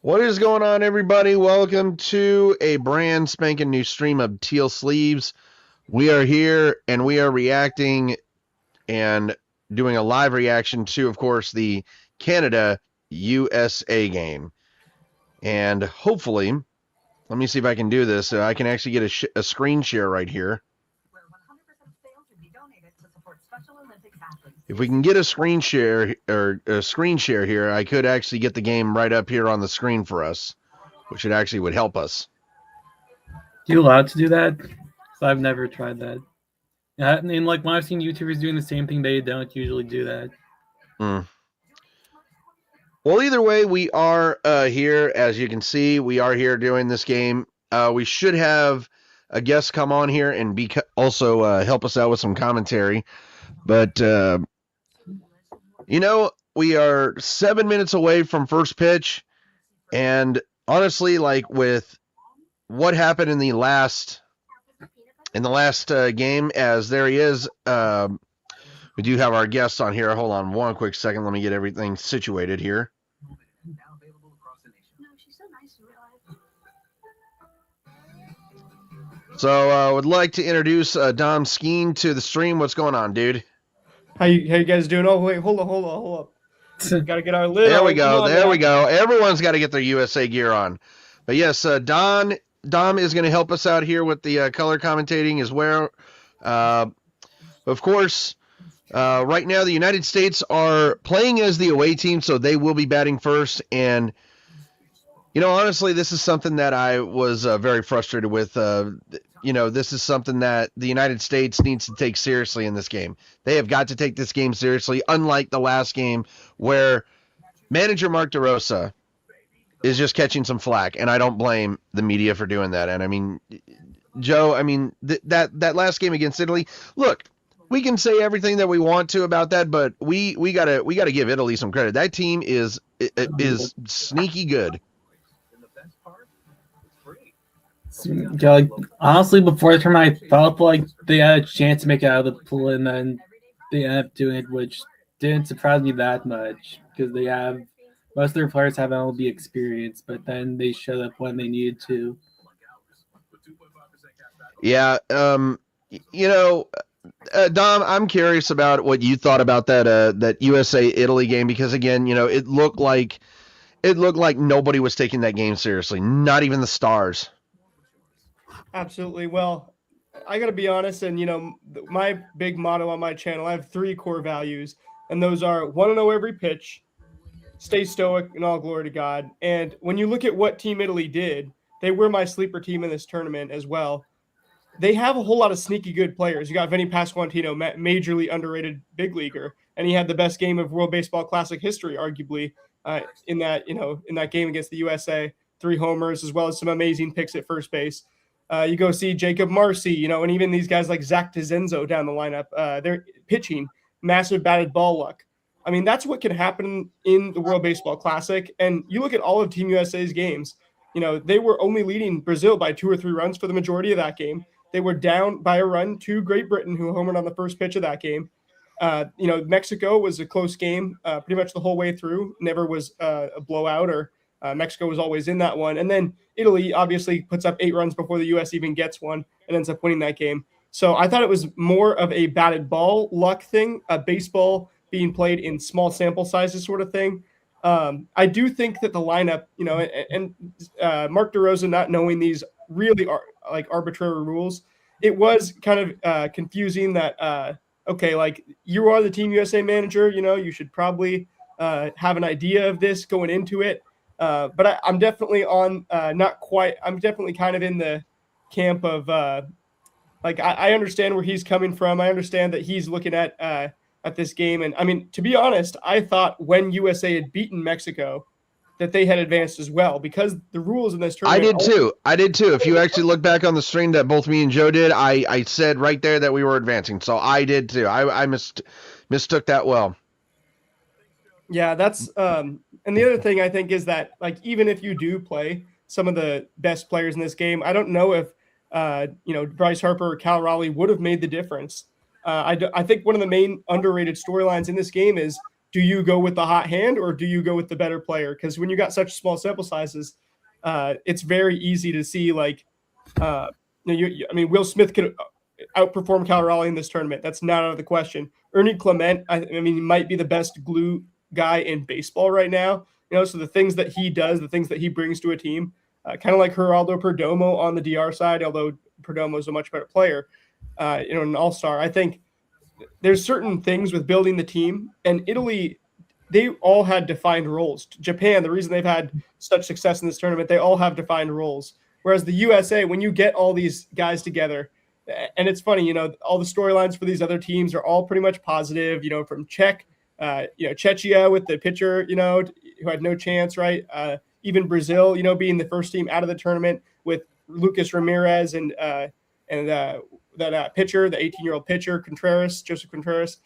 What is going on, everybody? Welcome to a brand spanking new stream of Teal Sleeves. We are here and we are reacting and doing a live reaction to, of course, the Canada USA game. And hopefully, let me see if I can do this. I can actually get a screen share right here. If we can get a screen share here, I could actually get the game right up here on the screen for us, which it actually would help us. Are you allowed to do that? Because I've never tried that. And like when I've seen YouTubers doing the same thing, they don't usually do that. Well, either way, we are here. As you can see, we are here doing this game. We should have a guest come on here and also help us out with some commentary. But, we are 7 minutes away from first pitch. And honestly, like with what happened in the last game, as there he is, we do have our guest on here. Hold on one quick second. Let me get everything situated here. So I would like to introduce Dom Skeen to the stream. What's going on, dude? How you guys doing? Oh, wait, hold up. Gotta get our lid There on. we go. There we go. Everyone's got to get their USA gear on. But yes, Dom is going to help us out here with the color commentating as well. Of course, right now the United States are playing as the away team, so they will be batting first. And, honestly, this is something that I was very frustrated with. This is something that the United States needs to take seriously in this game. They have got to take this game seriously, unlike the last game where manager Mark DeRosa is just catching some flack, and I don't blame the media for doing that. And I mean, Joe, that last game against Italy, look, we can say everything that we want to about that, but we gotta give Italy some credit. That team is sneaky good. Yeah, like honestly, before the tournament, I felt like they had a chance to make it out of the pool, and then they ended up doing it, which didn't surprise me that much because most of their players have MLB experience, but then they showed up when they needed to. Yeah, Dom, I'm curious about what you thought about that USA Italy game, because again, it looked like nobody was taking that game seriously, not even the stars. Absolutely. Well, I got to be honest, and my big motto on my channel, I have 3 core values, and those are want to know every pitch, stay stoic, and all glory to God. And when you look at what Team Italy did, they were my sleeper team in this tournament as well. They have a whole lot of sneaky good players. You got Vinny Pasquantino, majorly underrated big leaguer, and he had the best game of World Baseball Classic history, arguably, in that game against the USA. 3 homers, as well as some amazing picks at first base. You go see Jacob Marcy, and even these guys like Zach DeZenzo down the lineup. They're pitching, massive batted ball luck. I mean, that's what can happen in the World Baseball Classic. And you look at all of Team USA's games, they were only leading Brazil by 2 or 3 runs for the majority of that game. They were down by a run to Great Britain, who homered on the first pitch of that game. Mexico was a close game pretty much the whole way through. Never was a blowout, or Mexico was always in that one. And then Italy obviously puts up 8 runs before the U.S. even gets one and ends up winning that game. So I thought it was more of a batted ball luck thing, a baseball being played in small sample sizes sort of thing. I do think that the lineup, and Mark DeRosa not knowing these really arbitrary rules, it was kind of confusing that, okay, like you are the Team USA manager, you should probably have an idea of this going into it. But I'm definitely on not quite. I'm definitely kind of in the camp of I understand where he's coming from. I understand that he's looking at this game, and I mean, to be honest, I thought when USA had beaten Mexico that they had advanced as well, because the rules in this tournament. I did too. If you actually look back on the stream that both me and Joe did, I said right there that we were advancing. So I did too. I mistook that well. Yeah, that's and the other thing I think is that, like, even if you do play some of the best players in this game, I don't know if Bryce Harper or Cal Raleigh would have made the difference. I think one of the main underrated storylines in this game is do you go with the hot hand or do you go with the better player? Because when you got such small sample sizes, it's very easy to see like, I mean, Will Smith could outperform Cal Raleigh in this tournament. That's not out of the question. Ernie Clement, I mean, he might be the best glue guy in baseball right now. So the things that he does, the things that he brings to a team, kind of like Geraldo Perdomo on the DR side, although Perdomo is a much better player, an all-star. I think there's certain things with building the team, and Italy, they all had defined roles. Japan, the reason they've had such success in this tournament, they all have defined roles. Whereas the USA, when you get all these guys together, and it's funny, all the storylines for these other teams are all pretty much positive, from Czech, Czechia with the pitcher, who had no chance, right? Even Brazil, being the first team out of the tournament with Lucas Ramirez and that pitcher, the 18-year-old pitcher, Joseph Contreras,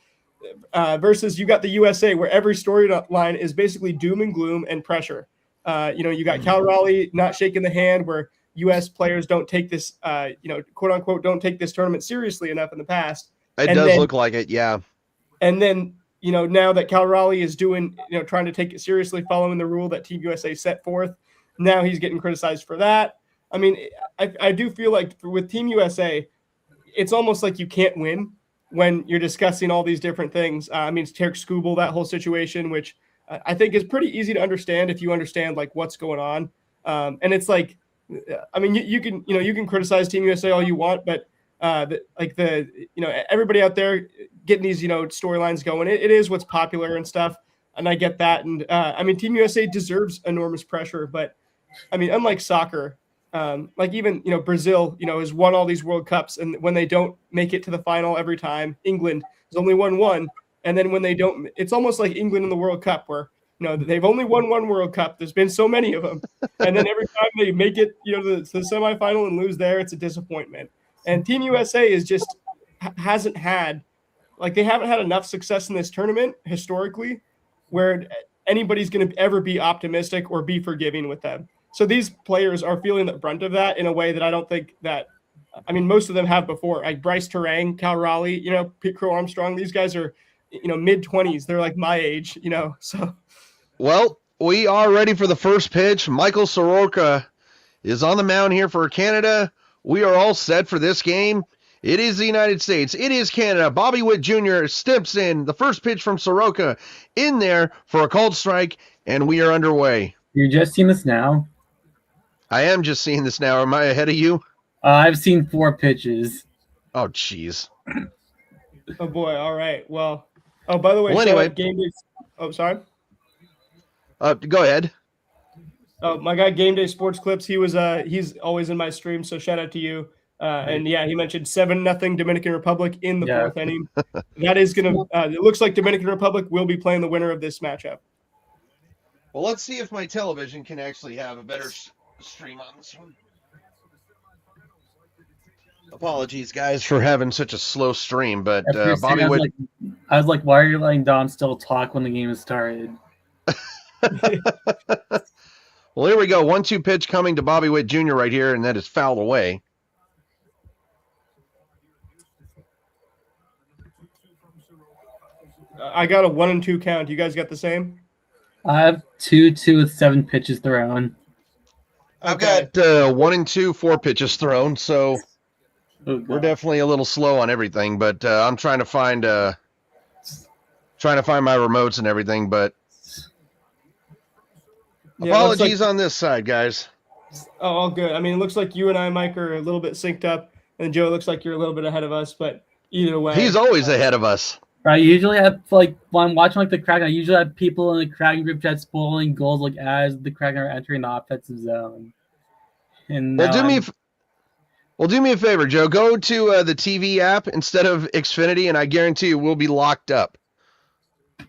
versus you got the USA where every storyline is basically doom and gloom and pressure. You got Cal Raleigh not shaking the hand where U.S. players don't take this, quote unquote, don't take this tournament seriously enough in the past. It does look like it, yeah. And then, now that Cal Raleigh is doing, trying to take it seriously, following the rule that Team USA set forth, now he's getting criticized for that. I mean, I do feel like with Team USA, it's almost like you can't win when you're discussing all these different things. It's Tarek Skubal, that whole situation, which I think is pretty easy to understand if you understand like what's going on. And it's like, you can criticize Team USA all you want, but everybody out there getting these, storylines going, it is what's popular and stuff. And I get that. And Team USA deserves enormous pressure, but unlike soccer, even Brazil, has won all these World Cups, and when they don't make it to the final every time, England has only won one, and then when they don't, it's almost like England in the World Cup, where they've only won one World Cup. There's been so many of them, and then every time they make it, to the semifinal and lose there, it's a disappointment. And Team USA is just hasn't had, they haven't had enough success in this tournament historically, where anybody's going to ever be optimistic or be forgiving with them. So these players are feeling the brunt of that in a way that I don't think that, most of them have before. Like Bryce Terang, Cal Raleigh, Pete Crow Armstrong, these guys are, mid-20s. They're like my age, so. Well, we are ready for the first pitch. Michael Soroka is on the mound here for Canada. We are all set for this game. It is the United States. It is Canada. Bobby Witt Jr. steps in. The first pitch from Soroka in there for a called strike, and we are underway. You're just seeing this now? I am just seeing this now. Am I ahead of you? I've seen 4 pitches. Oh, jeez. Oh, boy. All right. Well, by the way, anyway. Game Day. Oh, sorry. Go ahead. Oh, my guy, Game Day Sports Clips. He's always in my stream, so shout out to you. And yeah, he mentioned 7-0 Dominican Republic in the 4th inning. That is going to, it looks like Dominican Republic will be playing the winner of this matchup. Well, let's see if my television can actually have a better stream on this one. Apologies, guys, for having such a slow stream, but Bobby Witt. I was like, why are you letting Dom still talk when the game has started? Well, here we go. 1-2 pitch coming to Bobby Witt Jr. right here, and that is fouled away. I got a 1-2 count. You guys got the same? I have 2-2 with 7 pitches thrown. I've got 1-2, 4 pitches thrown, so we're definitely a little slow on everything. But I'm trying to find my remotes and everything. But apologies on this side, guys. Oh, all good. It looks like you and I, Mike, are a little bit synced up, and Joe, it looks like you're a little bit ahead of us. But either way, he's always ahead of us. I usually have, when I'm watching the Kraken, I usually have people in the Kraken group chat spoiling goals as the Kraken are entering the offensive zone. And well, do me a favor, Joe. Go to the TV app instead of Xfinity, and I guarantee you we'll be locked up. But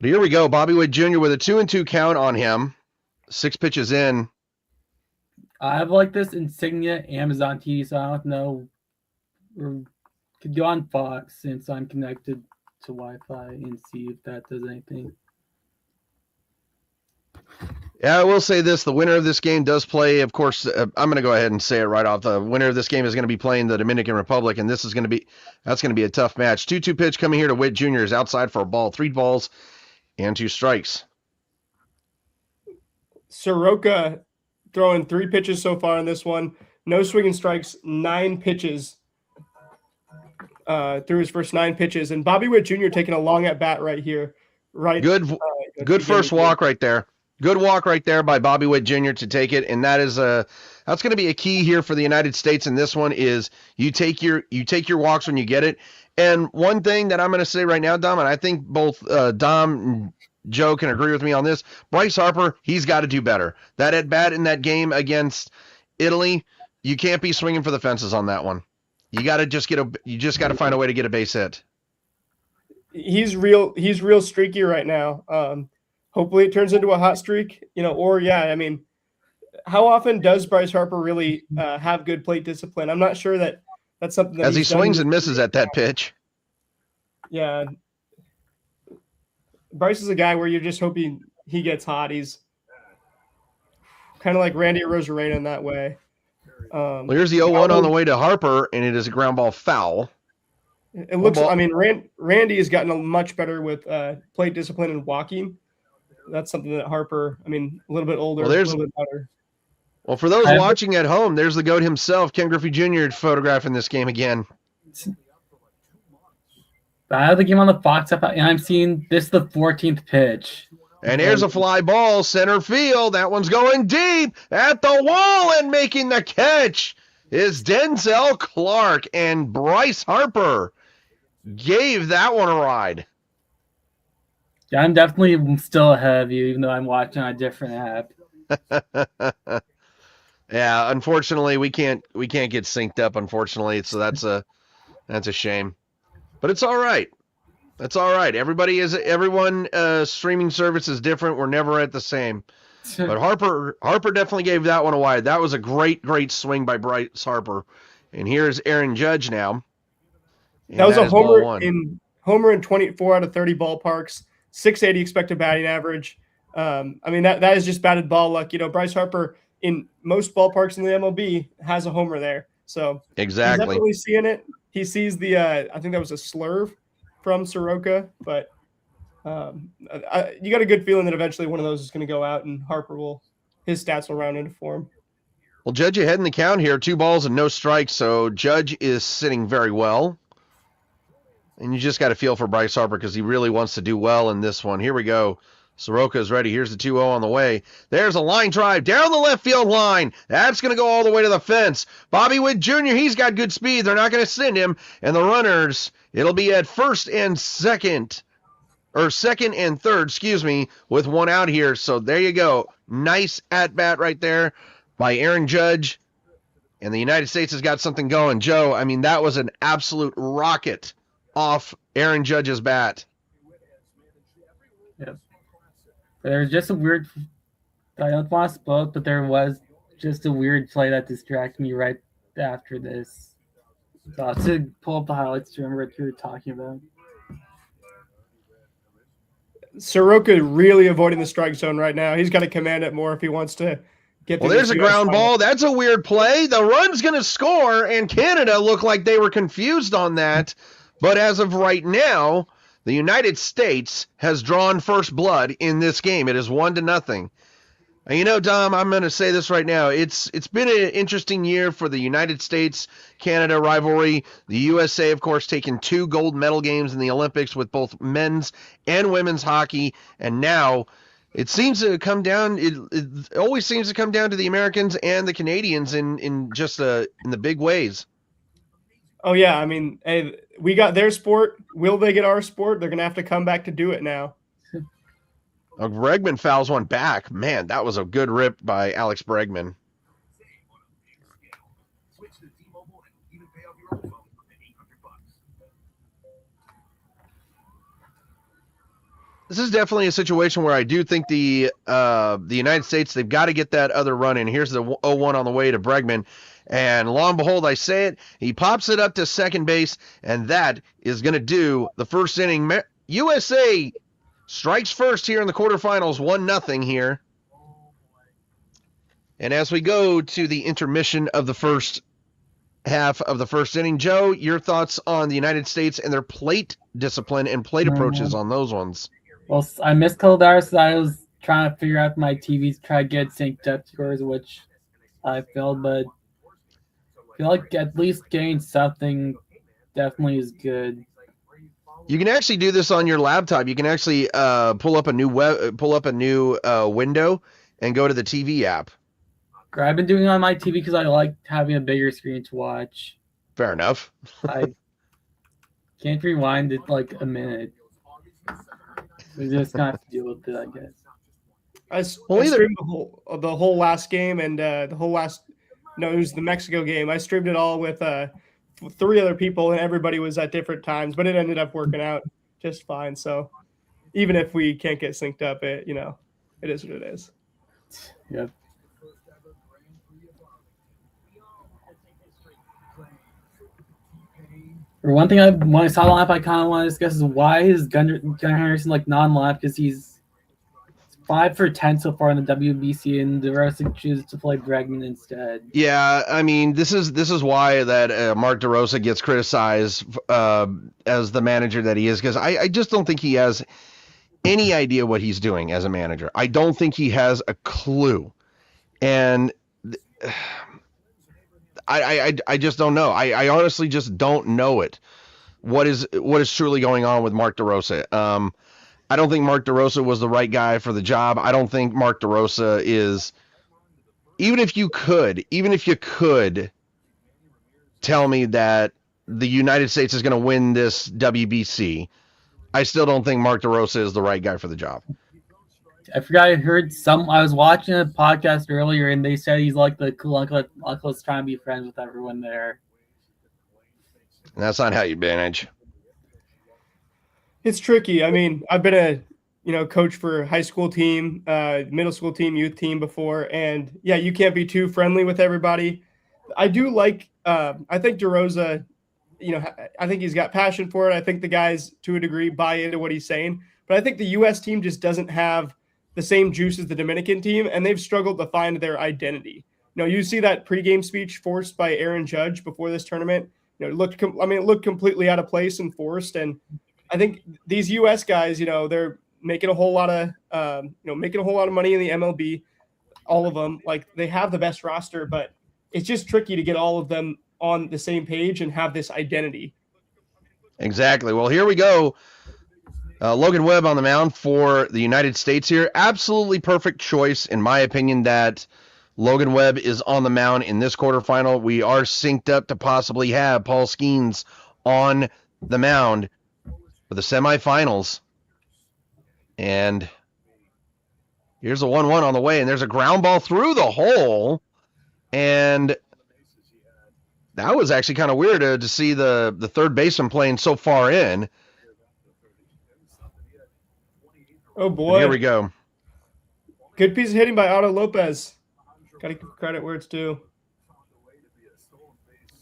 here we go. Bobby Witt Jr. with a 2-2 count on him. 6 pitches in. I have this Insignia Amazon TV, so I don't know. Could go on Fox since I'm connected to Wi-Fi and see if that does anything. Yeah, I will say this. The winner of this game does play, of course, I'm going to go ahead and say it right off. The winner of this game is going to be playing the Dominican Republic, and that's going to be a tough match. 2-2 pitch coming here to Witt Jr. is outside for a ball, 3 balls and 2 strikes. Soroka throwing 3 pitches so far in this one. No swinging strikes, 9 pitches through his first 9 pitches. And Bobby Witt Jr. taking a long at bat right here. Right. Good first walk right there. Good walk right there by Bobby Witt Jr. to take it, and that's going to be a key here for the United States in this one is you take your walks when you get it. And one thing that I'm going to say right now, Dom, and I think both Dom and Joe can agree with me on this, Bryce Harper, he's got to do better. That at bat in that game against Italy, you can't be swinging for the fences on that one. You got to just find a way to get a base hit. He's real streaky right now. Hopefully it turns into a hot streak, I mean, how often does Bryce Harper really have good plate discipline? I'm not sure that's something that as he swings and misses at that pitch. Yeah. Bryce is a guy where you're just hoping he gets hot. He's kind of like Randy Arozarena in that way. Well, here's the 0-1 on the way to Harper, and it is a ground ball foul. It looks, I mean, Randy has gotten much better with plate discipline and walking. That's something that Harper, I mean, a little bit older, a little bit better. Well, for those watching at home, there's the GOAT himself, Ken Griffey Jr. photographing this game again. I have the game on the Fox app, and I'm seeing this is the 14th pitch. And here's a fly ball, center field. That one's going deep at the wall, and making the catch is Denzel Clark, and Bryce Harper gave that one a ride. Yeah, I'm definitely still ahead of you, even though I'm watching on a different app. Yeah, unfortunately, we can't get synced up. Unfortunately, so that's a shame. But it's all right. That's all right. Everyone streaming service is different. We're never at the same. But Harper definitely gave that one a wide. That was a great swing by Bryce Harper. And here's Aaron Judge now. That was a homer in 24 out of 30 ballparks. 680 expected batting average. I mean, that is just batted ball luck. Bryce Harper in most ballparks in the MLB has a homer there. So exactly, he's definitely seeing it. He sees the I think that was a slurve from Soroka, but you got a good feeling that eventually one of those is going to go out and his stats will round into form. Well, Judge ahead in the count here, 2 balls and no strikes. So Judge is sitting very well. And you just got to feel for Bryce Harper because he really wants to do well in this one. Here we go. Soroka is ready. Here's the 2-0 on the way. There's a line drive down the left field line. That's going to go all the way to the fence. Bobby Witt Jr., he's got good speed. They're not going to send him. And the runners, it'll be at second and third, with 1 out here. So there you go. Nice at-bat right there by Aaron Judge. And the United States has got something going. Joe, I mean, that was an absolute rocket off Aaron Judge's bat. Yes. There's just a weird, I don't want to spoil it, but there was just a weird play that distracted me right after this. So I'll have to pull up the highlights to remember what you were talking about. Soroka really avoiding the strike zone right now. He's got to command it more if he wants to get. Well, there's a ground ball. That's a weird play. The run's going to score, and Canada looked like they were confused on that. But as of right now, the United States has drawn first blood in this game. It is 1-0. And Dom, I'm going to say this right now. It's been an interesting year for the United States-Canada rivalry. The USA, of course, taking 2 gold medal games in the Olympics with both men's and women's hockey. And now it seems to come down. It always seems to come down to the Americans and the Canadians in the big ways. Oh yeah, I mean, hey, we got their sport. Will they get our sport? They're gonna have to come back to do it now. Bregman fouls one back. Man, that was a good rip by Alex Bregman. This is definitely a situation where I do think the United States, they've got to get that other run in. Here's the 0-1 on the way to Bregman. And lo and behold, I say it, he pops it up to second base, and that is going to do the first inning. USA strikes first here in the quarterfinals, 1-0 here. And as we go to the intermission of the first half of the first inning, Joe, your thoughts on the United States and their plate discipline and plate approaches on those ones? Well, I missed Caldara, so I was trying to figure out my TVs, try to get synced up scores, which I failed, but I feel like at least getting something definitely is good. You can actually do this on your laptop. You can actually pull up a new window and go to the TV app. I've been doing it on my TV because I like having a bigger screen to watch. Fair enough. I can't rewind it like a minute. We just gonna have to deal with it, I guess. I streamed the whole last game and it was the Mexico game. I streamed it all with 3 other people, and everybody was at different times, but it ended up working out just fine. So even if we can't get synced up, it is what it is. Yep. Or one thing when I saw the lineup, I kind of want to discuss is why is Gunnar Henderson like non-lineup, because he's 5 for 10 so far in the WBC, and DeRosa chooses to play Bregman instead. Yeah, I mean, this is why that Mark DeRosa gets criticized as the manager that he is, because I just don't think he has any idea what he's doing as a manager. I don't think he has a clue, and I just don't know. I honestly just don't know it. What is truly going on with Mark DeRosa? I don't think Mark DeRosa was the right guy for the job. I don't think Mark DeRosa is, even if you could tell me that the United States is going to win this WBC, I still don't think Mark DeRosa is the right guy for the job. I forgot I was watching a podcast earlier and they said he's like the cool uncle that's trying to be friends with everyone there. And that's not how you manage. It's tricky. I mean, I've been a coach for high school team, middle school team, youth team before, and yeah, you can't be too friendly with everybody. I do like. I think DeRosa, I think he's got passion for it. I think the guys, to a degree, buy into what he's saying. But I think the U.S. team just doesn't have the same juice as the Dominican team, and they've struggled to find their identity. You see that pregame speech forced by Aaron Judge before this tournament. It looked completely out of place and forced. And I think these U.S. guys, they're making a whole lot of money in the MLB. All of them, like, they have the best roster, but it's just tricky to get all of them on the same page and have this identity. Exactly. Well, here we go. Logan Webb on the mound for the United States here. Absolutely perfect choice, in my opinion, that Logan Webb is on the mound in this quarterfinal. We are synced up to possibly have Paul Skeens on the mound for the semifinals. And here's a 1-1 on the way, and there's a ground ball through the hole. And that was actually kind of weird to see the third baseman playing so far in. Oh, boy. And here we go. Good piece of hitting by Otto Lopez. Got to give credit where it's due.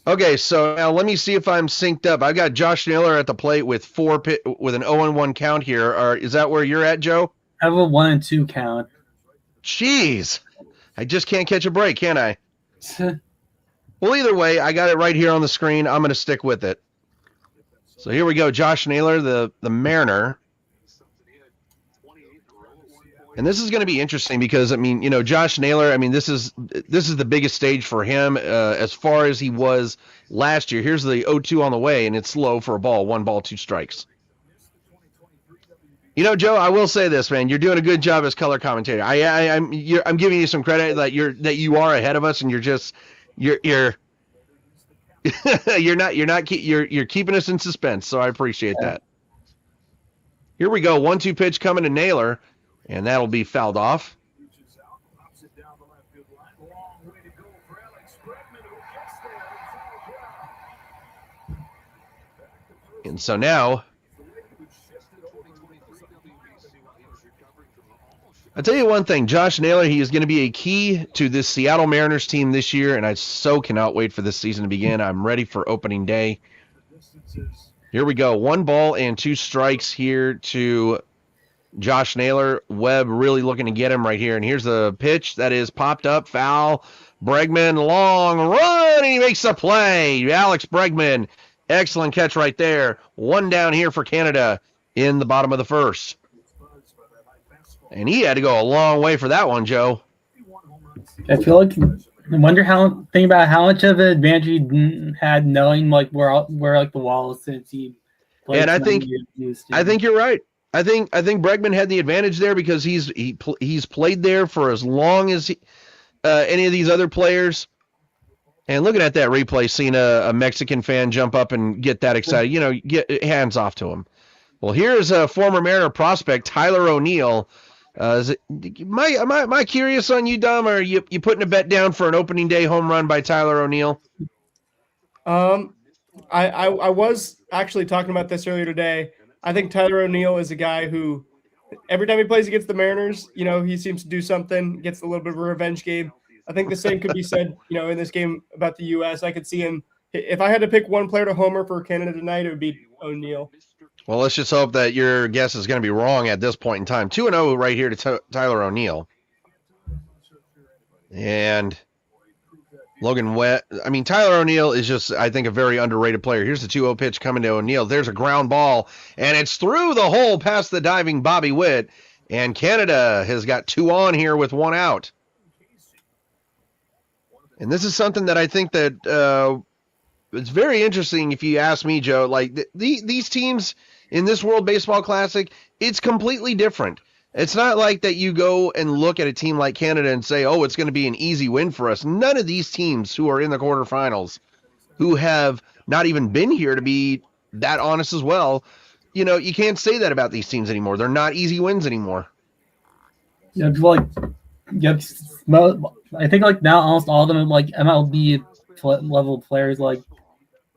Okay, so now let me see if I'm synced up. I've got Josh Naylor at the plate with an 0-1 count here. Is that where you're at, Joe? I have a 1-2 count. Jeez. I just can't catch a break, can I? Well, either way, I got it right here on the screen. I'm going to stick with it. So here we go. Josh Naylor, the Mariner. And this is going to be interesting because, I mean, Josh Naylor, I mean, this is the biggest stage for him as far as he was last year. Here's the 0-2 on the way, and it's slow for a ball. 1 ball, 2 strikes. Joe, I will say this, man. You're doing a good job as color commentator. I'm giving you some credit that you are ahead of us, and you're keeping us in suspense. So I appreciate that. Here we go. 1-2 pitch coming to Naylor. And that'll be fouled off. And so now, I'll tell you one thing. Josh Naylor, he is going to be a key to this Seattle Mariners team this year, and I so cannot wait for this season to begin. I'm ready for opening day. Here we go. 1 ball and 2 strikes here to Josh Naylor. Webb really looking to get him right here. And here's the pitch that is popped up. Foul. Bregman, long run, and he makes the play. Alex Bregman, excellent catch right there. One down here for Canada in the bottom of the first. And he had to go a long way for that one, Joe. I feel like think about how much of an advantage he had knowing like where like the wall is since he played. And I think you're right. I think Bregman had the advantage there because he's played there for as long as any of these other players. And looking at that replay, seeing a Mexican fan jump up and get that excited, get hands off to him. Well, here's a former Mariner prospect, Tyler O'Neill. Am I curious on you, Dom, or are you putting a bet down for an opening day home run by Tyler O'Neill? I was actually talking about this earlier today. I think Tyler O'Neill is a guy who every time he plays against the Mariners, he seems to do something, gets a little bit of a revenge game. I think the same could be said, in this game about the U.S. I could see him. If I had to pick one player to homer for Canada tonight, it would be O'Neill. Well, let's just hope that your guess is going to be wrong at this point in time. 2-0 right here to Tyler O'Neill. And Logan Webb. I mean, Tyler O'Neill is just, I think, a very underrated player. Here's the 2-0 pitch coming to O'Neill. There's a ground ball, and it's through the hole past the diving Bobby Witt. And Canada has got 2 on here with 1 out. And this is something that I think that it's very interesting if you ask me, Joe. Like these teams in this World Baseball Classic, it's completely different. It's not like that you go and look at a team like Canada and say, oh, it's going to be an easy win for us. None of these teams who are in the quarterfinals, who have not even been here, to be that honest as well, you can't say that about these teams anymore. They're not easy wins anymore. Yeah, I think like now almost all of them are like MLB level players. Like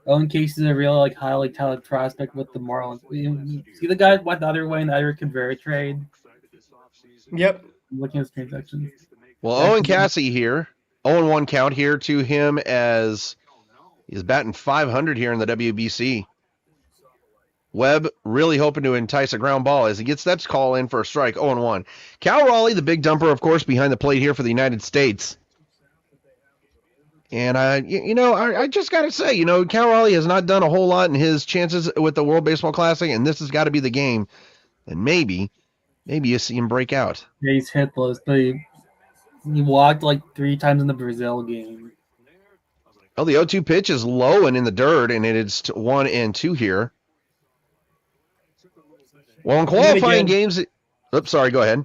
Owen Case is a real like high like talent prospect with the Marlins. You see the guy went the other way in the Edward Cabrera trade. Yep. I'm looking at his transactions. Well, Owen Cassie here, 0-1 count here to him as he's batting .500 here in the WBC. Webb really hoping to entice a ground ball as he gets that call in for a strike, 0-1. Cal Raleigh, the big dumper, of course, behind the plate here for the United States. And, I just got to say, Cal Raleigh has not done a whole lot in his chances with the World Baseball Classic, and this has got to be the game. And maybe you see him break out. Yeah, he's hitless. He walked like 3 times in the Brazil game. Oh, the 0-2 pitch is low and in the dirt, and it's 1-2 here. Well, in qualifying games, sorry, go ahead.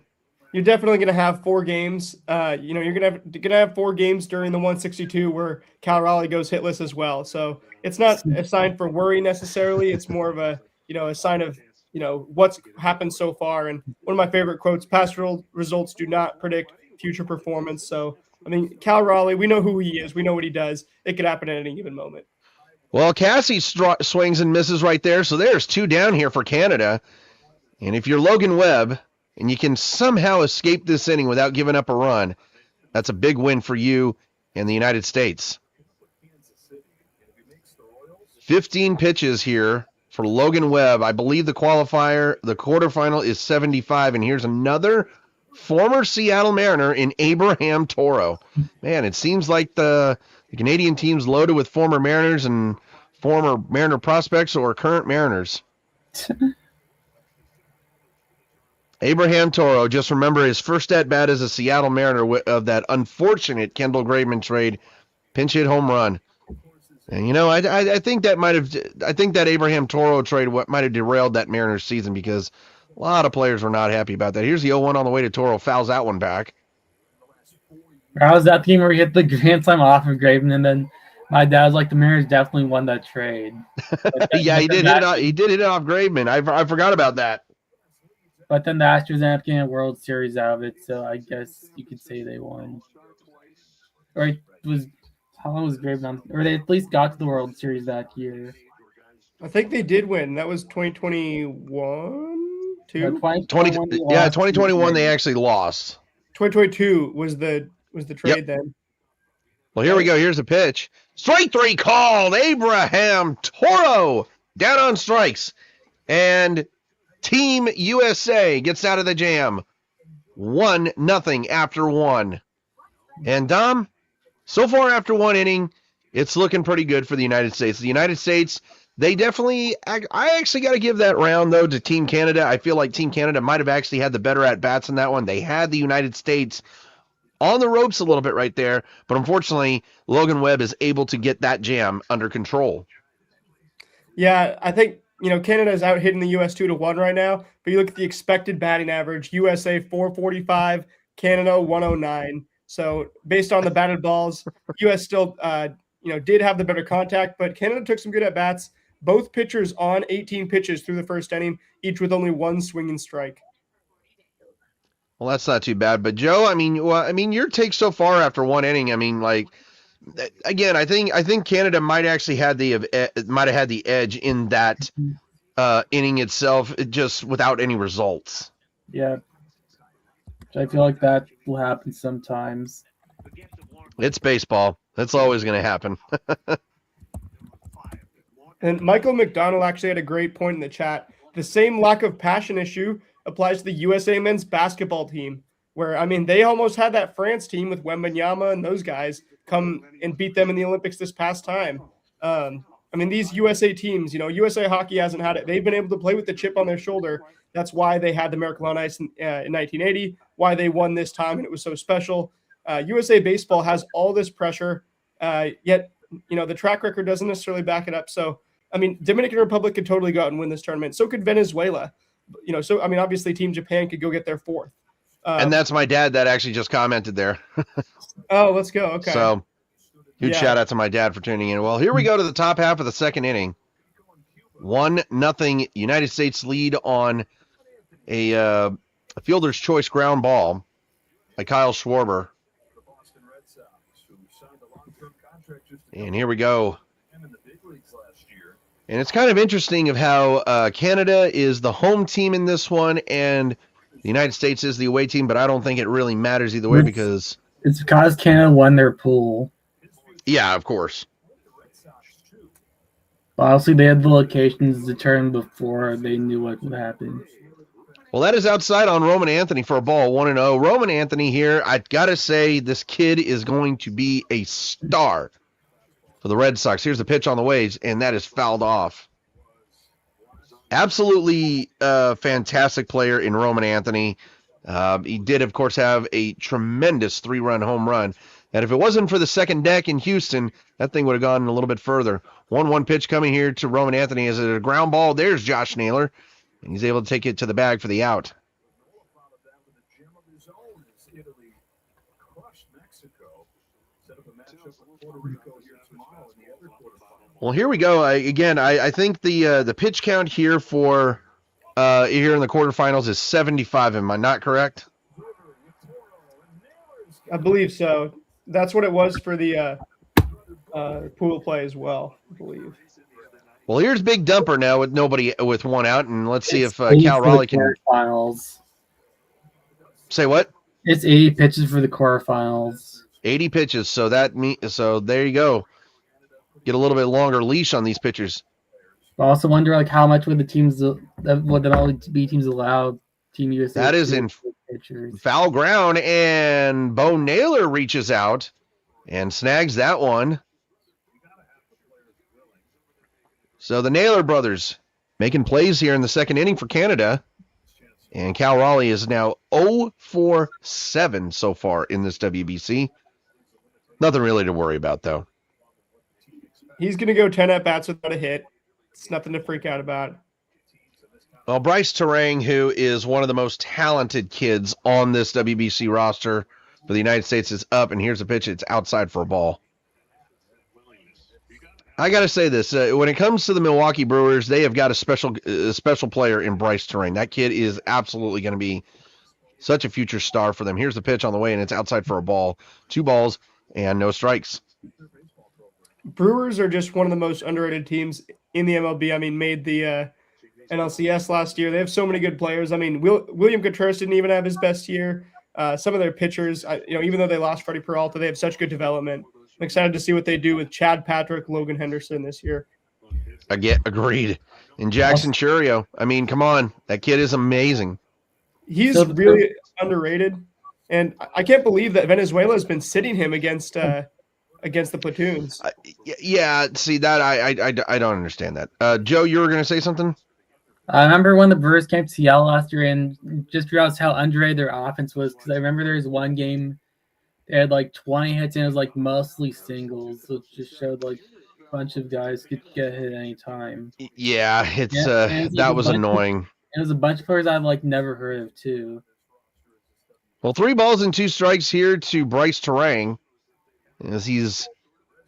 You're definitely going to have 4 games. You're going to have 4 games during the 162 where Cal Raleigh goes hitless as well. So it's not a sign for worry necessarily. It's more of a sign of what's happened so far. And one of my favorite quotes: "Past results do not predict future performance." So I mean, Cal Raleigh, we know who he is. We know what he does. It could happen at any given moment. Well, Cassie swings and misses right there. So there's 2 down here for Canada. And if you're Logan Webb and you can somehow escape this inning without giving up a run, that's a big win for you and the United States. 15 pitches here for Logan Webb. I believe the quarterfinal is 75. And here's another former Seattle Mariner in Abraham Toro. Man, it seems like the Canadian team's loaded with former Mariners and former Mariner prospects or current Mariners. Abraham Toro, just remember his first at-bat as a Seattle Mariner of that unfortunate Kendall Graveman trade, pinch hit home run. And, I think that Abraham Toro trade might have derailed that Mariners season because a lot of players were not happy about that. Here's the 0-1 on the way to Toro, fouls that one back. I was that team where he hit the grand slam off of Graveman, and then my dad was like, the Mariners definitely won that trade. Yeah, he did hit it off Graveman. I forgot about that. But then the Astros ended up getting a World Series out of it, so I guess you could say they won. Or how long was Graveman on? Or they at least got to the World Series that year. I think they did win. That was 2021, 2021 they actually lost. 2022 was the trade then. Well, here we go. Here's the pitch. Strike 3 called. Abraham Toro down on strikes. And Team USA gets out of the jam. 1-0 after one. And Dom, so far after one inning, it's looking pretty good for the United States. The United States, they definitely, I actually got to give that round, though, to Team Canada. I feel like Team Canada might have actually had the better at-bats in that one. They had the United States on the ropes a little bit right there, but unfortunately, Logan Webb is able to get that jam under control. Yeah, I think, Canada is out hitting the U.S. 2-1 right now, but you look at the expected batting average, USA 445, Canada 109. So based on the batted balls, U.S. still, did have the better contact, but Canada took some good at-bats. Both pitchers on 18 pitches through the first inning, each with only one swinging strike. Well, that's not too bad. But Joe, I mean, your take so far after one inning, I mean, like, again, I think Canada might have had the edge in that inning itself, just without any results. Yeah, I feel like that will happen sometimes. It's baseball. That's always going to happen. And Michael McDonald actually had a great point in the chat. The same lack of passion issue applies to the USA men's basketball team, where, I mean, they almost had that France team with Wembanyama and those guys come and beat them in the Olympics this past time. I mean, these USA teams, USA Hockey hasn't had it. They've been able to play with the chip on their shoulder. That's why they had the Miracle on Ice in 1980, why they won this time, and it was so special. USA Baseball has all this pressure, yet, the track record doesn't necessarily back it up. So, I mean, Dominican Republic could totally go out and win this tournament. So could Venezuela. So, I mean, obviously Team Japan could go get their fourth. And that's my dad that actually just commented there. Oh, let's go. Okay. So, huge shout out to my dad for tuning in. Well, here we go to the top half of the second inning. 1-0 United States lead on a fielder's choice ground ball by Kyle Schwarber. And here we go. And it's kind of interesting of how Canada is the home team in this one, and the United States is the away team, but I don't think it really matters either way because... It's because Canada won their pool. Yeah, of course. Honestly, they had the locations determined before they knew what would happen. Well, that is outside on Roman Anthony for a ball, 1-0. Roman Anthony here, I got to say, this kid is going to be a star for the Red Sox. Here's the pitch on the waves, and that is fouled off. Absolutely fantastic player in Roman Anthony. He did, of course, have a tremendous 3-run home run. And if it wasn't for the second deck in Houston, that thing would have gone a little bit further. 1-1 pitch coming here to Roman Anthony. Is it a ground ball? There's Josh Naylor. And he's able to take it to the bag for the out. Well, here we go. I think the pitch count here for here in the quarterfinals is 75. Am I not correct? I believe so. That's what it was for the pool play as well, I believe. Well, here's Big Dumper now with one out, and let's see if Cal Raleigh can. Finals. Say what? It's 80 pitches for the quarterfinals. 80 pitches. So there you go. Get a little bit longer leash on these pitchers. I also wonder how much would would all B teams allow Team USA? That is in pitchers. Foul ground, and Bo Naylor reaches out and snags that one. So the Naylor brothers making plays here in the second inning for Canada. And Cal Raleigh is now 0-for-7 so far in this WBC. Nothing really to worry about, though. He's going to go 10 at-bats without a hit. It's nothing to freak out about. Well, Bryce Terang, who is one of the most talented kids on this WBC roster for the United States, is up, and here's a pitch. It's outside for a ball. I got to say this. When it comes to the Milwaukee Brewers, they have got a special player in Bryce Terang. That kid is absolutely going to be such a future star for them. Here's the pitch on the way, and it's outside for a ball. 2 balls and no strikes. Brewers are just one of the most underrated teams in the MLB. I mean, made the NLCS last year. They have so many good players. I mean, William Contreras didn't even have his best year. Some of their pitchers, even though they lost Freddie Peralta, they have such good development. I'm excited to see what they do with Chad Patrick, Logan Henderson this year. Again, agreed. And Jackson Churio, I mean, come on, that kid is amazing. He's really underrated, and I can't believe that Venezuela has been sitting him against the platoons. Yeah, see that I don't understand that. Joe, you were gonna say something? I remember when the Brewers came to Seattle last year and just realized how underrated their offense was, because I remember there was one game they had like 20 hits and it was like mostly singles, so it just showed like a bunch of guys could get hit any time. Yeah, that was annoying. It was a bunch of players I've like never heard of too. Well, 3 balls and 2 strikes here to Bryce Terang as he's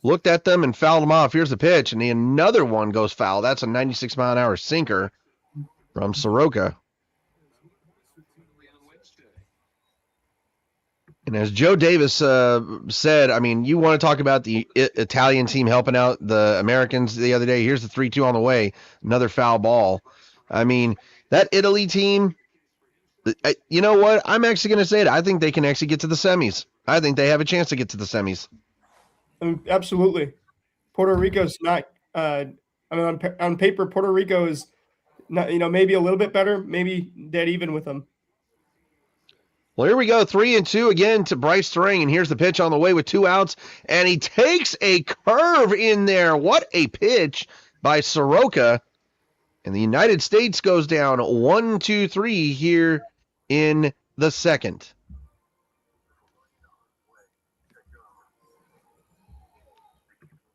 looked at them and fouled them off. Here's the pitch, and another one goes foul. That's a 96-mile-an-hour sinker from Soroka. And as Joe Davis said, I mean, you want to talk about the Italian team helping out the Americans the other day. Here's the 3-2 on the way. Another foul ball. I mean, that Italy team, you know what? I'm actually going to say it. I think they can actually get to the semis. I think they have a chance to get to the semis. Absolutely. Puerto Rico's not I mean, on paper, Puerto Rico is not, maybe a little bit better, maybe dead even with them. Well, here we go. 3-2 again to Bryce Terang, and here's the pitch on the way with 2 outs, and he takes a curve in there. What a pitch by Soroka. And the United States goes down 1-2-3 here in the second.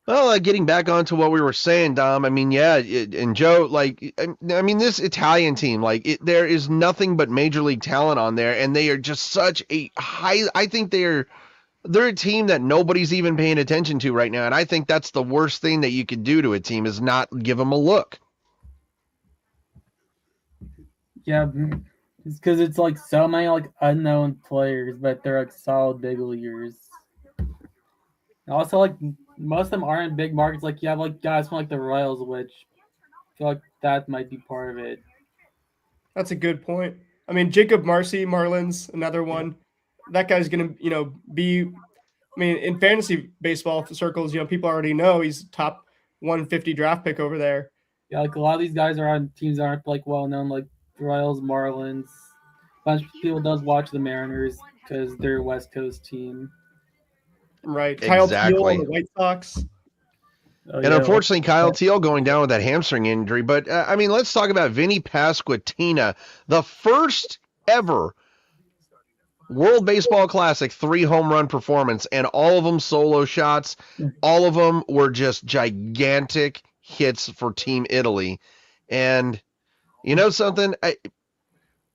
Well, getting back onto what we were saying, Dom, I mean, yeah, and Joe, like, I mean, this Italian team, like, there is nothing but major league talent on there, and they are just such a high, I think they're a team that nobody's even paying attention to right now, and I think that's the worst thing that you could do to a team is not give them a look. Yeah, it's because it's like so many like unknown players, but they're like solid big leaguers. Also, like most of them aren't big markets. Like you have like guys from like the Royals, which I feel like that might be part of it. That's a good point. I mean, Jacob Marcy, Marlins, another one. That guy's gonna, be. I mean, in fantasy baseball circles, people already know he's top 150 draft pick over there. Yeah, like a lot of these guys are on teams that aren't like well known, like Royals, Marlins. A bunch of people does watch the Mariners because they're a West Coast team. Right. Kyle Teal on the White Sox. And unfortunately, Kyle Teal going down with that hamstring injury. But, I mean, let's talk about Vinny Pasquantino, the first ever World Baseball Classic 3 home run performance, and all of them solo shots. All of them were just gigantic hits for Team Italy. And you know something?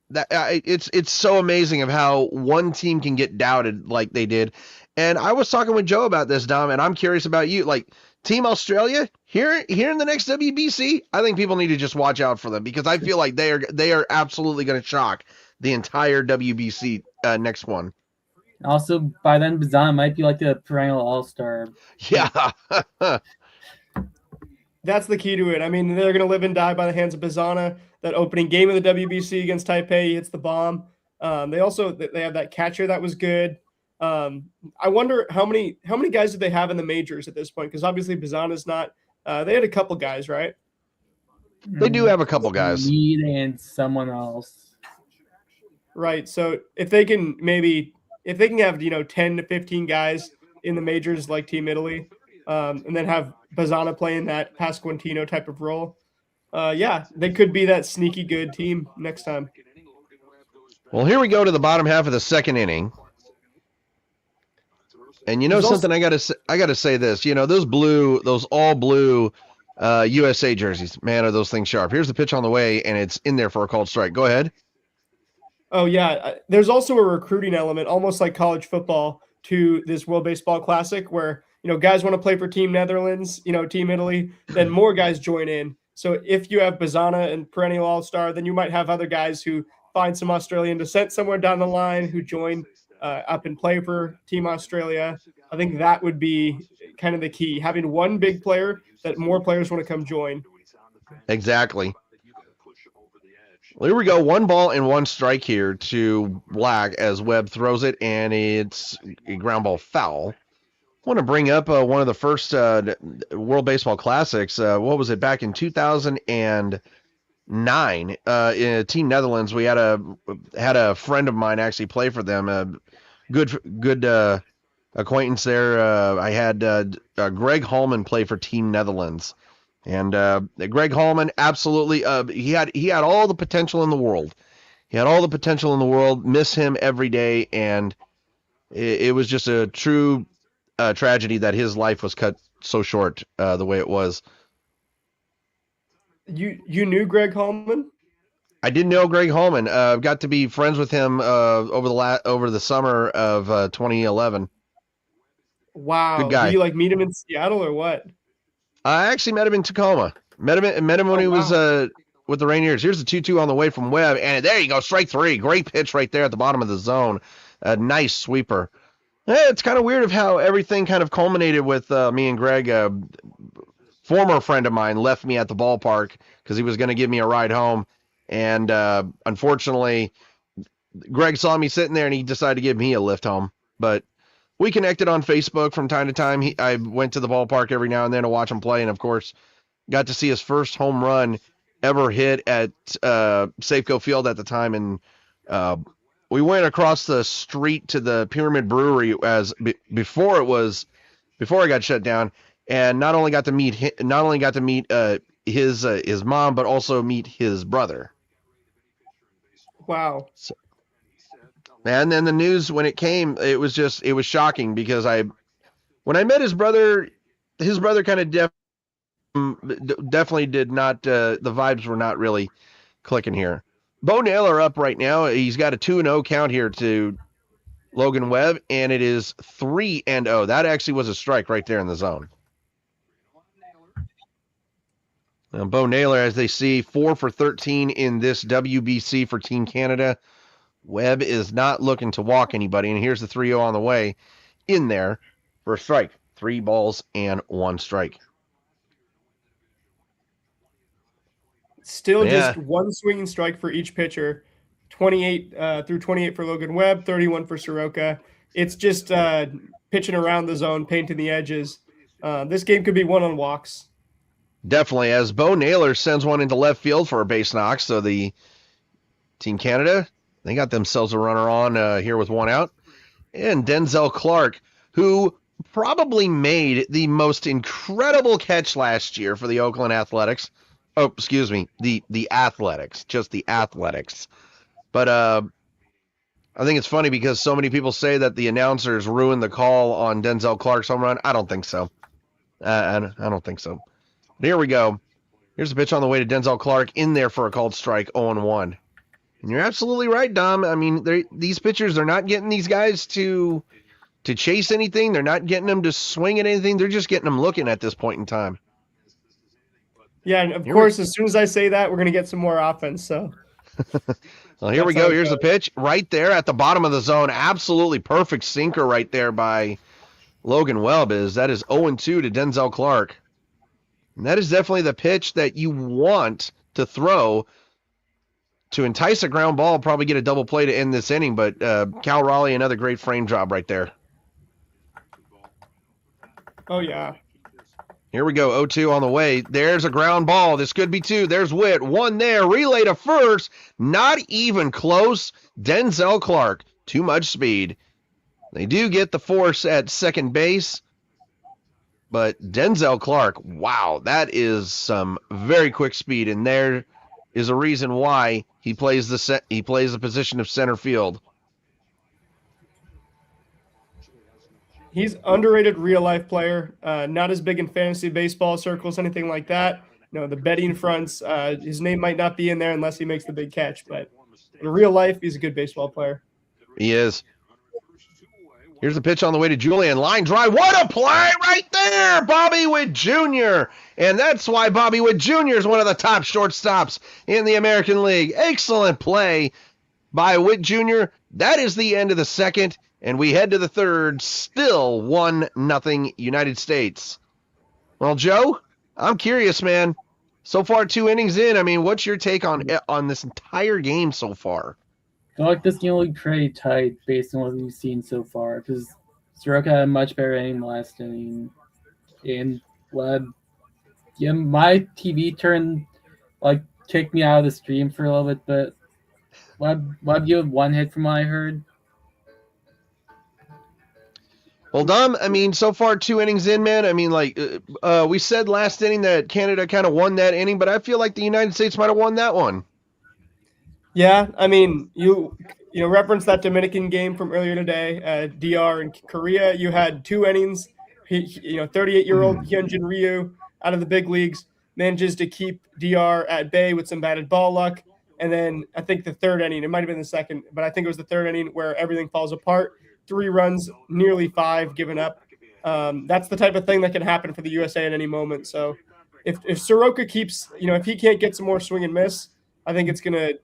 It's so amazing of how one team can get doubted like they did. And I was talking with Joe about this, Dom, and I'm curious about you. Like, Team Australia, here in the next WBC, I think people need to just watch out for them because I feel like they are absolutely going to shock the entire WBC next one. Also, by then, Bazan might be like a perennial all-star. Yeah. That's the key to it. I mean, they're going to live and die by the hands of Bazana. That opening game of the WBC against Taipei, he hits the bomb. They have that catcher that was good. I wonder how many guys did they have in the majors at this point? Because obviously Bazana's not. They had a couple guys, right? They do have a couple guys. Mead and someone else. Right. So if they can have 10 to 15 guys in the majors like Team Italy, and then have Bazana playing that Pasquantino type of role, they could be that sneaky good team next time. Well, here we go to the bottom half of the second inning. And something, I gotta say this. Those all blue USA jerseys, man, are those things sharp. Here's the pitch on the way, and it's in there for a called strike. Go ahead. Oh, yeah. There's also a recruiting element, almost like college football, to this World Baseball Classic where, guys want to play for Team Netherlands, Team Italy, then more guys join in. So if you have Bazana and perennial all-star, then you might have other guys who find some Australian descent somewhere down the line who join up and play for Team Australia. I think that would be kind of the key, having one big player that more players want to come join. Exactly. Well, here we go. 1 ball and 1 strike here to Black as Webb throws it, and it's a ground ball foul. want to bring up one of the first World Baseball Classics. What was it, back in 2009 in Team Netherlands? We had a friend of mine actually play for them. Good acquaintance there. I had Greg Hallman play for Team Netherlands, and Greg Hallman absolutely he had all the potential in the world. He had all the potential in the world. Miss him every day, and it was just a true tragedy that his life was cut so short the way it was. You knew Greg Hallman? I didn't know Greg Hallman. Got to be friends with him over the summer of 2011. Wow. Good guy. Did you like meet him in Seattle or what? I actually met him in Tacoma. Met him when he was with the Rainiers. Here's the 2-2 on the way from Webb, and there you go, strike three. Great pitch right there at the bottom of the zone. A nice sweeper. It's kind of weird of how everything kind of culminated with me and Greg. Former friend of mine left me at the ballpark because he was going to give me a ride home, and unfortunately, Greg saw me sitting there and he decided to give me a lift home. But we connected on Facebook from time to time. I went to the ballpark every now and then to watch him play, and of course, got to see his first home run ever hit at Safeco Field at the time, and we went across the street to the Pyramid Brewery before I got shut down, and not only got to meet his mom, but also meet his brother. Wow. And then the news when it came, it was shocking because when I met his brother kind of definitely did not, the vibes were not really clicking here. Bo Naylor up right now. He's got a 2-0 count here to Logan Webb, and it is 3-0. That actually was a strike right there in the zone. Now, Bo Naylor, as they see, 4 for 13 in this WBC for Team Canada. Webb is not looking to walk anybody, and here's the 3-0 on the way in there for a strike. 3 balls and 1 strike. Still just one swinging strike for each pitcher. 28 through 28 for Logan Webb, 31 for Soroka. It's just pitching around the zone, painting the edges. This game could be won on walks. Definitely, as Bo Naylor sends one into left field for a base knock. So the Team Canada, they got themselves a runner on here with 1 out. And Denzel Clark, who probably made the most incredible catch last year for the Oakland Athletics. Oh, excuse me, the Athletics, just the Athletics. But I think it's funny because so many people say that the announcers ruined the call on Denzel Clark's home run. I don't think so. I don't think so. But here we go. Here's a pitch on the way to Denzel Clark in there for a called strike, 0-1. And you're absolutely right, Dom. I mean, these pitchers, they're not getting these guys to chase anything. They're not getting them to swing at anything. They're just getting them looking at this point in time. Yeah, and of course, as soon as I say that, we're going to get some more offense. So, well, here we go. Here's the pitch right there at the bottom of the zone. Absolutely perfect sinker right there by Logan Webb. That is 0-2 to Denzel Clark. And that is definitely the pitch that you want to throw to entice a ground ball, probably get a double play to end this inning. But Cal Raleigh, another great frame job right there. Oh, yeah. Here we go, 0-2 on the way. There's a ground ball. This could be 2. There's Witt. 1 there. Relay to first. Not even close. Denzel Clark. Too much speed. They do get the force at second base. But Denzel Clark, wow, that is some very quick speed. And there is a reason why he plays the position of center field. He's underrated real-life player, not as big in fantasy baseball circles, anything like that. You know, the betting fronts, his name might not be in there unless he makes the big catch. But in real life, he's a good baseball player. He is. Here's the pitch on the way to Julian. Line drive. What a play right there, Bobby Witt Jr. And that's why Bobby Witt Jr. is one of the top shortstops in the American League. Excellent play by Witt Jr. That is the end of the second. And we head to the third, still 1-0 United States. Well, Joe, I'm curious, man. So far, 2 innings in. I mean, what's your take on this entire game so far? I feel like this game will be pretty tight based on what we've seen so far. Because Soroka had a much better inning last inning. And yeah, my TV turned kicked me out of the stream for a little bit, but Webb you had one hit from what I heard. Well, Dom, I mean, so far 2 innings in, man. I mean, we said last inning that Canada kind of won that inning, but I feel like the United States might have won that one. Yeah, I mean, you referenced that Dominican game from earlier today, DR and Korea. You had 2 innings. 38-year-old Hyunjin Ryu out of the big leagues manages to keep DR at bay with some batted ball luck. And then I think the 3rd inning, it might have been the 2nd, but I think it was the 3rd inning where everything falls apart. 3 runs, nearly 5 given up. That's the type of thing that can happen for the USA at any moment. So if Soroka keeps, if he can't get some more swing and miss, I think he's going to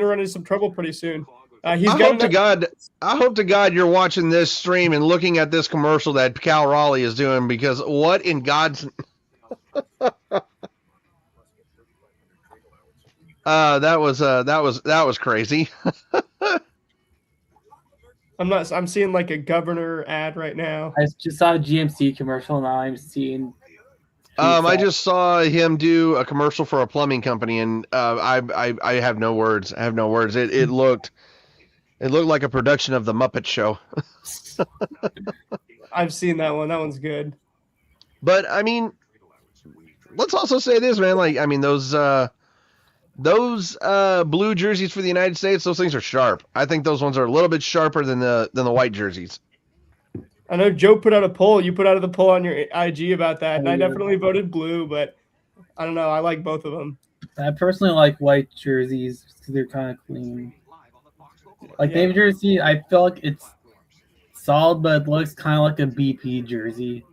run into some trouble pretty soon. I hope to God you're watching this stream and looking at this commercial that Cal Raleigh is doing, because what in God's that was crazy. I'm seeing like a governor ad right now. I just saw a GMC commercial. Now I'm seeing. I just saw him do a commercial for a plumbing company, and I have no words. I have no words. It looked like a production of the Muppet Show. I've seen that one. That one's good. But I mean, let's also say this, man. Like, I mean, those blue jerseys for the United States, those things are sharp. I think those ones are a little bit sharper than the white jerseys. I know Joe put out a poll. You put out the poll on your IG about that, and I definitely voted blue, but I don't know. I like both of them. I personally like white jerseys because they're kind of clean. Navy jersey, I feel like it's solid, but it looks kind of like a BP jersey.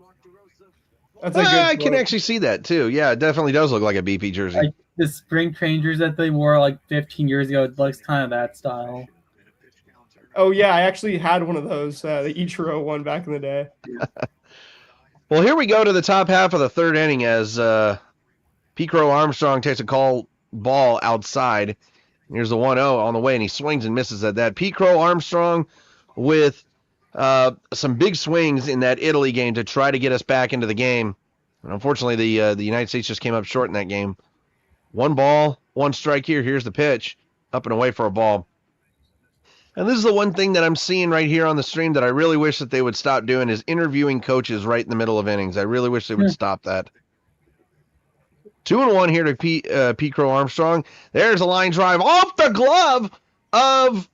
That's a good I can actually see that too. Yeah, it definitely does look like a BP jersey. Like the spring trainers that they wore 15 years ago, it looks kind of that style. Oh yeah, I actually had one of those, the Ichiro one back in the day. Well, here we go to the top half of the 3rd inning as Pete Crow Armstrong takes a call ball outside. Here's the 1-0 on the way, and he swings and misses at that. Pete Crow Armstrong with some big swings in that Italy game to try to get us back into the game. And unfortunately, the United States just came up short in that game. 1 ball, 1 strike here. Here's the pitch, up and away for a ball. And this is the one thing that I'm seeing right here on the stream that I really wish that they would stop doing, is interviewing coaches right in the middle of innings. I really wish they would stop that. 2-1 here to Pete Crow Armstrong. There's a line drive off the glove of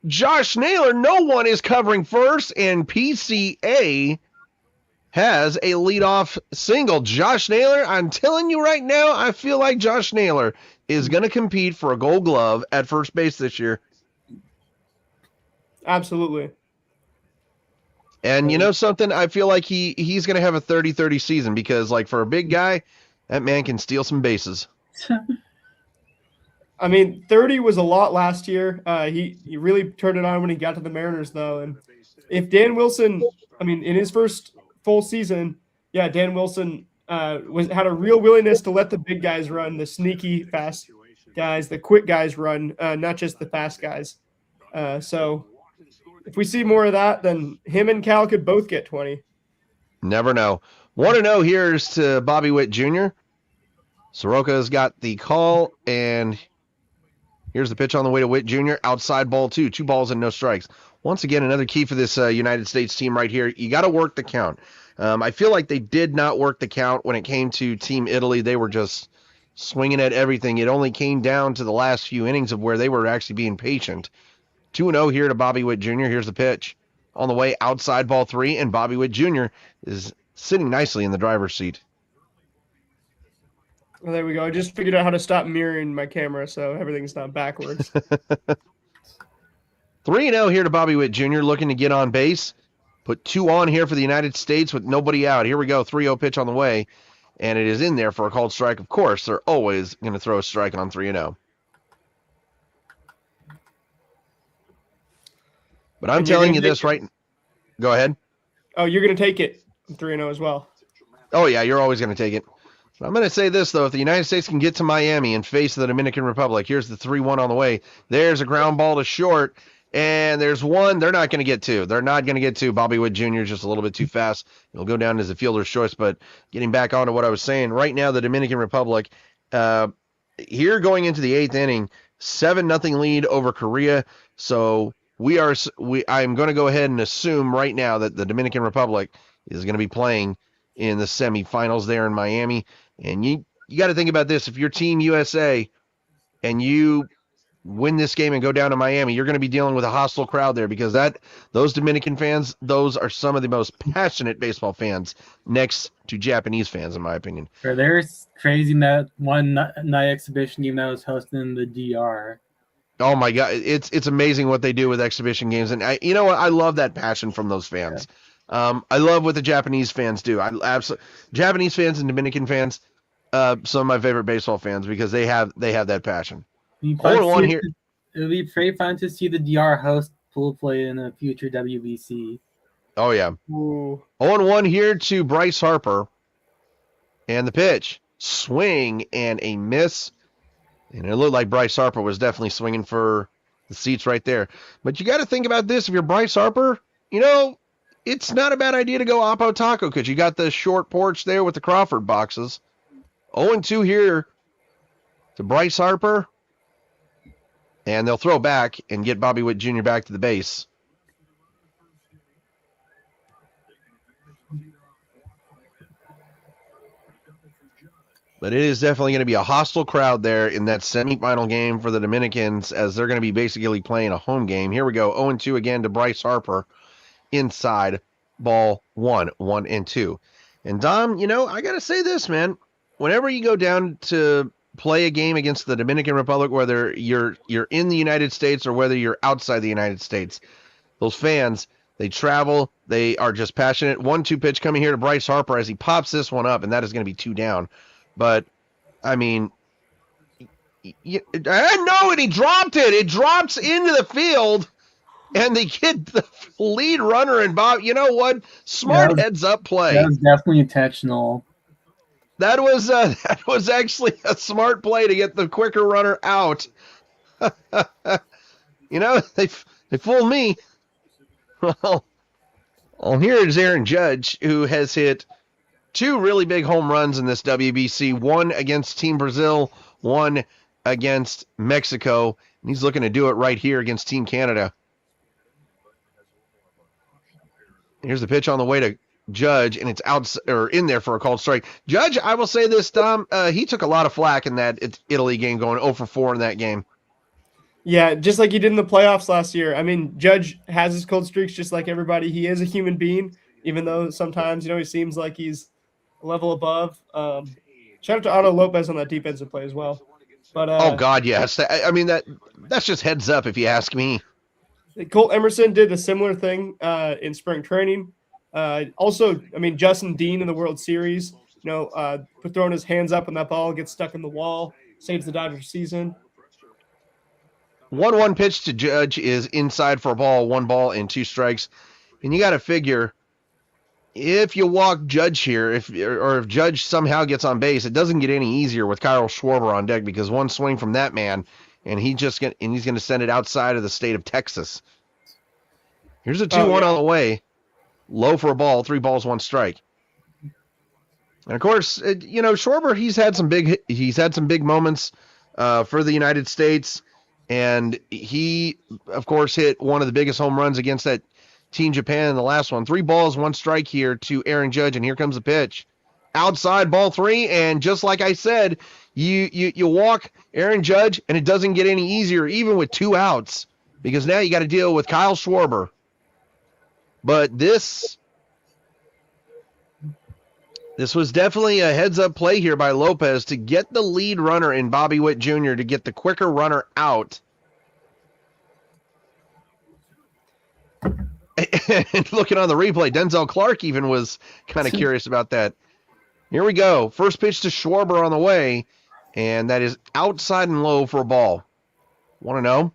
Josh Naylor. No one is covering first, and PCA has a leadoff single. Josh Naylor, I'm telling you right now, I feel like Josh Naylor is going to compete for a Gold Glove at first base this year. Absolutely. And you know something? I feel like he's going to have a 30-30 season, because for a big guy, that man can steal some bases. I mean, 30 was a lot last year. He really turned it on when he got to the Mariners, though. And if Dan Wilson, in his first full season, Dan Wilson had a real willingness to let the big guys run, the sneaky fast guys, the quick guys run, not just the fast guys. So if we see more of that, then him and Cal could both get 20. Never know. 1-0 here's to Bobby Witt Jr. Soroka's got the call, and here's the pitch on the way to Witt Jr. Outside ball 2. 2 balls and no strikes. Once again, another key for this United States team right here. You got to work the count. I feel like they did not work the count when it came to Team Italy. They were just swinging at everything. It only came down to the last few innings of where they were actually being patient. 2-0 here to Bobby Witt Jr. Here's the pitch. On the way, outside ball 3, and Bobby Witt Jr. is sitting nicely in the driver's seat. Well, there we go. I just figured out how to stop mirroring my camera so everything's not backwards. 3-0 here to Bobby Witt Jr. looking to get on base. Put 2 on here for the United States with nobody out. Here we go. 3-0 pitch on the way, and it is in there for a called strike. Of course, they're always going to throw a strike on 3-0. But I'm telling you this right. Go ahead. Oh, you're going to take it 3-0 as well. Oh, yeah, you're always going to take it. But I'm going to say this, though. If the United States can get to Miami and face the Dominican Republic, here's the 3-1 on the way. There's a ground ball to short, And there's one. They're not going to get two. They're not going to get two. Bobby Witt Jr. is just a little bit too fast. He'll go down as a fielder's choice. But getting back onto what I was saying, right now the Dominican Republic, here going into the 8th inning, 7-0 lead over Korea. So I'm going to go ahead and assume right now that the Dominican Republic is going to be playing in the semifinals there in Miami. And you got to think about this. If you're Team USA and you win this game and go down to Miami, you're going to be dealing with a hostile crowd there, because those Dominican fans, those are some of the most passionate baseball fans next to Japanese fans, in my opinion. They're crazy in that one night exhibition game that was hosted in the DR. Oh my God, it's amazing what they do with exhibition games, and you know what? I love that passion from those fans. Yeah. I love what the Japanese fans do. Japanese fans and Dominican fans, some of my favorite baseball fans, because they have that passion. It would be pretty fun to see the DR host pool play in a future WBC. Oh, yeah. 0-1 here to Bryce Harper. And the pitch. Swing and a miss. And it looked like Bryce Harper was definitely swinging for the seats right there. But you got to think about this. If you're Bryce Harper, it's not a bad idea to go Oppo Taco, because you got the short porch there with the Crawford boxes. 0-2 here to Bryce Harper. And they'll throw back and get Bobby Witt Jr. back to the base. But it is definitely going to be a hostile crowd there in that semifinal game for the Dominicans, as they're going to be basically playing a home game. Here we go. 0-2 again to Bryce Harper. Inside, ball 1-2. And Dom, I got to say this, man. Whenever you go down to play a game against the Dominican Republic, whether you're in the United States or whether you're outside the United States, those fans, they travel, they are just passionate. 1-2 pitch coming here to Bryce Harper as he pops this one up, and that is going to be 2 down. But I mean, no, and he dropped it. It drops into the field, and they get the lead runner. And Bob, you know what? Smart heads up play. That was definitely intentional. That was actually a smart play to get the quicker runner out. They fooled me. Well, here is Aaron Judge, who has hit 2 really big home runs in this WBC. One against Team Brazil, one against Mexico. And he's looking to do it right here against Team Canada. Here's the pitch on the way to Judge, and it's out or in there for a called strike. Judge, I will say this, Tom, he took a lot of flack in that Italy game, going 0-4 in that game. Yeah, just like he did in the playoffs last year. I mean, Judge has his cold streaks just like everybody. He is a human being, even though sometimes, he seems like he's a level above. Shout out to Otto Lopez on that defensive play as well. But oh, God, yes. I mean, that's just heads up if you ask me. Colt Emerson did a similar thing in spring training. Also, I mean, Justin Dean in the World Series, throwing his hands up and that ball gets stuck in the wall, saves the Dodgers season. 1-1 pitch to Judge is inside for a ball, 1 ball and 2 strikes. And you got to figure, if you walk Judge here, if Judge somehow gets on base, it doesn't get any easier with Kyle Schwarber on deck, because one swing from that man, and he's going to send it outside of the state of Texas. Here's a 2-1 on the way. Low for a ball, 3 balls, 1 strike. And of course, Schwarber, he's had some big moments for the United States, and he, of course, hit one of the biggest home runs against that Team Japan in the last one. 3 balls, 1 strike here to Aaron Judge, and here comes the pitch. Outside, ball 3, and just like I said, you walk Aaron Judge, and it doesn't get any easier, even with 2 outs, because now you got to deal with Kyle Schwarber. But this was definitely a heads-up play here by Lopez to get the lead runner in Bobby Witt Jr. to get the quicker runner out. And looking on the replay, Denzel Clark even was kind of curious about that. Here we go. First pitch to Schwarber on the way, and that is outside and low for a ball. Want to know?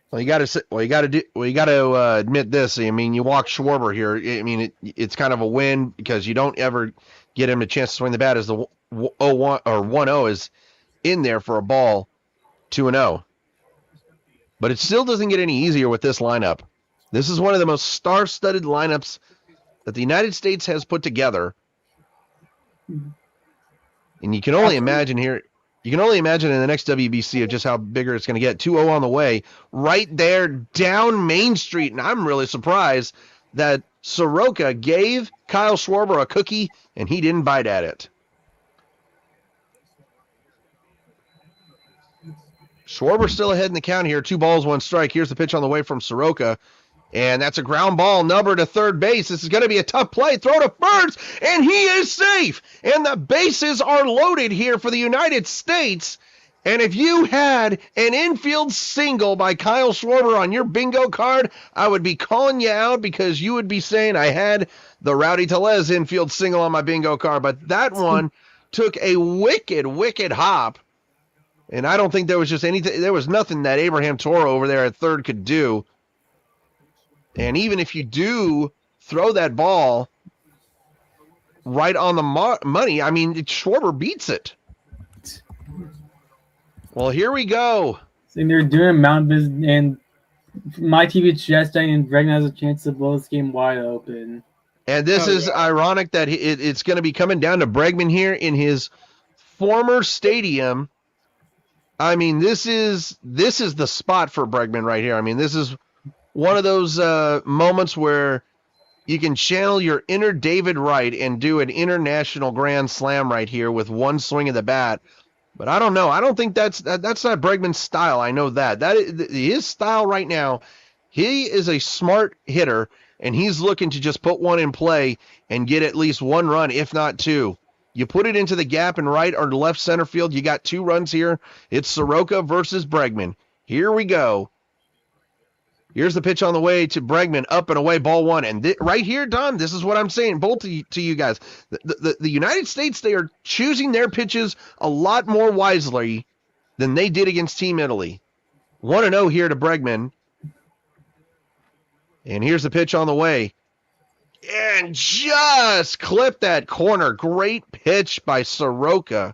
Well, you got to admit this. I mean, you walk Schwarber here. I mean, it's kind of a win, because you don't ever get him a chance to swing the bat, as the 0-1 or 1-0 is in there for a ball. 2-0. But it still doesn't get any easier with this lineup. This is one of the most star-studded lineups that the United States has put together. And you can only imagine here, you can only imagine in the next WBC of just how bigger it's going to get. 2-0 on the way, right there down Main Street. And I'm really surprised that Soroka gave Kyle Schwarber a cookie and he didn't bite at it. Schwarber still ahead in the count here. 2 balls, 1 strike. Here's the pitch on the way from Soroka. And that's a ground ball, number to third base. This is going to be a tough play. Throw to first, and he is safe. And the bases are loaded here for the United States. And if you had an infield single by Kyle Schwarber on your bingo card, I would be calling you out because you would be saying I had the Rowdy Tellez infield single on my bingo card. But that one took a wicked hop. And I don't think there was just anything. There was nothing that Abraham Toro over there at third could do. And even if you do throw that ball right on the money, I mean, Schwarber beats it. Well, here we go. And they're doing Mount Business, and my TV suggesting and Bregman has a chance to blow this game wide open. And this is ironic that it's going to be coming down to Bregman here in his former stadium. I mean, this is the spot for Bregman right here. I mean, this is one of those moments where you can channel your inner David Wright and do an international grand slam right here with one swing of the bat. But I don't know. I don't think that's not Bregman's style. I know that. That is his style right now. He is a smart hitter, and he's looking to just put one in play and get at least 1 run, if not 2. You put it into the gap in right or left center field. You got 2 runs here. It's Soroka versus Bregman. Here we go. Here's the pitch on the way to Bregman, up and away, ball 1. And right here, Don, this is what I'm saying, both to you guys. The United States, they are choosing their pitches a lot more wisely than they did against Team Italy. 1-0 here to Bregman. And here's the pitch on the way. And just clip that corner. Great pitch by Soroka.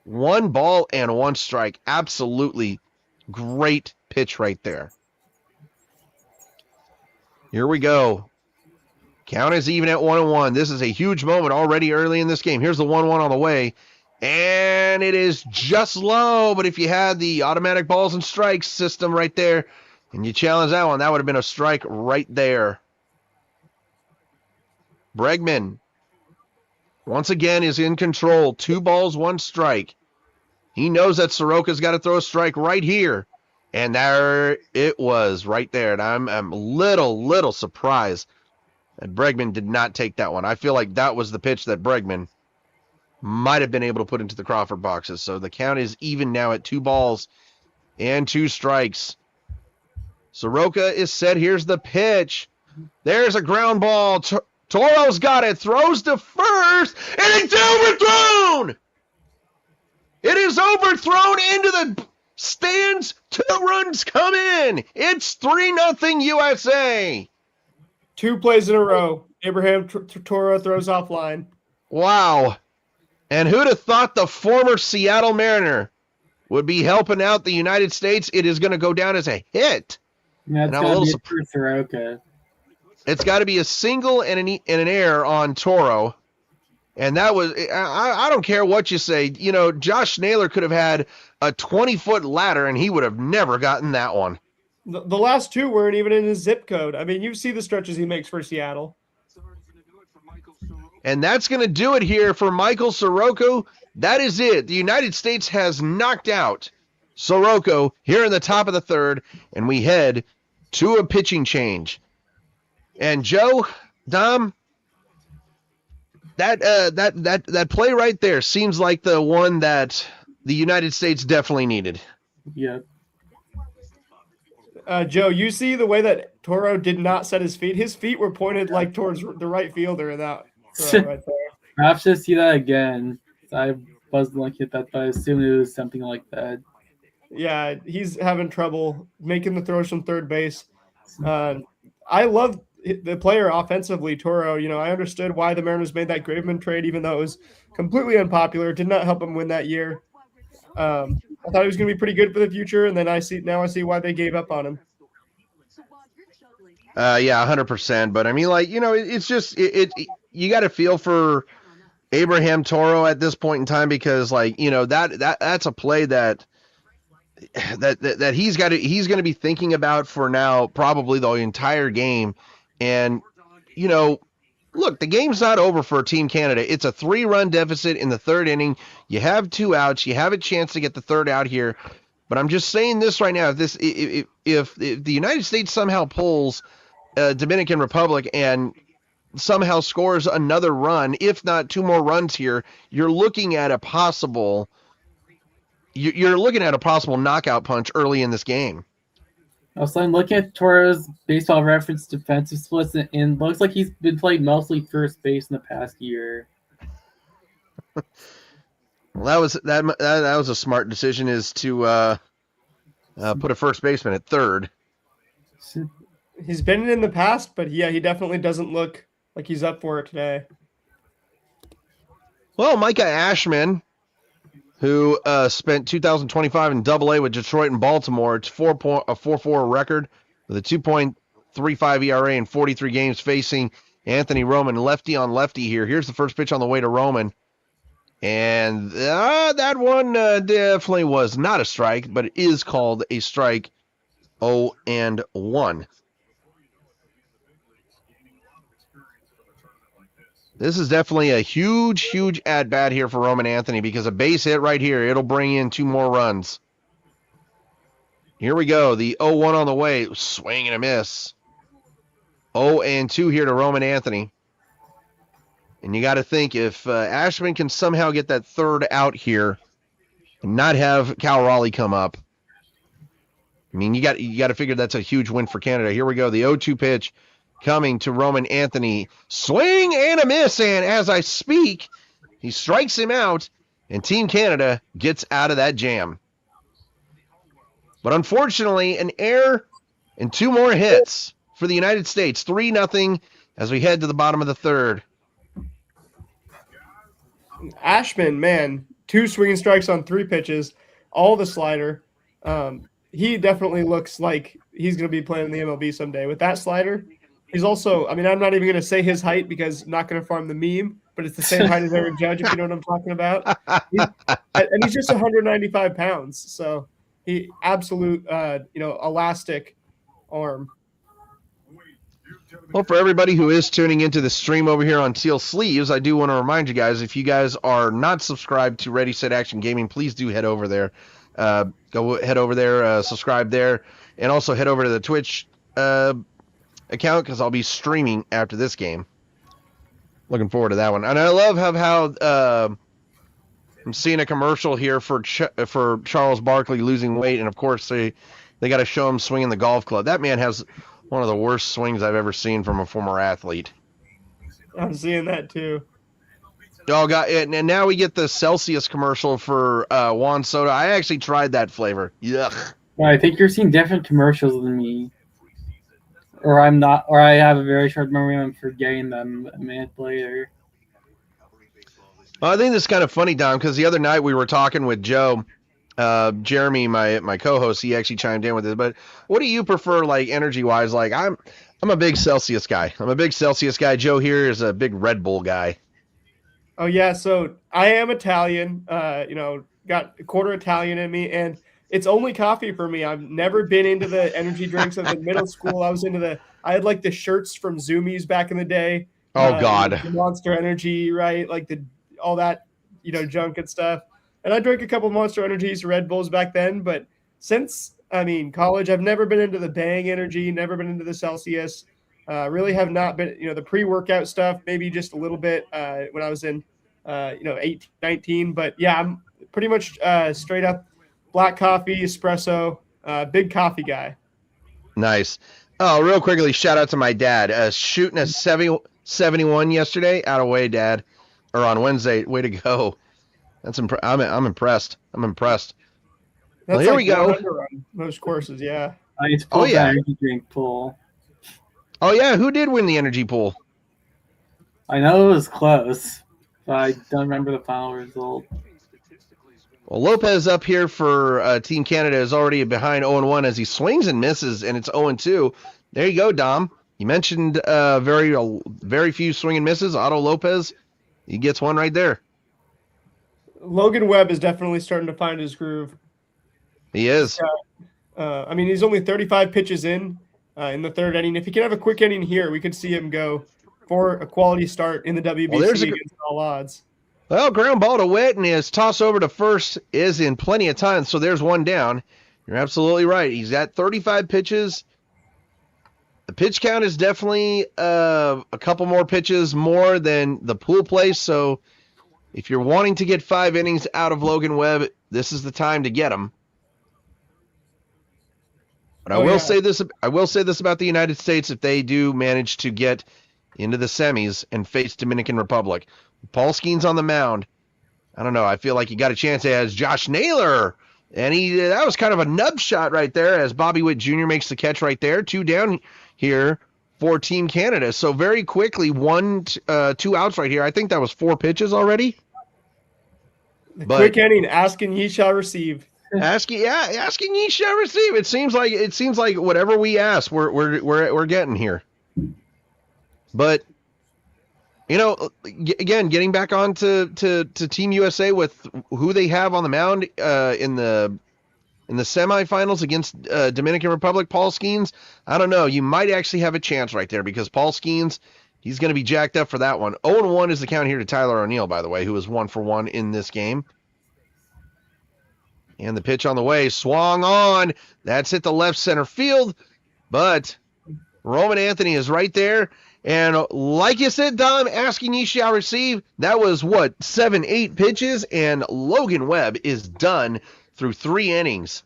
1 ball and 1 strike. Absolutely great pitch right there. Here we go. Count is even at 1-1. This is a huge moment already early in this game. Here's the 1-1 on the way. And it is just low, but if you had the automatic balls and strikes system right there, and you challenge that one, that would have been a strike right there. Bregman, once again, is in control. 2 balls, 1 strike. He knows that Soroka's got to throw a strike right here. And there it was right there. And I'm a little surprised that Bregman did not take that one. I feel like that was the pitch that Bregman might have been able to put into the Crawford boxes. So the count is even now at 2 balls and 2 strikes. Soroka is set. Here's the pitch. There's a ground ball. Toro's got it. Throws to first. And it's overthrown. It is overthrown into the stands. 2 runs come in. It's 3-0 USA. 2 plays in a row. Abraham Toro throws offline. Wow. And who'd have thought the former Seattle Mariner would be helping out the United States? It is going to go down as a hit. That's got to be Soroka. It's got to be a single and an error on Toro. And that was, I don't care what you say. You know, Josh Naylor could have had a 20-foot ladder, and he would have never gotten that one. The last 2 weren't even in his zip code. I mean, you see the stretches he makes for Seattle. And that's going to do it here for Michael Soroka. That is it. The United States has knocked out Soroka here in the top of the 3rd, and we head to a pitching change. And Joe, Dom, that play right there seems like the one that the United States definitely needed. Yeah. Joe, you see the way that Toro did not set his feet? His feet were pointed like towards the right fielder in that throw right there. Perhaps just see that again. I wasn't looking at that, but I assume it was something like that. Yeah, he's having trouble making the throws from third base. I love the player offensively, Toro. You know, I understood why the Mariners made that Graveman trade, even though it was completely unpopular. It did not help him win that year. I thought he was going to be pretty good for the future, and then I see why they gave up on him. Yeah, 100%. But I mean, like, it's just you got to feel for Abraham Toro at this point in time, because like, that's a play that he's going to be thinking about for now, probably the entire game. And look, the game's not over for Team Canada. It's a 3-run deficit in the third inning. You have 2 outs. You have a chance to get the third out here. But I'm just saying this right now: if the United States somehow pulls Dominican Republic and somehow scores another run, if not 2 more runs here, you're looking at a possible knockout punch early in this game. Also, I'm looking at Toro's baseball reference defensive splits, and it looks like he's been playing mostly first base in the past year. Well, that was a smart decision, is to put a first baseman at third. He's been in the past, but yeah, he definitely doesn't look like he's up for it today. Well, Micah Ashman, who spent 2025 in Double-A with Detroit and Baltimore, it's a 4.4 record with a 2.35 ERA in 43 games, facing Anthony Roman, lefty on lefty here. Here's the first pitch on the way to Roman. And that one definitely was not a strike, but it is called a strike. 0-1. This is definitely a huge at-bat here for Roman Anthony, because a base hit right here, it'll bring in 2 more runs. Here we go. The 0-1 on the way. Swing and a miss. 0-2 here to Roman Anthony. And you got to think, if Ashman can somehow get that third out here and not have Cal Raleigh come up, I mean, you got to figure that's a huge win for Canada. Here we go. The 0-2 pitch coming to Roman Anthony. Swing and a miss. And as I speak, he strikes him out, and Team Canada gets out of that jam. But unfortunately, an error and 2 more hits for the United States. 3-0 as we head to the bottom of the third. Ashman, man, 2 swinging strikes on 3 pitches, all the slider. He definitely looks like he's going to be playing in the MLB someday. With that slider, he's also, I mean, I'm not even going to say his height because I'm not going to farm the meme, but it's the same height as Aaron Judge, if you know what I'm talking about. And he's just 195 pounds. So he absolute, elastic arm. Well, for everybody who is tuning into the stream over here on Teal Sleeves, I do want to remind you guys, if you guys are not subscribed to Ready, Set, Action Gaming, please do head over there. Go head over there, subscribe there, and also head over to the Twitch account, because I'll be streaming after this game. Looking forward to that one. And I love how I'm seeing a commercial here for Charles Barkley losing weight, and of course they got to show him swinging the golf club. That man has one of the worst swings I've ever seen from a former athlete. I'm seeing that too. Oh, God, and now we get the Celsius commercial for Juan Soto. I actually tried that flavor. Yuck. Well, I think you're seeing different commercials than me. Or I'm not, or I have a very short memory and I'm forgetting them a minute later. Well, I think this is kind of funny, Dom, because the other night we were talking with Joe. Jeremy, my co-host, he actually chimed in with it. But what do you prefer, like, energy-wise? Like, I'm a big Celsius guy. Joe here is a big Red Bull guy. Oh yeah, so I am Italian. Got a quarter Italian in me, and it's only coffee for me. I've never been into the energy drinks. In middle school, I had like the shirts from Zoomies back in the day. Oh God, the Monster Energy, right? Like all that, junk and stuff. And I drank a couple Monster Energies, Red Bulls back then. But since, college, I've never been into the Bang Energy, never been into the Celsius. Really have not been, the pre-workout stuff, maybe just a little bit when I was in, 18, 19. But yeah, I'm pretty much straight up black coffee, espresso, big coffee guy. Nice. Oh, real quickly, shout out to my dad. Shooting a 71 yesterday. Out of way, Dad. Or on Wednesday. Way to go. That's I'm impressed. That's well, here like we go. Most courses, yeah. I need to pull the energy drink pool. Oh yeah, who did win the energy pool? I know it was close, but I don't remember the final result. Well, Lopez up here for Team Canada is already behind 0-1 as he swings and misses, and it's 0-2. There you go, Dom. You mentioned very few swing and misses. Otto Lopez, he gets one right there. Logan Webb is definitely starting to find his groove. He is. I mean, he's only 35 pitches in the third inning. If he can have a quick inning here, we could see him go for a quality start in the WBC against all odds. Well, ground ball to Witt, and his toss over to first is in plenty of time, so there's one down. You're absolutely right. He's at 35 pitches. The pitch count is definitely a couple more pitches more than the pool place, so if you're wanting to get 5 innings out of Logan Webb, this is the time to get him. But I will say this about the United States: if they do manage to get into the semis and face Dominican Republic, Paul Skeens on the mound, I don't know. I feel like he got a chance as Josh Naylor, and that was kind of a nub shot right there as Bobby Witt Jr. makes the catch right there. 2 down here for Team Canada. So very quickly, 2 outs right here. I think that was 4 pitches already. Quick inning, asking ye shall receive. Asking ye shall receive. It seems like whatever we ask, we're getting here. But again, getting back on to Team USA with who they have on the mound in the semifinals against Dominican Republic, Paul Skeens. I don't know. You might actually have a chance right there because Paul Skeens, he's going to be jacked up for that one. 0-1 is the count here to Tyler O'Neill, by the way, who was 1-for-1 in this game. And the pitch on the way, swung on. That's hit the left center field. But Roman Anthony is right there. And like you said, Dom, asking ye shall receive. That was 7-8 pitches. And Logan Webb is done through 3 innings.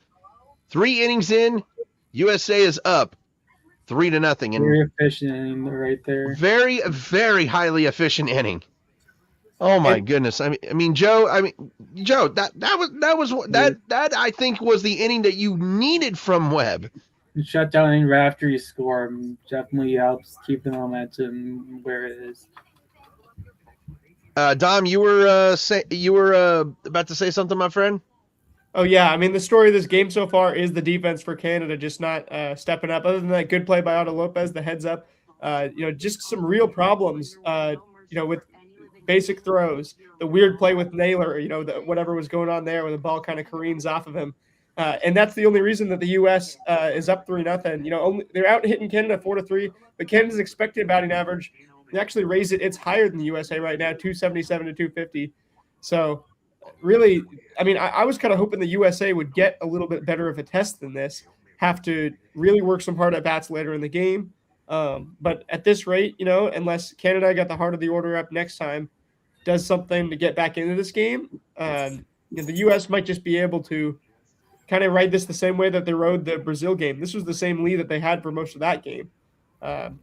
3 innings in, USA is up 3-0. Very efficient inning right there. Very, very highly efficient inning. Oh my goodness! I mean, Joe. That I think was the inning that you needed from Webb. Shut down inning right after you score definitely helps keep the momentum where it is. Dom, you were about to say something, my friend. Oh yeah, I mean the story of this game so far is the defense for Canada just not stepping up. Other than that good play by Otto Lopez, the heads up, just some real problems. With basic throws, the weird play with Naylor, whatever was going on there where the ball kind of careens off of him. And that's the only reason that the U.S. Is up 3-0. They're out hitting Canada 4-3, but Canada's expected batting average, they actually raised it. It's higher than the USA right now, 277 to 250. So really, I mean, I was kind of hoping the USA would get a little bit better of a test than this, have to really work some hard at bats later in the game. But at this rate, unless Canada got the heart of the order up next time, does something to get back into this game, the U.S. might just be able to kind of ride this the same way that they rode the Brazil game. This was the same lead that they had for most of that game. And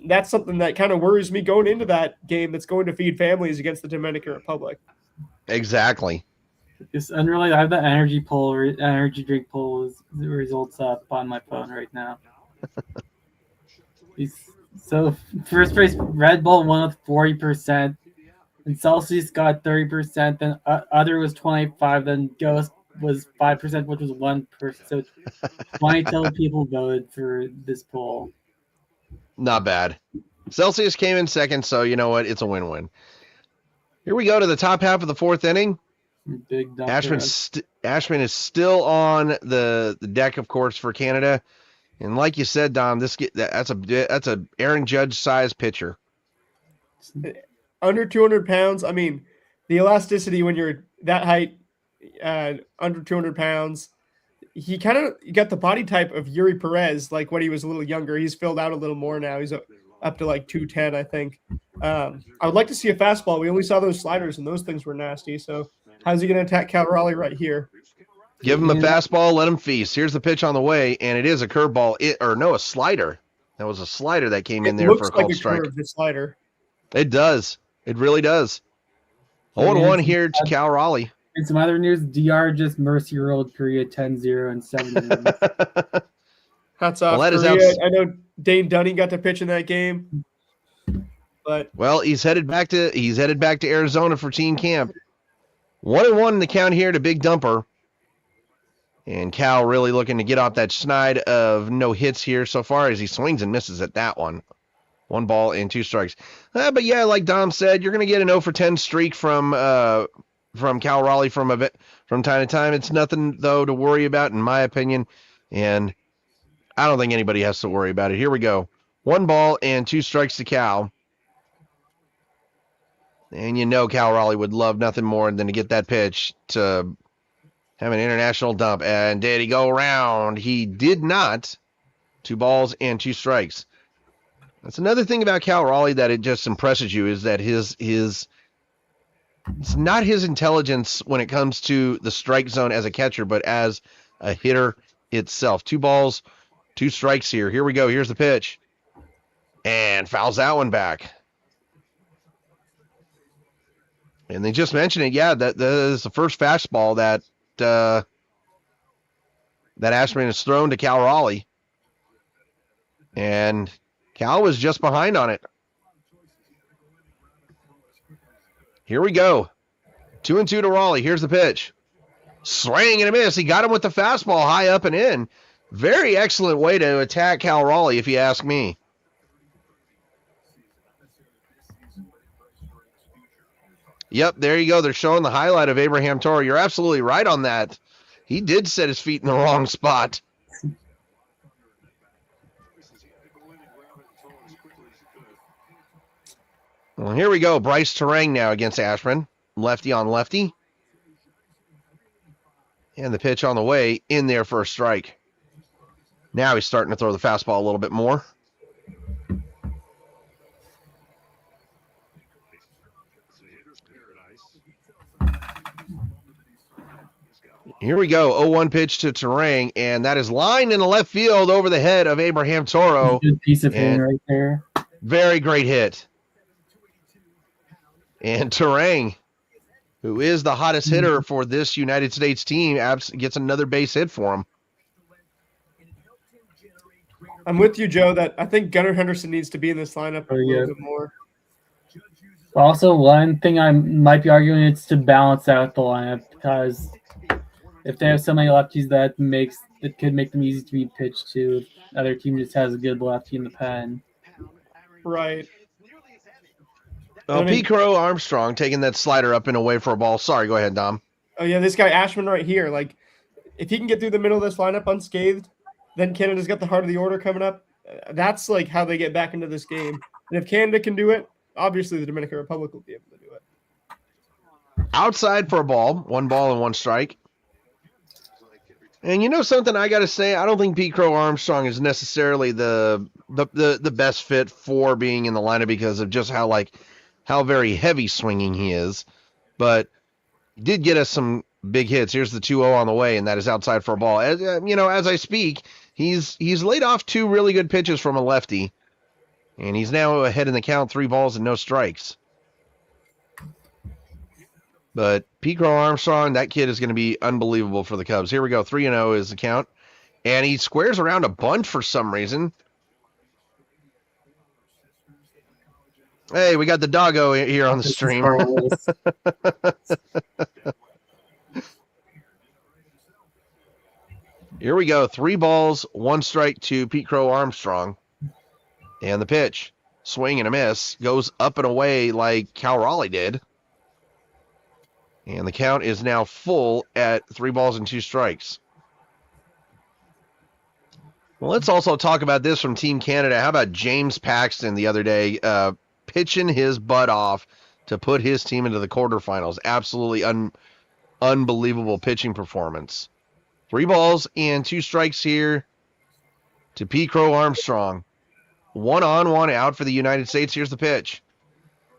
that's something that kind of worries me going into that game that's going to feed families against the Dominican Republic. Exactly. It's unreal. I have the energy drink poll results up on my phone right now. So first place Red Bull won with 40%, and Celsius got 30%. Then other was 25%. Then Ghost was 5%, which was 1%. So 22 people voted for this poll. Not bad. Celsius came in second, so you know what? It's a win-win. Here we go to the top half of the 4th inning. Big Ashman is still on the deck, of course, for Canada. And like you said, Dom, that's a Aaron Judge size pitcher. Under 200 pounds. I mean, the elasticity when you're that height, under 200 pounds, he kind of got the body type of Yuri Perez, like when he was a little younger. He's filled out a little more now. He's up to like 210, I think. I would like to see a fastball. We only saw those sliders, and those things were nasty. So how's he going to attack Cal Raleigh right here? Give him a fastball, let him feast. Here's the pitch on the way, and it is a curveball. A slider. That was a slider that came in there for a cold strike. The slider. It does. It really does. 0-1 here to Cal Raleigh. And some other news, DR just mercy rolled Korea 10-0 in 7 innings. Hats off, Korea. I know Dane Dunning got to pitch in that game. But he's headed back to Arizona for team camp. 1-1 in the count here to Big Dumper. And Cal really looking to get off that schneid of no hits here so far as he swings and misses at that one. 1 ball and 2 strikes. But yeah, like Dom said, you're going to get an 0 for 10 streak from Cal Raleigh from time to time. It's nothing, though, to worry about, in my opinion. And I don't think anybody has to worry about it. Here we go. 1 ball and 2 strikes to Cal. And you know Cal Raleigh would love nothing more than to get that pitch to have an international dump. And did he go around? He did not. 2 balls and 2 strikes. That's another thing about Cal Raleigh that it just impresses you, is that it's not his intelligence when it comes to the strike zone as a catcher, but as a hitter itself. 2 balls, 2 strikes here. Here we go. Here's the pitch. And fouls that one back. And they just mentioned it. Yeah, that is the first fastball that Ashman has thrown to Cal Raleigh. And Cal was just behind on it. Here we go. 2-2 to Raleigh. Here's the pitch. Swing and a miss. He got him with the fastball high up and in. Very excellent way to attack Cal Raleigh, if you ask me. Yep, there you go. They're showing the highlight of Abraham Toro. You're absolutely right on that. He did set his feet in the wrong spot. Well, here we go. Bryce Terang now against Ashman. Lefty on lefty. And the pitch on the way in there for a strike. Now he's starting to throw the fastball a little bit more. Here we go. 0-1 pitch to Terang, and that is lined in the left field over the head of Abraham Toro. Good piece of hitting right there. Very great hit. And Terang, who is the hottest hitter for this United States team, gets another base hit for him. I'm with you, Joe, that I think Gunnar Henderson needs to be in this lineup a little bit more. Also, one thing I might be arguing is to balance out the lineup, because if they have so many lefties, that could make them easy to be pitched to. Other team just has a good lefty in the pen. Right. Well, P. Crow Armstrong taking that slider up and away for a ball. Sorry, go ahead, Dom. Oh, yeah, this guy Ashman right here. Like, if he can get through the middle of this lineup unscathed, then Canada's got the heart of the order coming up. That's like how they get back into this game. And if Canada can do it, obviously the Dominican Republic will be able to do it. Outside for a ball. 1 ball and 1 strike. And you know something I got to say? I don't think Pete Crow Armstrong is necessarily the best fit for being in the lineup because of just how very heavy swinging he is. But he did get us some big hits. Here's the 2-0 on the way, and that is outside for a ball. As I speak, he's laid off 2 really good pitches from a lefty, and he's now ahead in the count, 3 balls and no strikes. But Pete Crow Armstrong, that kid is going to be unbelievable for the Cubs. Here we go. 3-0 is the count. And he squares around a bunt for some reason. Hey, we got the doggo here on the stream. Here we go. 3 balls, 1 strike to Pete Crow Armstrong. And the pitch. Swing and a miss. Goes up and away like Cal Raleigh did. And the count is now full at 3 balls and 2 strikes. Well, let's also talk about this from Team Canada. How about James Paxton the other day pitching his butt off to put his team into the quarterfinals? Absolutely unbelievable pitching performance. 3 balls and 2 strikes here to Pete Crow Armstrong. 1 on, 1 out for the United States. Here's the pitch.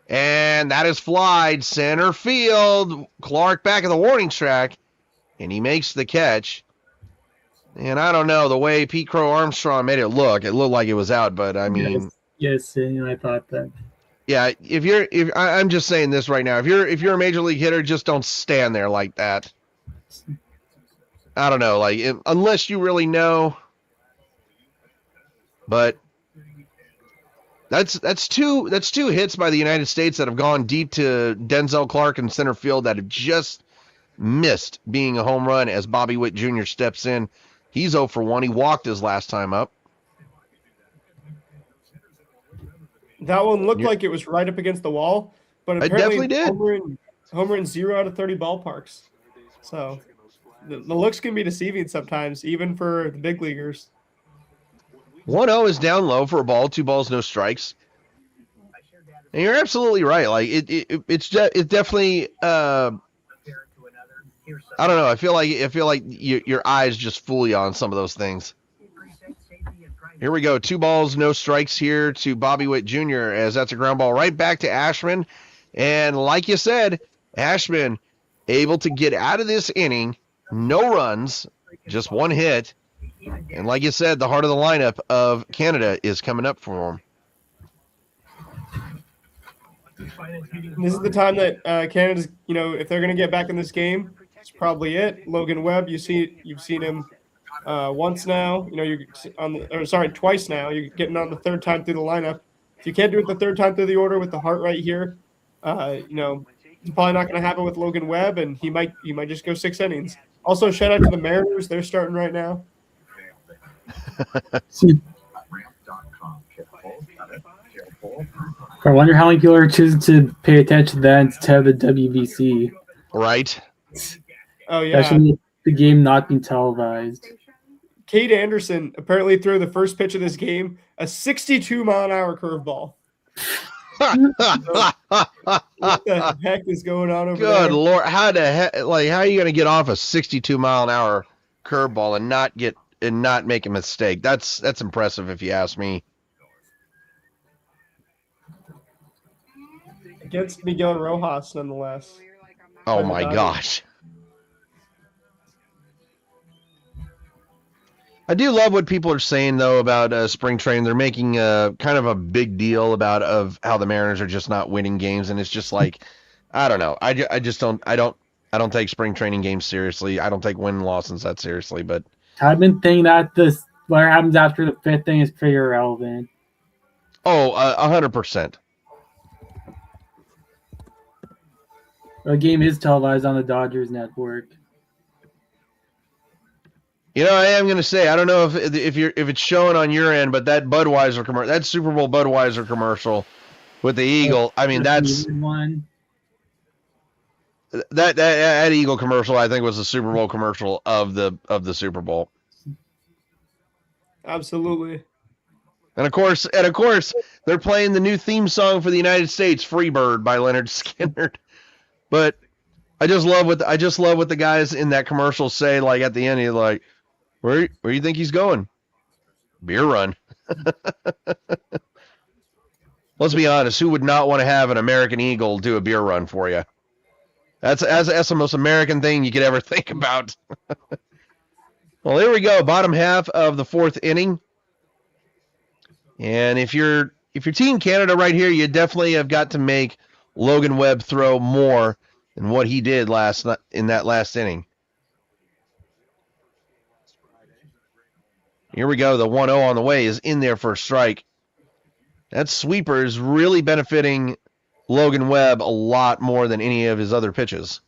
And that is flied center field. Clark back at the warning track, and he makes the catch. And I don't know, the way Pete Crow Armstrong made it looked like it was out, but I mean, yes, and I thought that. Yeah, I'm just saying this right now. If you're a major league hitter, just don't stand there like that. I don't know, unless you really know. But that's two hits by the United States that have gone deep to Denzel Clark in center field that have just missed being a home run as Bobby Witt Jr. steps in. He's 0 for 1. He walked his last time up. That one looked like it was right up against the wall, but apparently definitely did. Homer in 0 out of 30 ballparks. So the looks can be deceiving sometimes, even for the big leaguers. 1-0 is down low for a ball, 2 balls, no strikes. And you're absolutely right. Like it's definitely. I don't know. I feel like your eyes just fool you on some of those things. Here we go. 2 balls, no strikes here to Bobby Witt Jr. as that's a ground ball right back to Ashman. And like you said, Ashman able to get out of this inning. No runs, just 1 hit. And like you said, the heart of the lineup of Canada is coming up for him. This is the time that Canada's, if they're going to get back in this game, it's probably it. Logan Webb, you've seen him once now. Twice now. You're getting on the 3rd time through the lineup. If you can't do it the 3rd time through the order with the heart right here, it's probably not going to happen with Logan Webb, and he might just go 6 innings. Also, shout out to the Mariners. They're starting right now. I wonder how many people are choosing to pay attention to that instead of the WBC. Right. Oh, yeah. Especially the game not being televised. Cade Anderson apparently threw the first pitch of this game, a 62-mile-an-hour curveball. What the heck is going on over there? Good Lord. How are you going to get off a 62-mile-an-hour curveball and not make a mistake? That's impressive if you ask me. Against Miguel Rojas, nonetheless. Oh, my gosh. I do love what people are saying, though, about spring training. They're making kind of a big deal of how the Mariners are just not winning games, and it's just like, I don't know. I don't take spring training games seriously. I don't take win and losses that seriously, but I've been thinking that what happens after the 5th thing is pretty irrelevant. Oh, 100%. The game is televised on the Dodgers network. I am going to say, I don't know if it's showing on your end, but that Budweiser commercial, that Super Bowl Budweiser commercial with the Eagle, I mean, that's one. That Eagle commercial, I think, was the Super Bowl commercial of the Super Bowl. Absolutely. And of course, they're playing the new theme song for the United States, "Freebird" by Leonard Skinner. But I just love what the guys in that commercial say. Like at the end, he's like, "Where do you think he's going? Beer run." Let's be honest. Who would not want to have an American Eagle do a beer run for you? That's the most American thing you could ever think about. Well, here we go. Bottom half of the 4th inning. And if you're Team Canada right here, you definitely have got to make Logan Webb throw more than what he did in that last inning. Here we go. The 1-0 on the way is in there for a strike. That sweeper is really benefiting Logan Webb a lot more than any of his other pitches.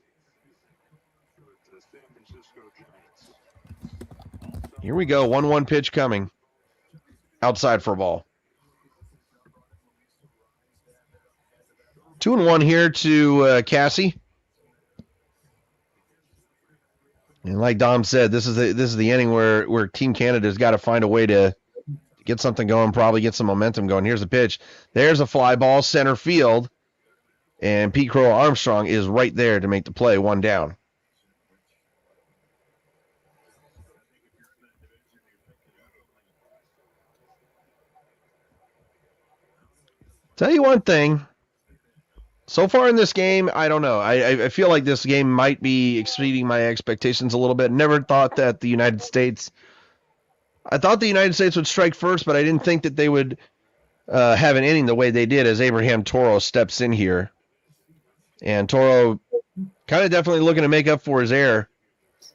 Here we go. 1-1 pitch coming. Outside for a ball. 2-1 here to Cassie. And like Dom said, this is the inning where Team Canada's got to find a way to get something going, probably get some momentum going. Here's a pitch. There's a fly ball, center field. And Pete Crow Armstrong is right there to make the play, 1 down. Tell you one thing. So far in this game, I don't know. I feel like this game might be exceeding my expectations a little bit. Never thought that the United States... I thought the United States would strike first, but I didn't think that they would have an inning the way they did as Abraham Toro steps in here. And Toro kind of definitely looking to make up for his error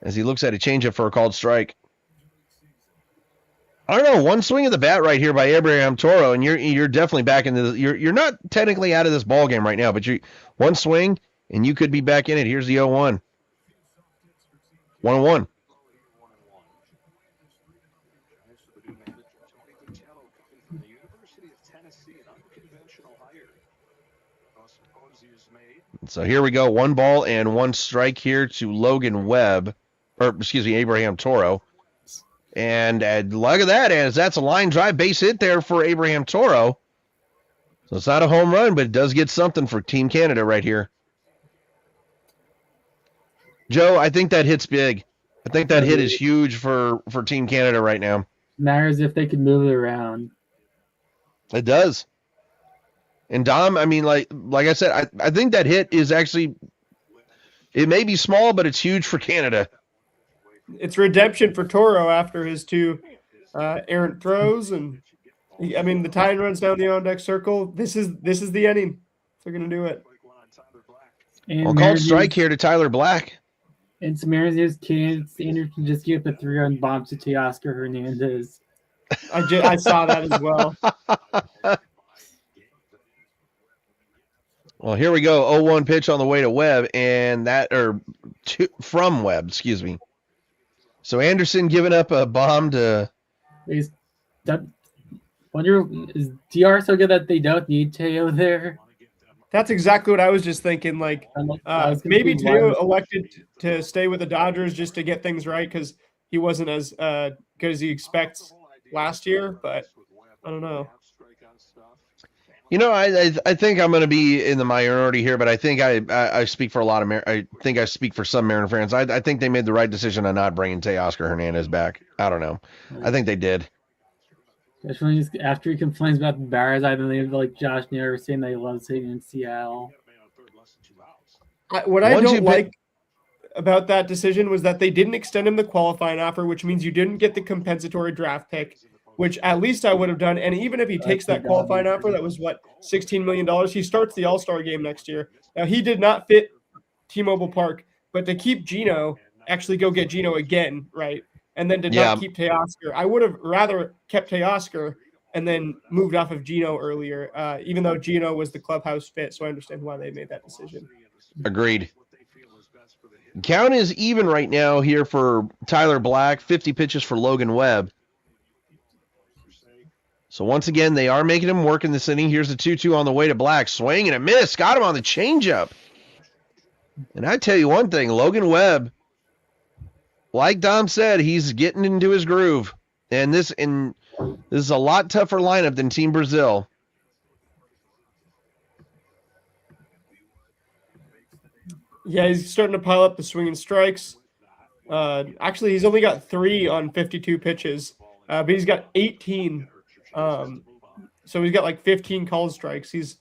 as he looks at a changeup for a called strike. I don't know, one swing of the bat right here by Abraham Toro, and you're definitely back into the, you're not technically out of this ball game right now, but one swing and you could be back in it. Here's the 0-1. 1-1. So here we go. 1 ball and 1 strike here to Logan Webb, or excuse me, Abraham Toro. And look at that, as that's a line drive base hit there for Abraham Toro. So it's not a home run, but it does get something for Team Canada right here. Joe, I think that hit's big. I think that hit is huge for Team Canada right now. Matters if they can move it around. It does. And Dom, I mean, like I said, I think that hit is actually, it may be small, but it's huge for Canada. It's redemption for Toro after his 2 errant throws, and I mean the tide runs down the on-deck circle. This is the inning. They're gonna do it. And Well, called strike here to Tyler Black. And Mariners can just give up a 3-run bomb to Teoscar Hernandez. I saw that as well. Well, here we go. 0-1 pitch on the way to Webb, and from Webb, excuse me. So Anderson giving up a bomb to. Is DR so good that they don't need Teo there? That's exactly what I was just thinking. Like, maybe Teo elected to stay with the Dodgers just to get things right because he wasn't as good as he expects last year. But I don't know. You know, I think I'm going to be in the minority here, but I think I speak for a lot of I think I speak for some Mariner fans. I think they made the right decision on not bringing Teoscar Hernandez back. I don't know. I think they did. Especially after he complains about the Barras, I believe like Josh Naylor was saying they love sitting in Seattle. What I don't like about that decision was that they didn't extend him the qualifying offer, which means you didn't get the compensatory draft pick, which at least I would have done. And even if he takes that qualifying offer, that was what, $16 million. He starts the All-Star game next year. Now, he did not fit T-Mobile Park, but to keep Gino, actually go get Gino again, right? And then did not keep Teoscar. I would have rather kept Teoscar and then moved off of Gino earlier, even though Gino was the clubhouse fit. So I understand why they made that decision. Agreed. Count is even right now here for Tyler Black, 50 pitches for Logan Webb. So once again, they are making him work in this inning. Here's the 2-2 on the way to Black. Swing and a miss. Got him on the changeup. And I tell you one thing, Logan Webb, like Dom said, he's getting into his groove. And this is a lot tougher lineup than Team Brazil. Yeah, he's starting to pile up the swinging strikes. Actually, he's only got 3 on 52 pitches, but he's got 18. So he's got like 15 called strikes. He's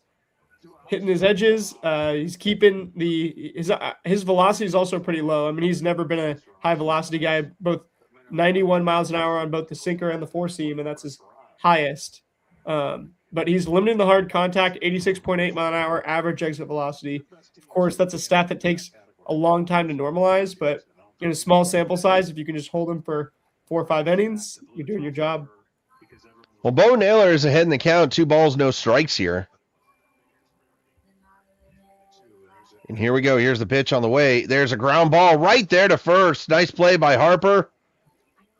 hitting his edges. He's keeping his velocity is also pretty low. I mean, he's never been a high velocity guy. Both 91 miles an hour on both the sinker and the 4-seam, and that's his highest. But he's limiting the hard contact, 86.8 mile an hour average exit velocity. Of course, that's a stat that takes a long time to normalize, but in a small sample size, if you can just hold him for 4 or 5 innings, you're doing your job. Well, Bo Naylor is ahead in the count. 2 balls, no strikes here. And here we go. Here's the pitch on the way. There's a ground ball right there to first. Nice play by Harper.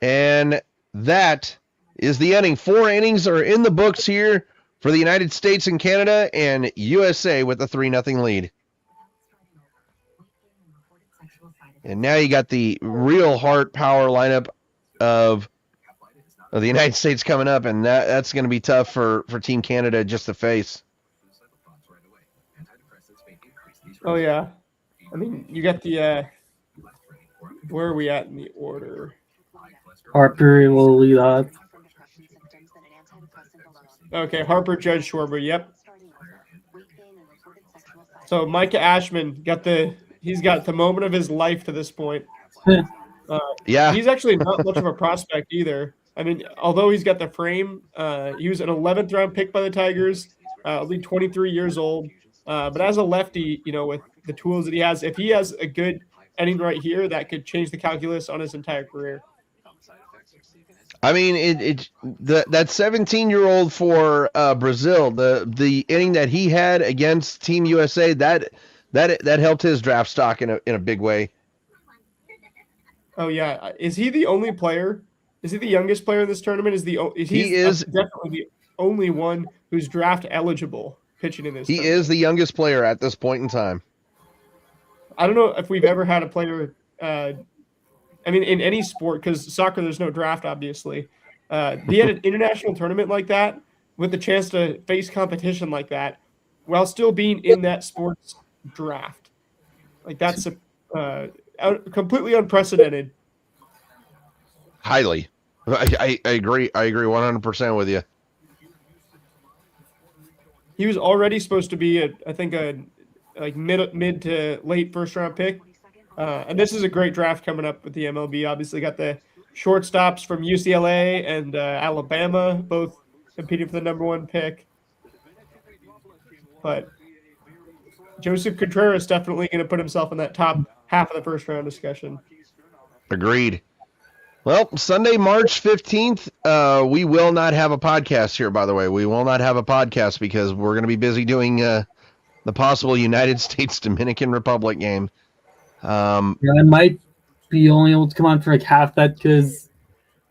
And that is the inning. 4 innings are in the books here for the United States and Canada, and USA with a 3-0 lead. And now you got the real heart power lineup of the United States coming up, and that's going to be tough for Team Canada just to face. Oh, yeah. I mean, you got the where are we at in the order? Harper will lead off. Okay, Harper, Judge, Schwarber, yep. So Micah Ashman he's got the moment of his life to this point. Yeah. He's actually not much of a prospect either. I mean, although he's got the frame, he was an 11th round pick by the Tigers, only 23 years old. But as a lefty, with the tools that he has, if he has a good inning right here, that could change the calculus on his entire career. I mean, that 17-year-old for Brazil, the inning that he had against Team USA, that helped his draft stock in a big way. Oh yeah, is he the only player? Is he the youngest player in this tournament? He is definitely the only one who's draft eligible pitching in this he tournament. is the youngest player at this point in time. I don't know if we've ever had a player. I mean, in any sport, because soccer there's no draft, obviously. Be at an international tournament like that with the chance to face competition like that, while still being in that sports draft. Like that's completely unprecedented. Highly. I agree. I agree 100% with you. He was already supposed to be I think a mid to late first round pick. And this is a great draft coming up with the MLB. Obviously, got the shortstops from UCLA and Alabama, both competing for the number 1 pick. But Joseph Contreras definitely going to put himself in that top half of the first round discussion. Agreed. Well, Sunday, March 15th, we will not have a podcast here, by the way. We will not have a podcast because we're going to be busy doing the possible United States-Dominican Republic game. I might be only able to come on for like half that because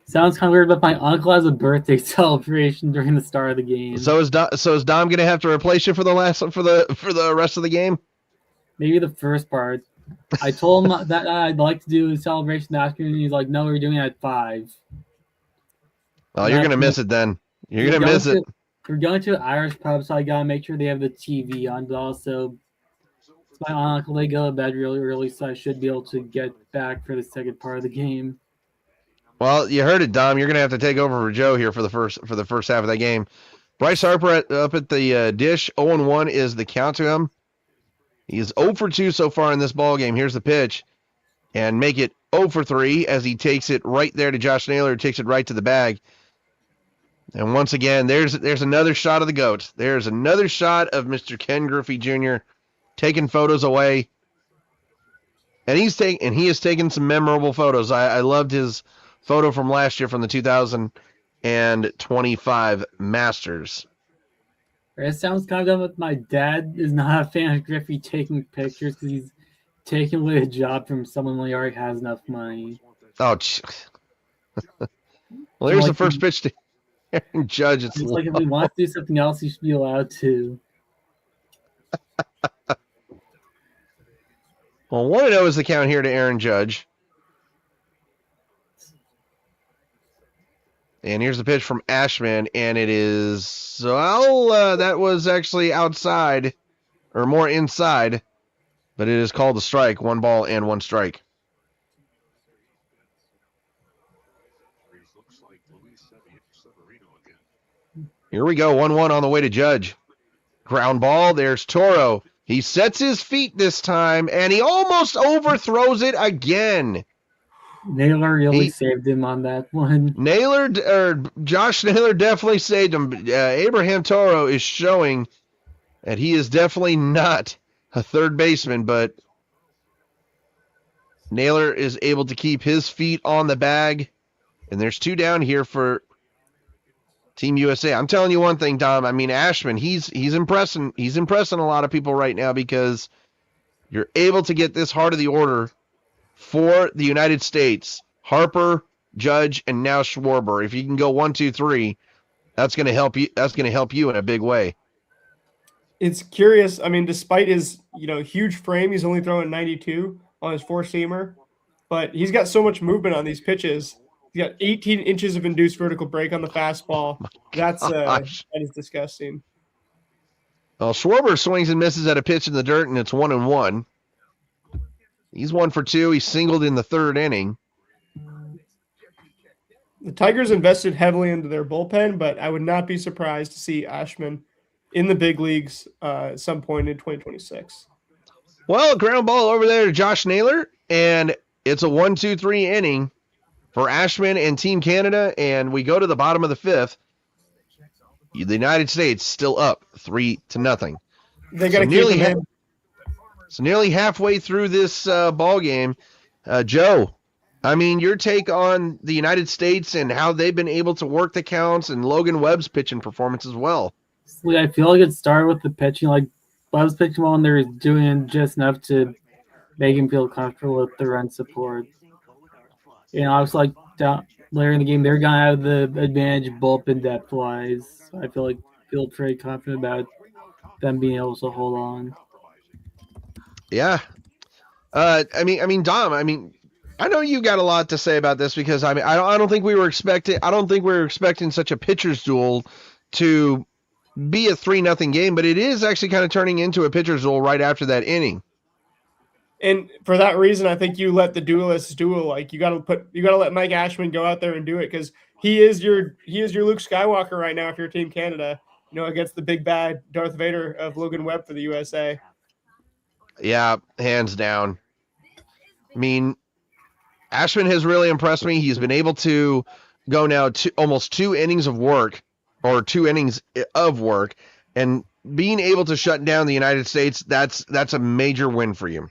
it sounds kind of weird, but my uncle has a birthday celebration during the start of the game. So is Dom going to have to replace you for the rest of the game? Maybe the first part. I told him that I'd like to do a celebration afternoon, and he's like, "No, we're doing it at 5." Oh, you're going to miss it then. You're going to miss it. We're going to an Irish pub, so I got to make sure they have the TV on, but also my uncle, they go to bed really early, so I should be able to get back for the second part of the game. Well, you heard it, Dom. You're going to have to take over for Joe here for the first half of that game. Bryce Harper up at the dish. 0-1 is the count to him. He is 0 for 2 so far in this ball game. Here's the pitch, and make it 0 for 3 as he takes it right there to Josh Naylor, who takes it right to the bag. And once again, there's another shot of the GOAT. There's another shot of Mr. Ken Griffey Jr. taking photos away, and he has taken some memorable photos. I loved his photo from last year from the 2025 Masters. It sounds kind of dumb, but my dad is not a fan of Griffey taking pictures because he's taking away a job from someone when he already has enough money. Oh, well, there's the first pitch to Aaron Judge. It's like if he wants to do something else, he should be allowed to. Well, 1-0 is the count here to Aaron Judge. And here's the pitch from Ashman, and it is, that was actually outside, or more inside, but it is called a strike. 1 ball and 1 strike. Here we go, 1-1 on the way to Judge. Ground ball, there's Toro. He sets his feet this time, and he almost overthrows it again. Naylor really saved him on that one. Josh Naylor definitely saved him. Abraham Toro is showing that he is definitely not a third baseman, but Naylor is able to keep his feet on the bag, and there's 2 down here for Team USA. I'm telling you one thing, Dom. I mean, Ashman, he's impressing a lot of people right now because you're able to get this heart of the order for the United States. Harper, Judge, and now Schwarber. If you can go 1, 2, 3, that's going to help you. That's going to help you in a big way. It's curious. I mean, despite his huge frame, he's only throwing 92 on his 4-seamer, but he's got so much movement on these pitches. He's got 18 inches of induced vertical break on the fastball. That is disgusting. Well, Schwarber swings and misses at a pitch in the dirt, and it's 1-1. He's 1 for 2. He singled in the 3rd inning. The Tigers invested heavily into their bullpen, but I would not be surprised to see Ashman in the big leagues at some point in 2026. Well, ground ball over there to Josh Naylor, and it's a 1-2-3 inning for Ashman and Team Canada, and we go to the bottom of the 5th. The United States still up 3-0. They got to keep him in. So nearly halfway through this ball game, Joe, I mean, your take on the United States and how they've been able to work the counts and Logan Webb's pitching performance as well. I feel like it started with the pitching. Like Webb's pitching well, and they're doing just enough to make him feel comfortable with the run support. I was like down later in the game, they're gonna have the advantage bullpen depth wise. I feel pretty confident about them being able to hold on. Yeah. Dom. I know you got a lot to say about this because I don't think we were expecting such a pitcher's duel to be a 3-0 game, but it is actually kind of turning into a pitcher's duel right after that inning. And for that reason, I think you let the duelists duel. Like you got to let Mike Ashman go out there and do it because he is your Luke Skywalker right now. If you're Team Canada, against the big bad Darth Vader of Logan Webb for the USA. Yeah, hands down. I mean, Ashman has really impressed me. He's been able to go now to almost 2 innings of work, and being able to shut down the United States. That's a major win for you.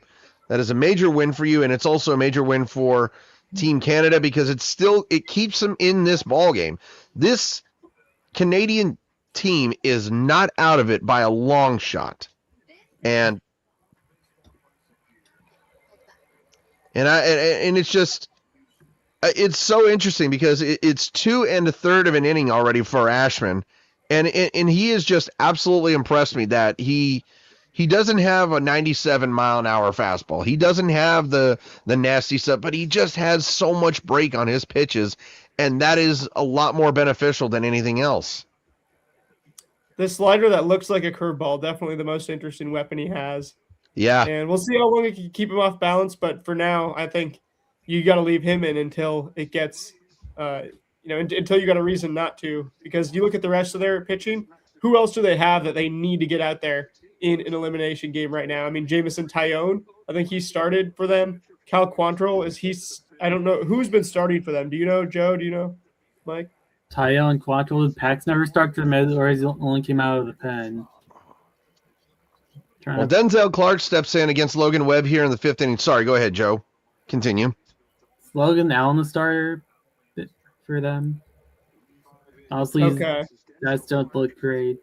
That is a major win for you, and it's also a major win for Team Canada because it keeps them in this ball game. This Canadian team is not out of it by a long shot, and it's just it's so interesting because it's 2 1/3 of an inning already for Ashman, and he has just absolutely impressed me that he doesn't have a 97-mile-an-hour fastball. He doesn't have the nasty stuff, but he just has so much break on his pitches, and that is a lot more beneficial than anything else. The slider that looks like a curveball, definitely the most interesting weapon he has. Yeah. And we'll see how long it can keep him off balance, but for now, I think you got to leave him in until it gets, until you got a reason not to. Because you look at the rest of their pitching, who else do they have that they need to get out there in an elimination game right now? I mean, Jameson Taillon, I think he started for them. Cal Quantrill, I don't know who's been starting for them. Do you know, Joe? Do you know, Mike? Taillon and Quantrill, Pax never started for the mid, or he only came out of the pen. Well, Denzel Clark steps in against Logan Webb here in the 5th inning. Sorry, go ahead, Joe. Continue. Logan Allen, the starter for them. Honestly, guys don't look great.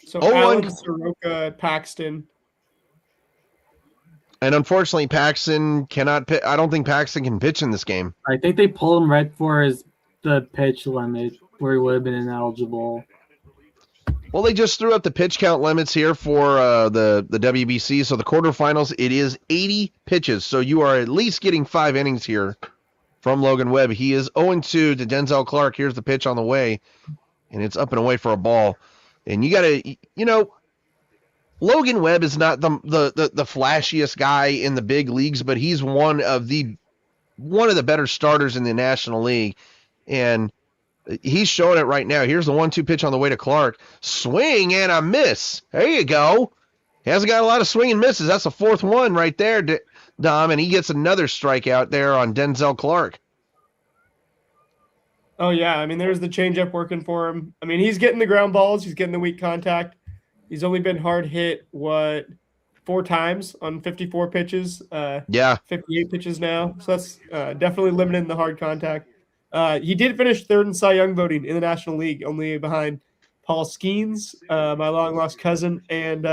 So Allen, Soroka, Paxton. And unfortunately, Paxton cannot pitch. I don't think Paxton can pitch in this game. I think they pulled him right for the pitch limit where he would have been ineligible. Well, they just threw up the pitch count limits here for the WBC. So the quarterfinals, it is 80 pitches. So you are at least getting 5 innings here from Logan Webb. He is 0-2 to Denzel Clark. Here's the pitch on the way, and it's up and away for a ball. And you got to, Logan Webb is not the flashiest guy in the big leagues, but he's one of the better starters in the National League, and he's showing it right now. Here's the 1-2 pitch on the way to Clark. Swing and a miss. There you go. He hasn't got a lot of swing and misses. That's the 4th one right there, Dom, and he gets another strikeout there on Denzel Clark. Oh, yeah. I mean, there's the changeup working for him. I mean, he's getting the ground balls. He's getting the weak contact. He's only been hard hit, 4 times on 54 pitches? 58 pitches now. So that's definitely limiting the hard contact. He did finish 3rd in Cy Young voting in the National League, only behind Paul Skeens, my long-lost cousin, and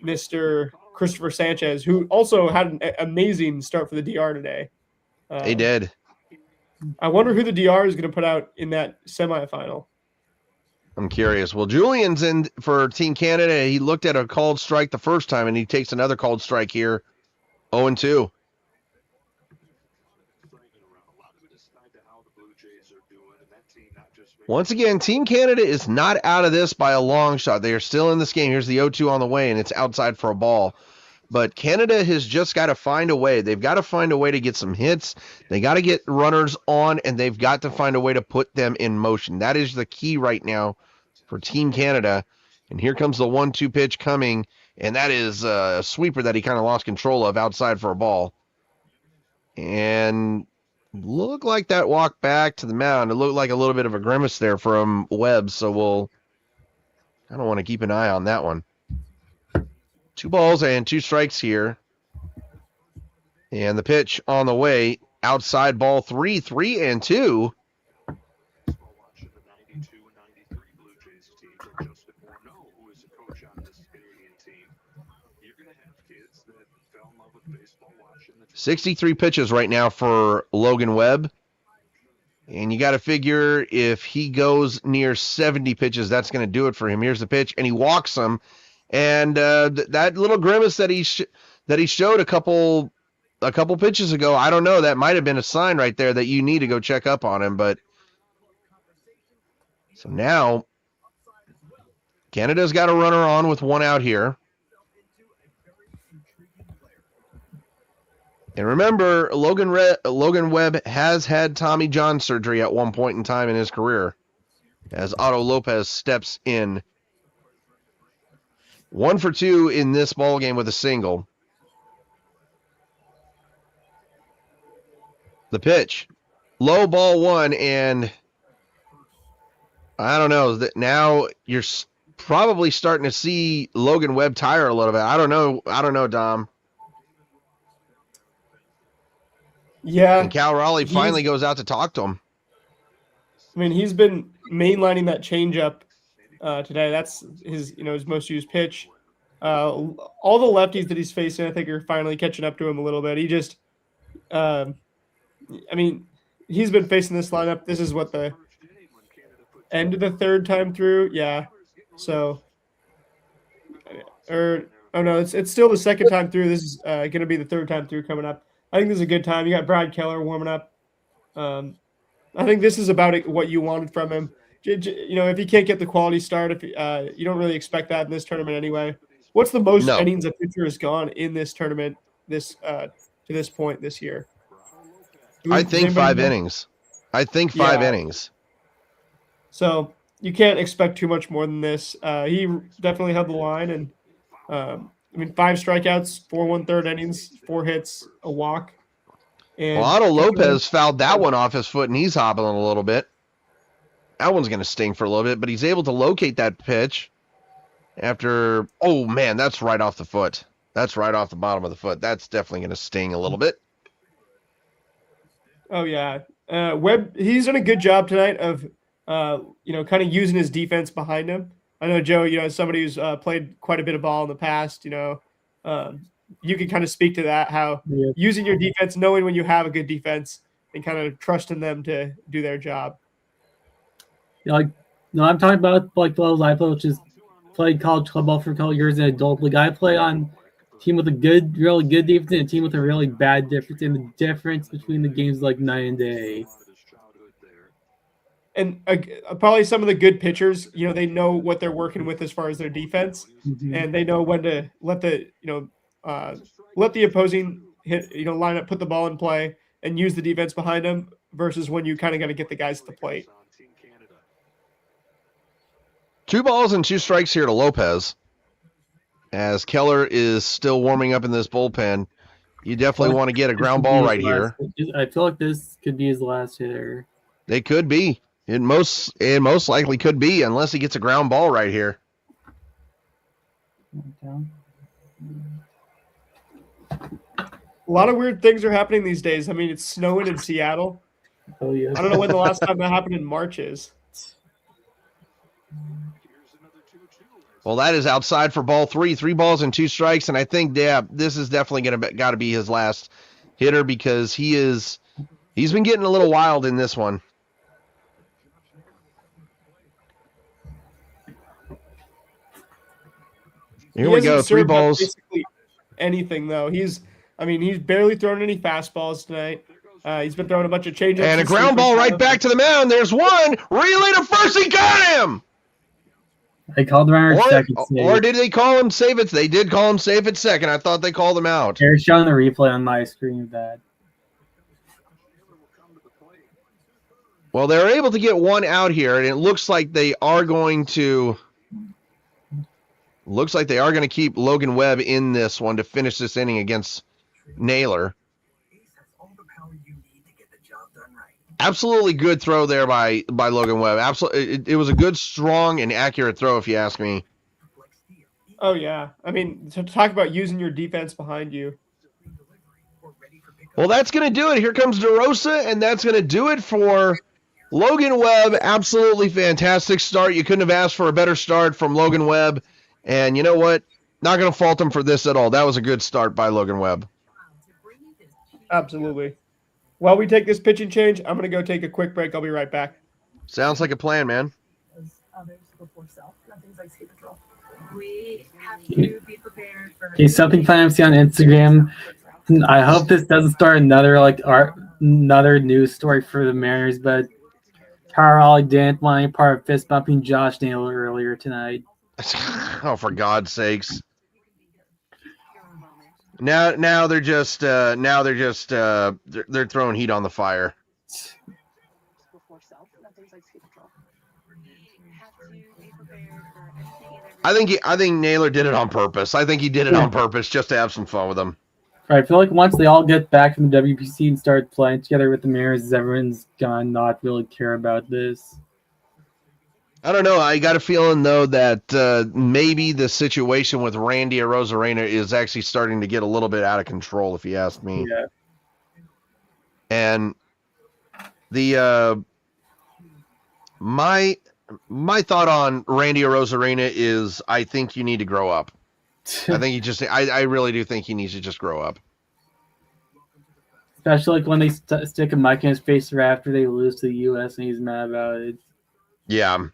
Mr. Christopher Sanchez, who also had an amazing start for the DR today. He did. I wonder who the DR is going to put out in that semifinal. I'm curious. Well, Julian's in for Team Canada. He looked at a called strike the first time, and he takes another called strike here, 0-2. Once again, Team Canada is not out of this by a long shot. They are still in this game. Here's the 0-2 on the way, and it's outside for a ball. But Canada has just got to find a way. They've got to find a way to get some hits. They got to get runners on, and they've got to find a way to put them in motion. That is the key right now for Team Canada. And here comes the 1-2 pitch coming, and that is a sweeper that he kind of lost control of outside for a ball. And looked like that walk back to the mound. It looked like a little bit of a grimace there from Webb, so I don't want to keep an eye on that one. 2 balls and 2 strikes here. And the pitch on the way, outside ball 3, 3-2. 63 pitches right now for Logan Webb. And you got to figure if he goes near 70 pitches, that's going to do it for him. Here's the pitch, and he walks him. And that little grimace that he showed a couple pitches ago, I don't know. That might have been a sign right there that you need to go check up on him. But so now Canada's got a runner on with one out here. And remember, Logan Webb has had Tommy John surgery at one point in time in his career as Otto Lopez steps in. 1 for 2 in this ball game with a single. The pitch. Low ball 1, and I don't know. Now you're probably starting to see Logan Webb tire a little bit. I don't know, Dom. Yeah. And Cal Raleigh finally goes out to talk to him. I mean, he's been mainlining that changeup today. That's his most used pitch. All the lefties that he's facing, I think, are finally catching up to him a little bit. He just, I mean, he's been facing this lineup. This is what, the end of the third time through? Yeah. So, it's still the second time through. This is going to be the third time through coming up. I think this is a good time. You got Brad Keller warming up. I think this is about what you wanted from him. If he can't get the quality start, if you don't really expect that in this tournament anyway. What's the most innings a pitcher has gone in this tournament to this point this year? I think 5 innings. Innings. So you can't expect too much more than this. He definitely held the line, and 5 strikeouts, 4 1/3 innings, 4 hits, a walk. And Otto Lopez fouled that one off his foot, and he's hobbling a little bit. That one's going to sting for a little bit, but he's able to locate that pitch after. Oh, man, that's right off the foot. That's right off the bottom of the foot. That's definitely going to sting a little bit. Oh, yeah. Webb, he's done a good job tonight of, kind of using his defense behind him. I know, Joe, somebody who's played quite a bit of ball in the past, you can kind of speak to that, how using your defense, knowing when you have a good defense and kind of trusting them to do their job. I'm talking about like the levels I play, which is played college club ball for a couple of years in adult league. I play on a team with a really good defense and a team with a really bad defense, and the difference between the games is like night and day. And probably some of the good pitchers, they know what they're working with as far as their defense, and they know when to let the opposing hit, line up, put the ball in play, and use the defense behind them. Versus when you kind of got to get the guys at the plate. 2 balls and 2 strikes here to Lopez, as Keller is still warming up in this bullpen. You definitely want to get a ground ball right here. I feel like this could be his last hitter. It could be. It most likely could be, unless he gets a ground ball right here. A lot of weird things are happening these days. I mean, it's snowing in Seattle. Oh yeah. I don't know when the last time that happened in March is. Well, that is outside for ball 3. 3 balls and 2 strikes, and I think this is definitely got to be his last hitter, because he's been getting a little wild in this one. Here we go. 3 balls. Basically anything though. He's barely thrown any fastballs tonight. He's been throwing a bunch of changeups. And a ground ball right back to the mound. There's one. Relay to first. He got him. They called the runner at second. Or did they call him safe? They did call him safe at second. I thought they called him out. They're showing the replay on my screen of that. Well, they're able to get one out here, and it looks like they are going to. Looks like they are going to keep Logan Webb in this one to finish this inning against Naylor. Absolutely good throw there by Logan Webb. Absolutely, it was a good, strong, and accurate throw, if you ask me. Oh yeah, I mean, to talk about using your defense behind you. Well, that's going to do it. Here comes DeRosa, and that's going to do it for Logan Webb. Absolutely fantastic start. You couldn't have asked for a better start from Logan Webb. And you know what? not going to fault him for this at all. That was a good start by Logan Webb. Absolutely. While we take this pitching change, I'm going to go take a quick break. I'll be right back. Sounds like a plan, man. He's something fun I see on Instagram. I hope this doesn't start another news story for the Mariners, but Carl didn't want any part of fist bumping Josh Naylor earlier tonight. Oh, for God's sakes! Now they're just they're throwing heat on the fire. I think Naylor did it on purpose. I think he did it on purpose just to have some fun with them. I feel like once they all get back from the WPC and start playing together with the Mariners, everyone's gonna not really care about this. I don't know. I got a feeling, though, that maybe the situation with Randy Arozarena is actually starting to get a little bit out of control, if you ask me. Yeah. And the my thought on Randy Arozarena is I think you need to grow up. I think I really do think he needs to just grow up. Especially like when they stick a mic in his face right after they lose to the U.S. and he's mad about it. Yeah.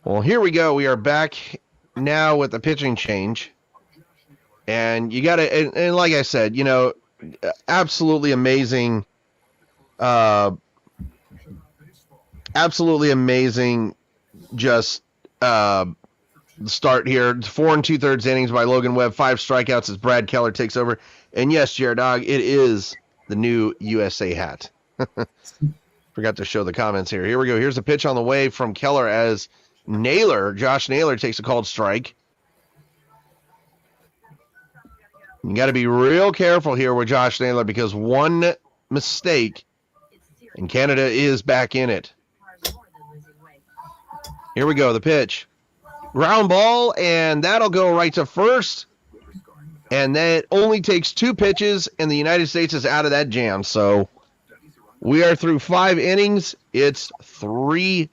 Well, here we go. We are back now with the pitching change. And you got to, and like I said, you know, absolutely amazing. Absolutely amazing just start here. 4 2/3 innings by Logan Webb, 5 strikeouts as Brad Keller takes over. And yes, Jared Dog, it is the new USA hat. Forgot to show the comments here. Here we go. Here's a pitch on the way from Keller as Josh Naylor takes a called strike. You got to be real careful here with Josh Naylor because one mistake and Canada is back in it. Here we go. The pitch. Ground ball, and that'll go right to first. And that only takes 2 pitches, and the United States is out of that jam. So we are through 5 innings. It's 3-0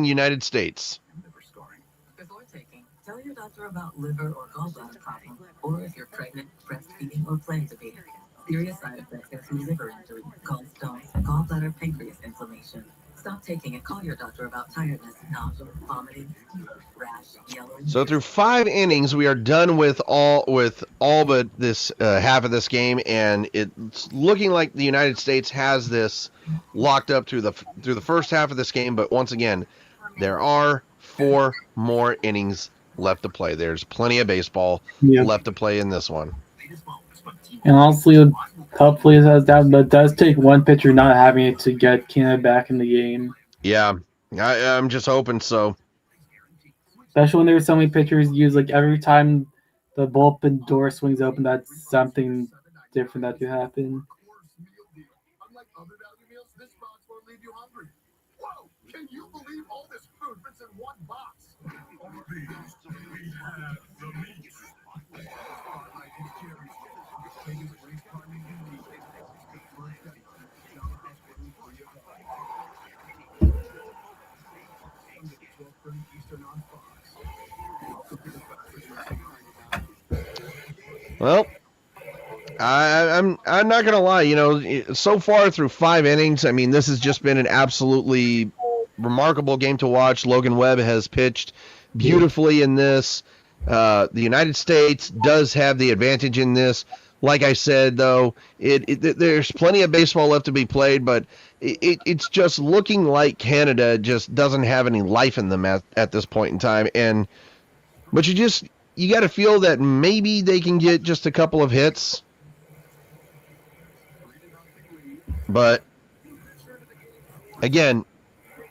United States. Before taking, tell your doctor about liver or gallbladder problems, or if you're pregnant, breastfeeding, or plan to be. Serious side effects include liver injury, gallstones, gallbladder, pancreas inflammation. Stop taking and call your doctor about tiredness, nausea, vomiting, rash, yellow. So through 5 innings, we are done with all but this half of this game, and it's looking like the United States has this locked up through the first half of this game. But once again, there are 4 more innings left to play. There's plenty of baseball left to play in this one. And honestly, hopefully it has that, but it does take one pitcher not having it to get Canada back in the game. Yeah, I'm just hoping so. Especially when there's so many pitchers used, like every time the bullpen door swings open, that's something different that could happen. Unlike other value meals, this box won't leave you hungry. Whoa! Can you believe all this food fits in one box? Arby's, we have the meat. Well, I'm not gonna lie. You know, so far through 5 innings, I mean, this has just been an absolutely remarkable game to watch. Logan Webb has pitched beautifully in this. The United States does have the advantage in this. Like I said, though, there's plenty of baseball left to be played, but it's just looking like Canada just doesn't have any life in them at this point in time. But you got to feel that maybe they can get just a couple of hits. But again,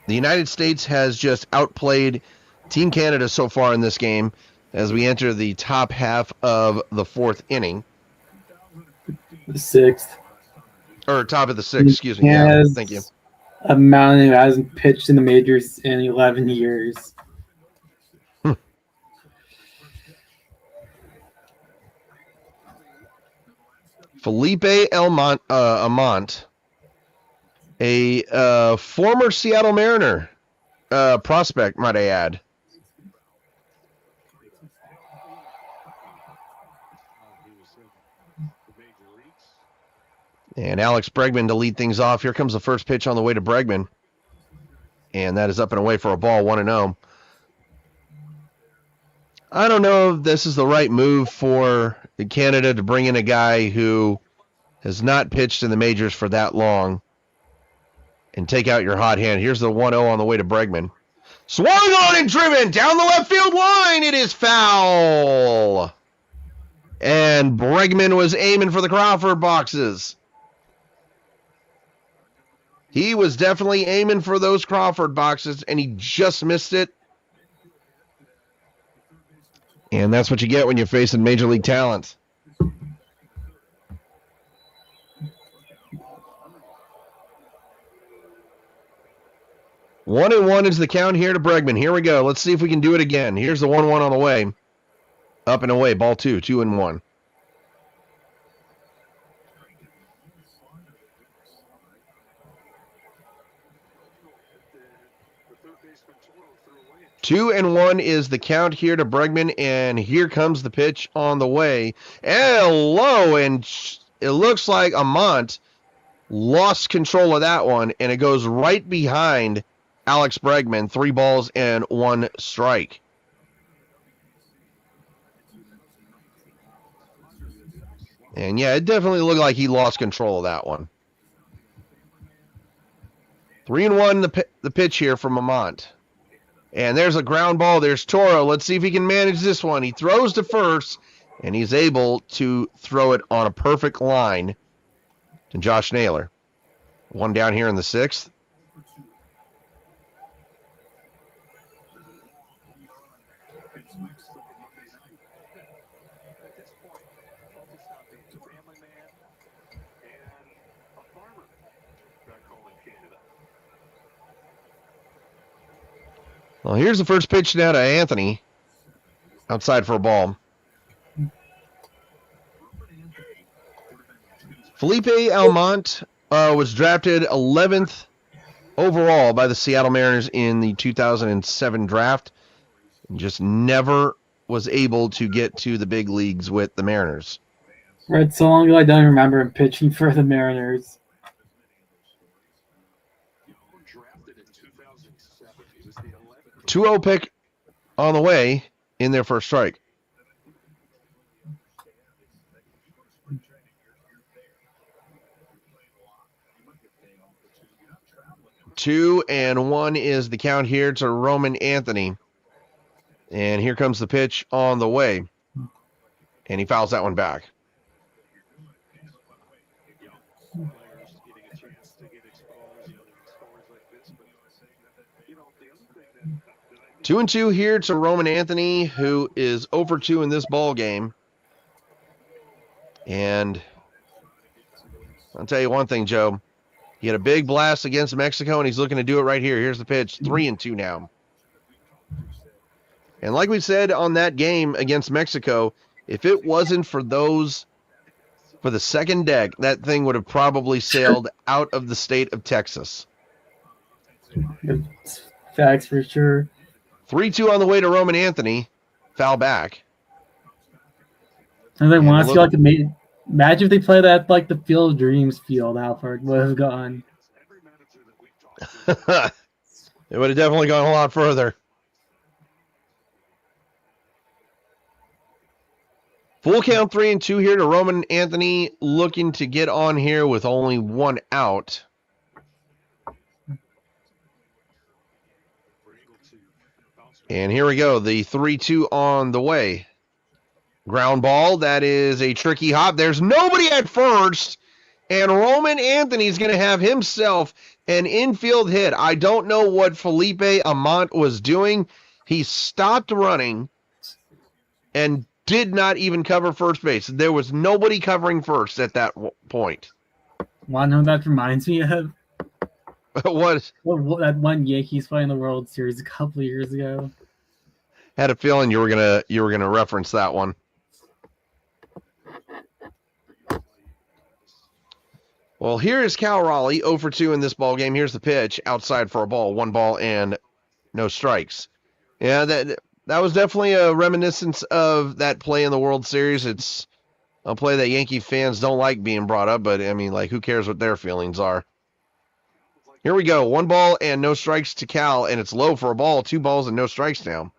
the United States has just outplayed Team Canada so far in this game as we enter the top half of the 4th inning. The 6th. Or top of the 6th, excuse me. He Yeah, has thank you. a mountain who hasn't pitched in the majors in 11 years. Felipe Amont, a former Seattle Mariner prospect, might I add. And Alex Bregman to lead things off. Here comes the first pitch on the way to Bregman. And that is up and away for a ball, 1-0. I don't know if this is the right move for Canada to bring in a guy who has not pitched in the majors for that long and take out your hot hand. Here's the 1-0 on the way to Bregman. Swung on and driven down the left field line. It is foul. And Bregman was aiming for the Crawford boxes. He was definitely aiming for those Crawford boxes, and he just missed it. And that's what you get when you're facing Major League talent. One and one is the count here to Bregman. Here we go. Let's see if we can do it again. Here's the 1-1 on the way. Up and away. Ball 2, 2-1. Two and one is the count here to Bregman, and here comes the pitch on the way. Hello, and it looks like Amont lost control of that one, and it goes right behind Alex Bregman. 3 balls and 1 strike. And yeah, it definitely looked like he lost control of that one. 3-1 the pitch here from Amont. And there's a ground ball. There's Toro. Let's see if he can manage this one. He throws to first, and he's able to throw it on a perfect line to Josh Naylor. One down here in the 6th. Well, here's the first pitch now to Anthony. Outside for a ball. Felipe Almont was drafted 11th overall by the Seattle Mariners in the 2007 draft. And just never was able to get to the big leagues with the Mariners. Right, so long ago I don't remember him pitching for the Mariners. 2-0 pick on the way in their first strike. Two and one is the count here to Roman Anthony. And here comes the pitch on the way. And he fouls that one back. Two and two here to Roman Anthony, who is 0-2 in this ball game. And I'll tell you one thing, Joe. He had a big blast against Mexico, and he's looking to do it right here. Here's the pitch. 3-2 now. And like we said on that game against Mexico, if it wasn't for the second deck, that thing would have probably sailed out of the state of Texas. Facts for sure. 3-2 on the way to Roman Anthony. Foul back. And I want to see like imagine if they played at like the Field of Dreams field, how far it would have gone. It would have definitely gone a lot further. Full count 3-2 here to Roman Anthony, looking to get on here with only 1 out. And here we go, the 3-2 on the way. Ground ball, that is a tricky hop. There's nobody at first, and Roman Anthony's going to have himself an infield hit. I don't know what Felipe Amont was doing. He stopped running and did not even cover first base. There was nobody covering first at that point. Want to know what that reminds me of? What? That one Yankees play in the World Series a couple of years ago. Had a feeling you were gonna reference that one. Well, here is Cal Raleigh, 0 for 2 in this ball game. Here's the pitch, outside for a ball, 1 ball and no strikes. Yeah, that was definitely a reminiscence of that play in the World Series. It's a play that Yankee fans don't like being brought up, but I mean, like, who cares what their feelings are? Here we go, 1 ball and no strikes to Cal, and it's low for a ball, 2 balls and no strikes now.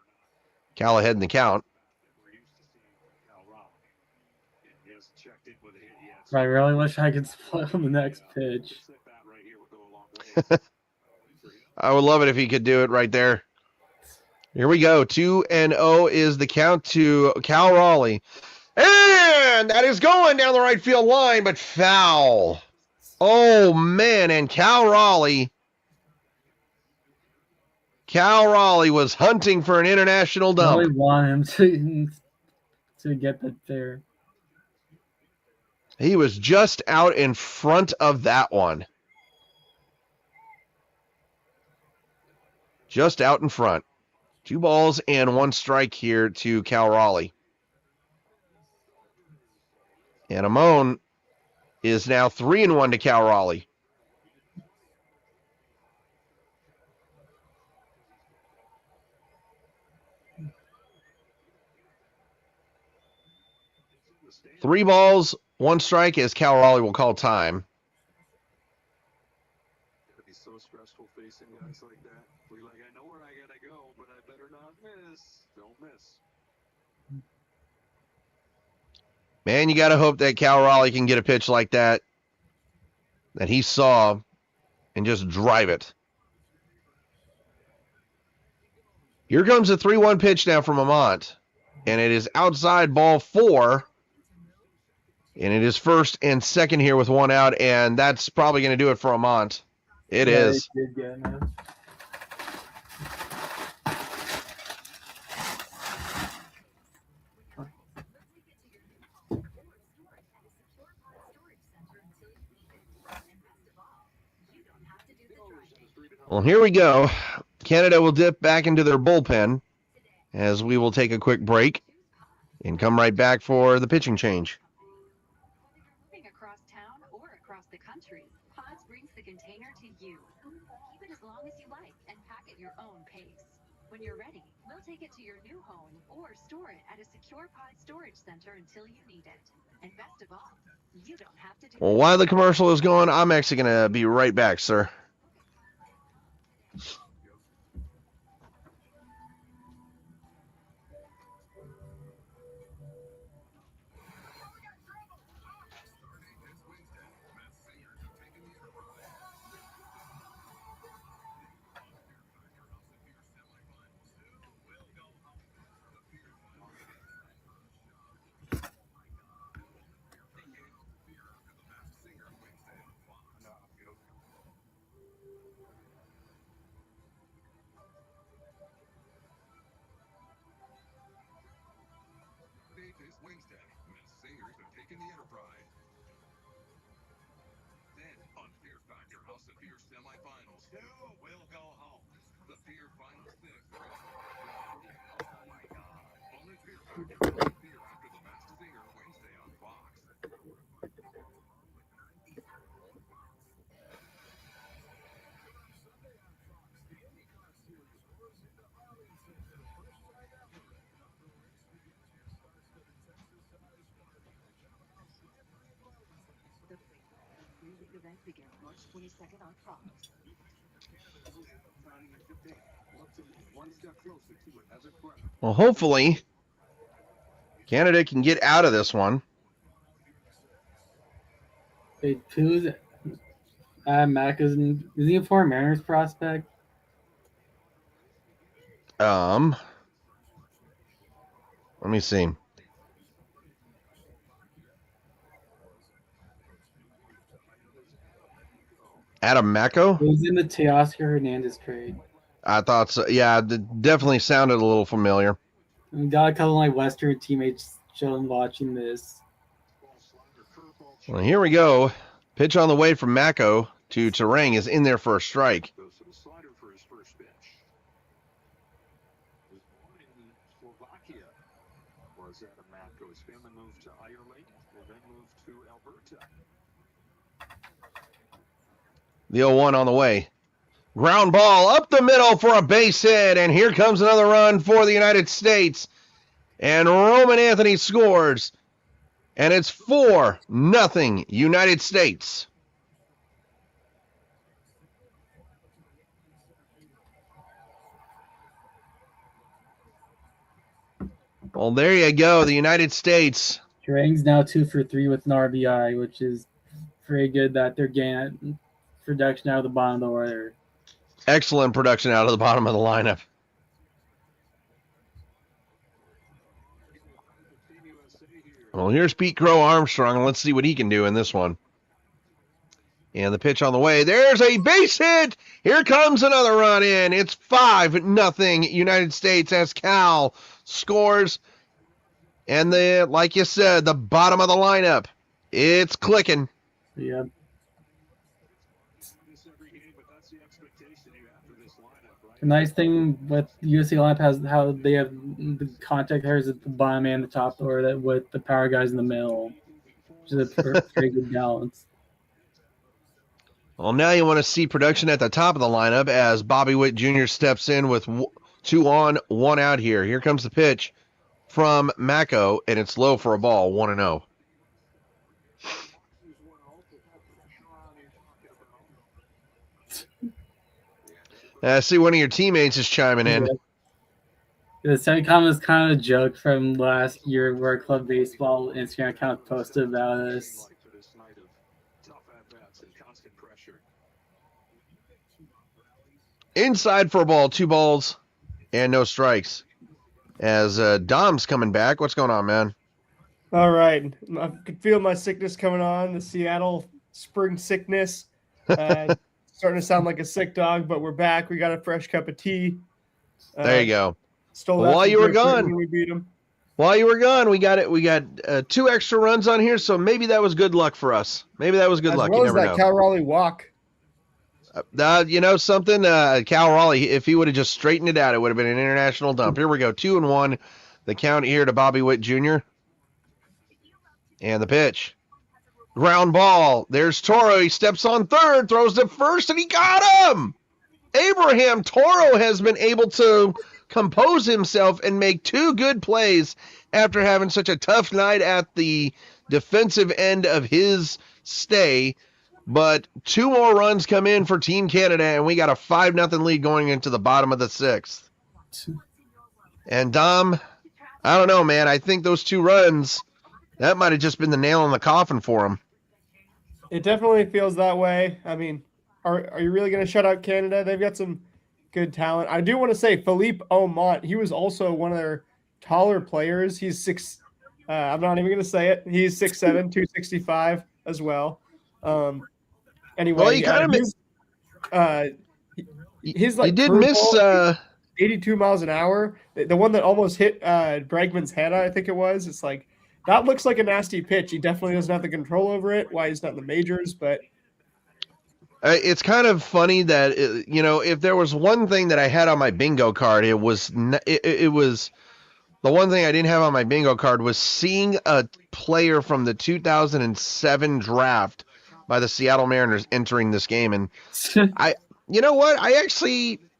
Cal ahead in the count. I really wish I could split on the next pitch. I would love it if he could do it right there. Here we go. 2-0 is the count to Cal Raleigh. And that is going down the right field line, but foul. Oh, man. And Cal Raleigh was hunting for an international I dump. really want him to get that there. He was just out in front of that one. Just out in front. 2 balls and 1 strike here to Cal Raleigh. And Amon is now 3-1 to Cal Raleigh. Three balls, 1 strike as Cal Raleigh will call time. It'd be so stressful facing guys like that. We're like, I know where I gotta go, but I better not miss. Don't miss. Man, you got to hope that Cal Raleigh can get a pitch like that he saw and just drive it. Here comes a 3-1 pitch now from Amont, and it is outside ball 4. And it is first and second here with 1 out, and that's probably going to do it for Amont. It is. It did get enough. Well, here we go. Canada will dip back into their bullpen as we will take a quick break and come right back for the pitching change. Moving across town or across the country, Pods brings the container to you. Keep it as long as you like and pack at your own pace. When you're ready, we'll take it to your new home or store it at a secure Pod storage center until you need it. And best of all, you don't have to do Well, while the commercial is going, I'm actually going to be right back, sir. Date is Wednesday. Masked Singers have taken the Enterprise. Then, on Fear Factor House of Fear semifinals, who will go home? The Fear Final 6. Oh my God. Only Fear Factor. Fear after the Masked Singer Wednesday on Fox. The event begins March 22nd on Fox. One step closer to it as a crowd. Well, hopefully, Canada can get out of this one. Wait, who's Mac is he a former Mariners prospect? Let me see. Adam Mako? He was in the Teoscar Hernandez trade. I thought so. Yeah, it definitely sounded a little familiar. We got a couple of my Western teammates chilling watching this. Well, here we go. Pitch on the way from Mako to Terang is in there for a strike. Goes to the slider for his first pitch. Was born in Slovakia. Was at a Mako. His family moved to Ireland and then moved to Alberta. The 0-1 on the way. Ground ball up the middle for a base hit, and here comes another run for the United States. And Roman Anthony scores, and it's 4-0 United States. Well, there you go, the United States. Terang's now 2 for 3 with an RBI, which is pretty good that they're getting production out of the bottom of the order. Excellent production out of the bottom of the lineup. Well, here's Pete Crow Armstrong, and let's see what he can do in this one. And the pitch on the way. There's a base hit. Here comes another run in. It's 5-0 United States as Cal scores. And like you said, the bottom of the lineup, it's clicking. Yeah. The nice thing with USC lineup has how they have the contact pairs at the bottom and the top, or that with the power guys in the middle, which is a pretty good balance. Well, now you want to see production at the top of the lineup as Bobby Witt Jr. steps in with 2 on, 1 out here. Here comes the pitch from Mako, and it's low for a ball, 1-0. I see one of your teammates is chiming in. The second comment is kind of a joke from last year where Club Baseball Instagram account posted about us. Inside for a ball, 2 balls, and no strikes. As Dom's coming back. What's going on, man? All right. I could feel my sickness coming on, the Seattle spring sickness. Starting to sound like a sick dog, but we're back. We got a fresh cup of tea. There you go. Stole Well, that while from you were Greg Burton gone. when we beat him. While you were gone, we got 2 extra runs on here, so maybe that was good luck for us. Maybe that was good As luck. well You as never that know. Cal Raleigh walk. You know something? Cal Raleigh, if he would have just straightened it out, it would have been an international dump. Here we go, 2-1. The count here to Bobby Witt Jr. And the pitch. Ground ball. There's Toro. He steps on third, throws to first, and he got him! Abraham Toro has been able to compose himself and make 2 good plays after having such a tough night at the defensive end of his stay. But 2 more runs come in for Team Canada, and we got a 5-0 lead going into the bottom of the 6th. And Dom, I don't know, man. I think those 2 runs, that might have just been the nail in the coffin for him. It definitely feels that way. I mean, are you really going to shut out Canada? They've got some good talent. I do want to say Philippe Aumont, he was also one of their taller players. He's 6. I'm not even going to say it. He's 6'7", 265 as well. Anyway, Well, he kind of his like he did curveball, miss 82 miles an hour. The one that almost hit Bregman's head, I think it was. It's like, that looks like a nasty pitch. He definitely doesn't have the control over it. Why he's not in the majors, but it's kind of funny that if there was one thing that I had on my bingo card, it was the one thing I didn't have on my bingo card was seeing a player from the 2007 draft by the Seattle Mariners entering this game. And you know what?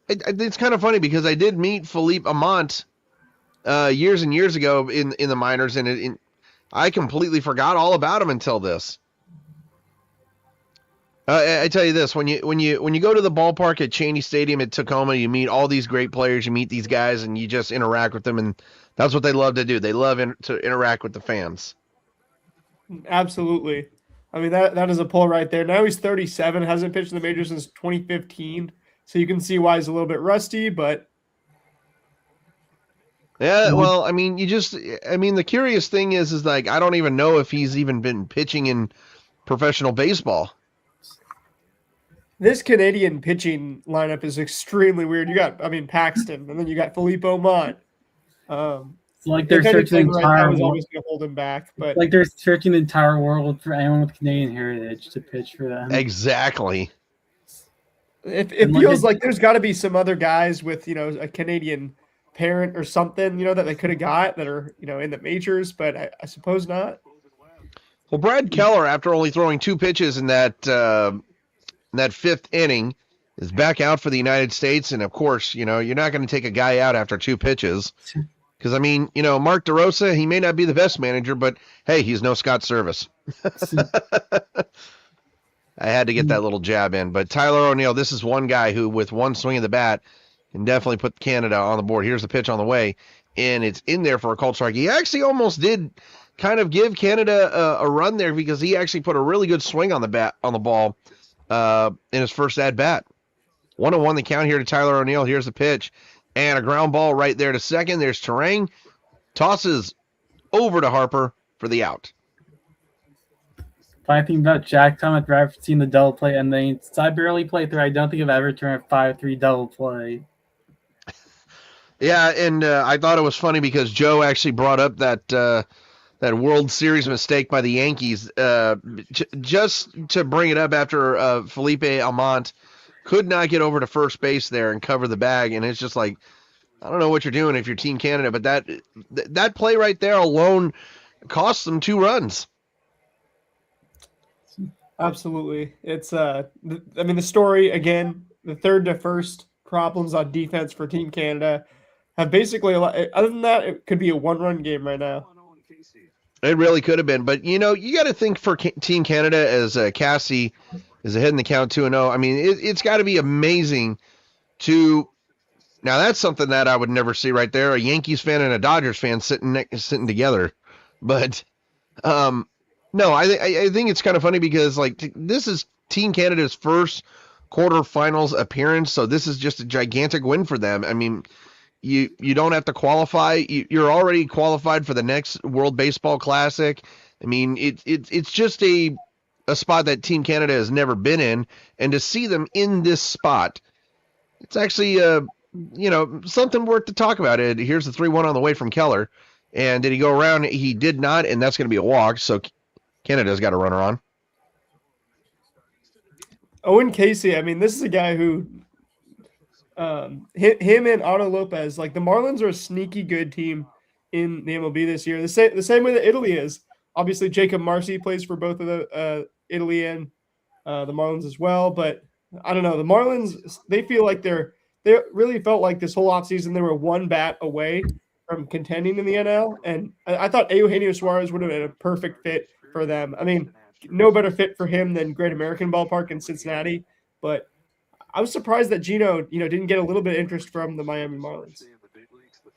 It's kind of funny because I did meet Philippe Aumont years and years ago in the minors, and I completely forgot all about him until this. I tell you this: when you go to the ballpark at Cheney Stadium at Tacoma, you meet all these great players, you meet these guys, and you just interact with them, and that's what they love to do. They love to interact with the fans. absolutely. I mean, that is a pull right there. Now he's 37, hasn't pitched in the majors since 2015, so you can see why he's a little bit rusty, but Yeah, well, I mean, the curious thing is like I don't even know if he's even been pitching in professional baseball. this Canadian pitching lineup is extremely weird. You got, Paxton, and then you got Philippe Aumont. It's like The they're kind of searching thing the right now entire is world. always going to hold him back. But Like they're searching the entire world for anyone with Canadian heritage to pitch for them. Exactly. it And look feels at- like there's got to be some other guys with, a Canadian parent or something, that they could have got that are, in the majors, but I suppose not. Well, Brad Keller, after only throwing 2 pitches in that 5th inning, is back out for the United States. And of course, you're not going to take a guy out after 2 pitches. Because, Mark DeRosa, he may not be the best manager, but hey, he's no Scott Service. I had to get that little jab in. But Tyler O'Neill, this is one guy who, with one swing of the bat, can definitely put Canada on the board. Here's the pitch on the way, and it's in there for a called strike. He actually almost did kind of give Canada a run there because he actually put a really good swing on the ball in his first at bat. 1-1 the count here to Tyler O'Neill. Here's the pitch, and a ground ball right there to second. There's Terang, tosses over to Harper for the out. Funny thing about Jack Thomas, I've seen the double play, and then I barely played through. I don't think I've ever turned a 5-3 double play. Yeah, and I thought it was funny because Joe actually brought up that World Series mistake by the Yankees just to bring it up after Felipe Almonte could not get over to first base there and cover the bag, and it's just like, I don't know what you're doing if you're Team Canada, but that play right there alone cost them 2 runs. Absolutely. It's the story again, the third to first problems on defense for Team Canada have basically other than that, it could be a 1-run game right now. It really could have been, but you got to think for Team Canada as Cassie is ahead in the count 2-0. I mean, it's got to be amazing to. Now that's something that I would never see right there. A Yankees fan and a Dodgers fan sitting together, but no, I think it's kind of funny because this is Team Canada's first quarterfinals appearance, so this is just a gigantic win for them. I mean, you don't have to qualify; you're already qualified for the next World Baseball Classic. I mean, it's just a spot that Team Canada has never been in, and to see them in this spot, it's actually something worth to talk about. It here's the 3-1 on the way from Keller, and did he go around? He did not, and that's going to be a walk. So Canada's got a runner on. Owen Casey, I mean, this is a guy who him and Otto Lopez, the Marlins are a sneaky good team in the MLB this year. The same way that Italy is. Obviously, Jacob Marcy plays for both of the Italy and the Marlins as well. But I don't know. The Marlins, they feel like they really felt like this whole offseason they were 1 bat away from contending in the NL. And I thought Eugenio Suarez would have been a perfect fit for them. I mean, no better fit for him than Great American Ballpark in Cincinnati. But I was surprised that Gino, didn't get a little bit of interest from the Miami Marlins.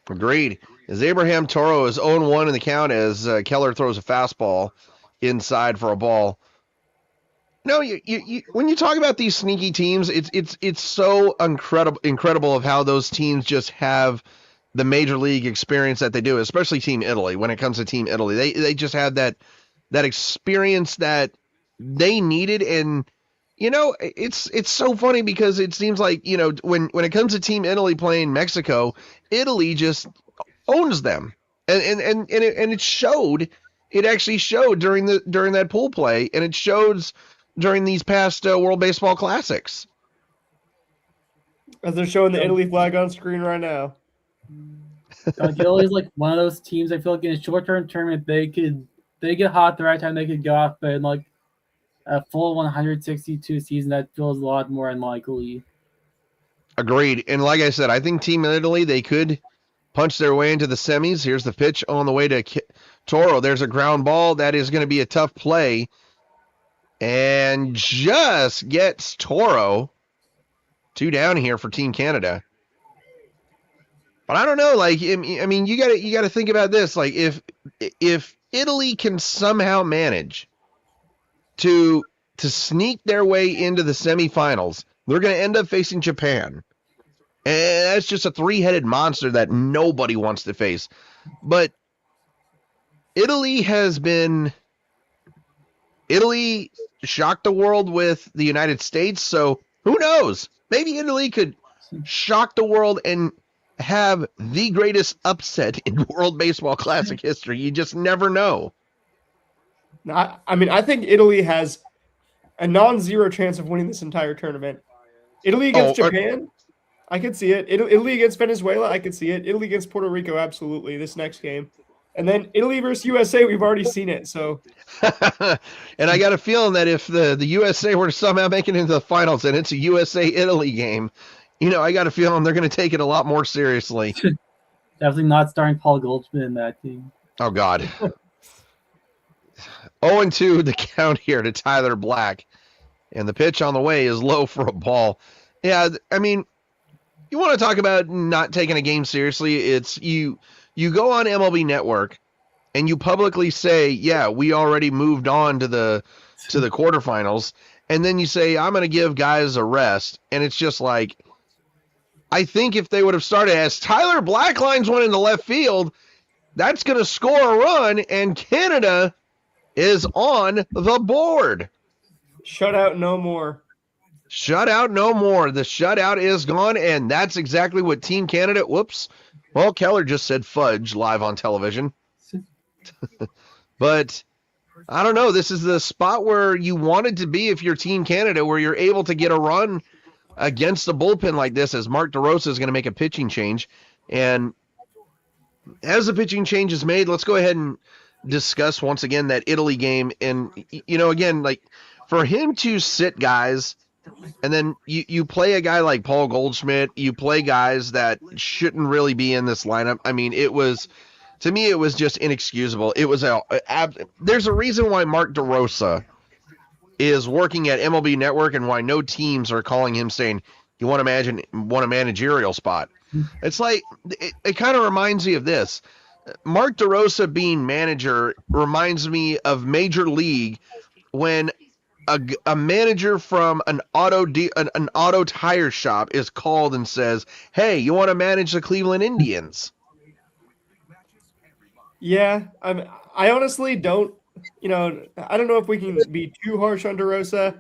Agreed. As Abraham Toro is 0-1 in the count as Keller throws a fastball inside for a ball. No, you when you talk about these sneaky teams, it's so incredible of how those teams just have the major league experience that they do, especially Team Italy. When it comes to Team Italy, they just have that experience that they needed, and it's so funny because it seems like when it comes to Team Italy playing Mexico, Italy just owns them, and it showed. It actually showed during that pool play, and it shows during these past World Baseball Classics. As they're showing the Italy flag on screen right now. Italy's one of those teams. I feel like in a short-term tournament, they get hot at the right time. They could go off, but in a full 162 season, that feels a lot more unlikely. Agreed. And like I said, I think Team Italy, they could punch their way into the semis. Here's the pitch on the way to Toro. There's a ground ball. That is going to be a tough play. And just gets Toro 2 down here for Team Canada. But I don't know. I mean, you got to think about this. If Italy can somehow manage to sneak their way into the semifinals, they're going to end up facing Japan. And that's just a 3-headed monster that nobody wants to face. But Italy shocked the world with the United States, so who knows? Maybe Italy could shock the world and have the greatest upset in World Baseball Classic history. You just never know. I mean, I think Italy has a non-zero chance of winning this entire tournament. Italy against Japan, I could see it. Italy against Venezuela, I could see it. Italy against Puerto Rico, absolutely. This next game, and then Italy versus USA, we've already seen it. So, and I got a feeling that if the USA were to somehow make it into the finals and it's a USA-Italy game, I got a feeling they're going to take it a lot more seriously. Definitely not starting Paul Goldschmidt in that team. Oh, God. 0-2 the count here to Tyler Black. And the pitch on the way is low for a ball. Yeah, I mean, you want to talk about not taking a game seriously. It's you go on MLB Network and you publicly say, yeah, we already moved on to the quarterfinals. And then you say, I'm going to give guys a rest. And it's just like, I think if they would have started as Tyler Black lines one into left field, that's going to score a run, and Canada is on the board. Shutout no more. Shutout no more. The shutout is gone, and that's exactly what Team Canada. Whoops. Well, Keller just said fudge live on television. But I don't know. This is the spot where you wanted to be if you're Team Canada, where you're able to get a run against the bullpen like this, as Mark DeRosa is going to make a pitching change. And as the pitching change is made, let's go ahead and discuss once again that Italy game. And, again, like for him to sit guys, and then you play a guy like Paul Goldschmidt, you play guys that shouldn't really be in this lineup. I mean, to me, it was just inexcusable. It was there's a reason why Mark DeRosa is working at MLB Network and why no teams are calling him saying, you want a managerial spot. It's like, it kind of reminds me of this. Mark DeRosa being manager reminds me of Major League when a manager from an auto tire shop is called and says, hey, you want to manage the Cleveland Indians? Yeah, I honestly don't. I don't know if we can be too harsh on DeRosa.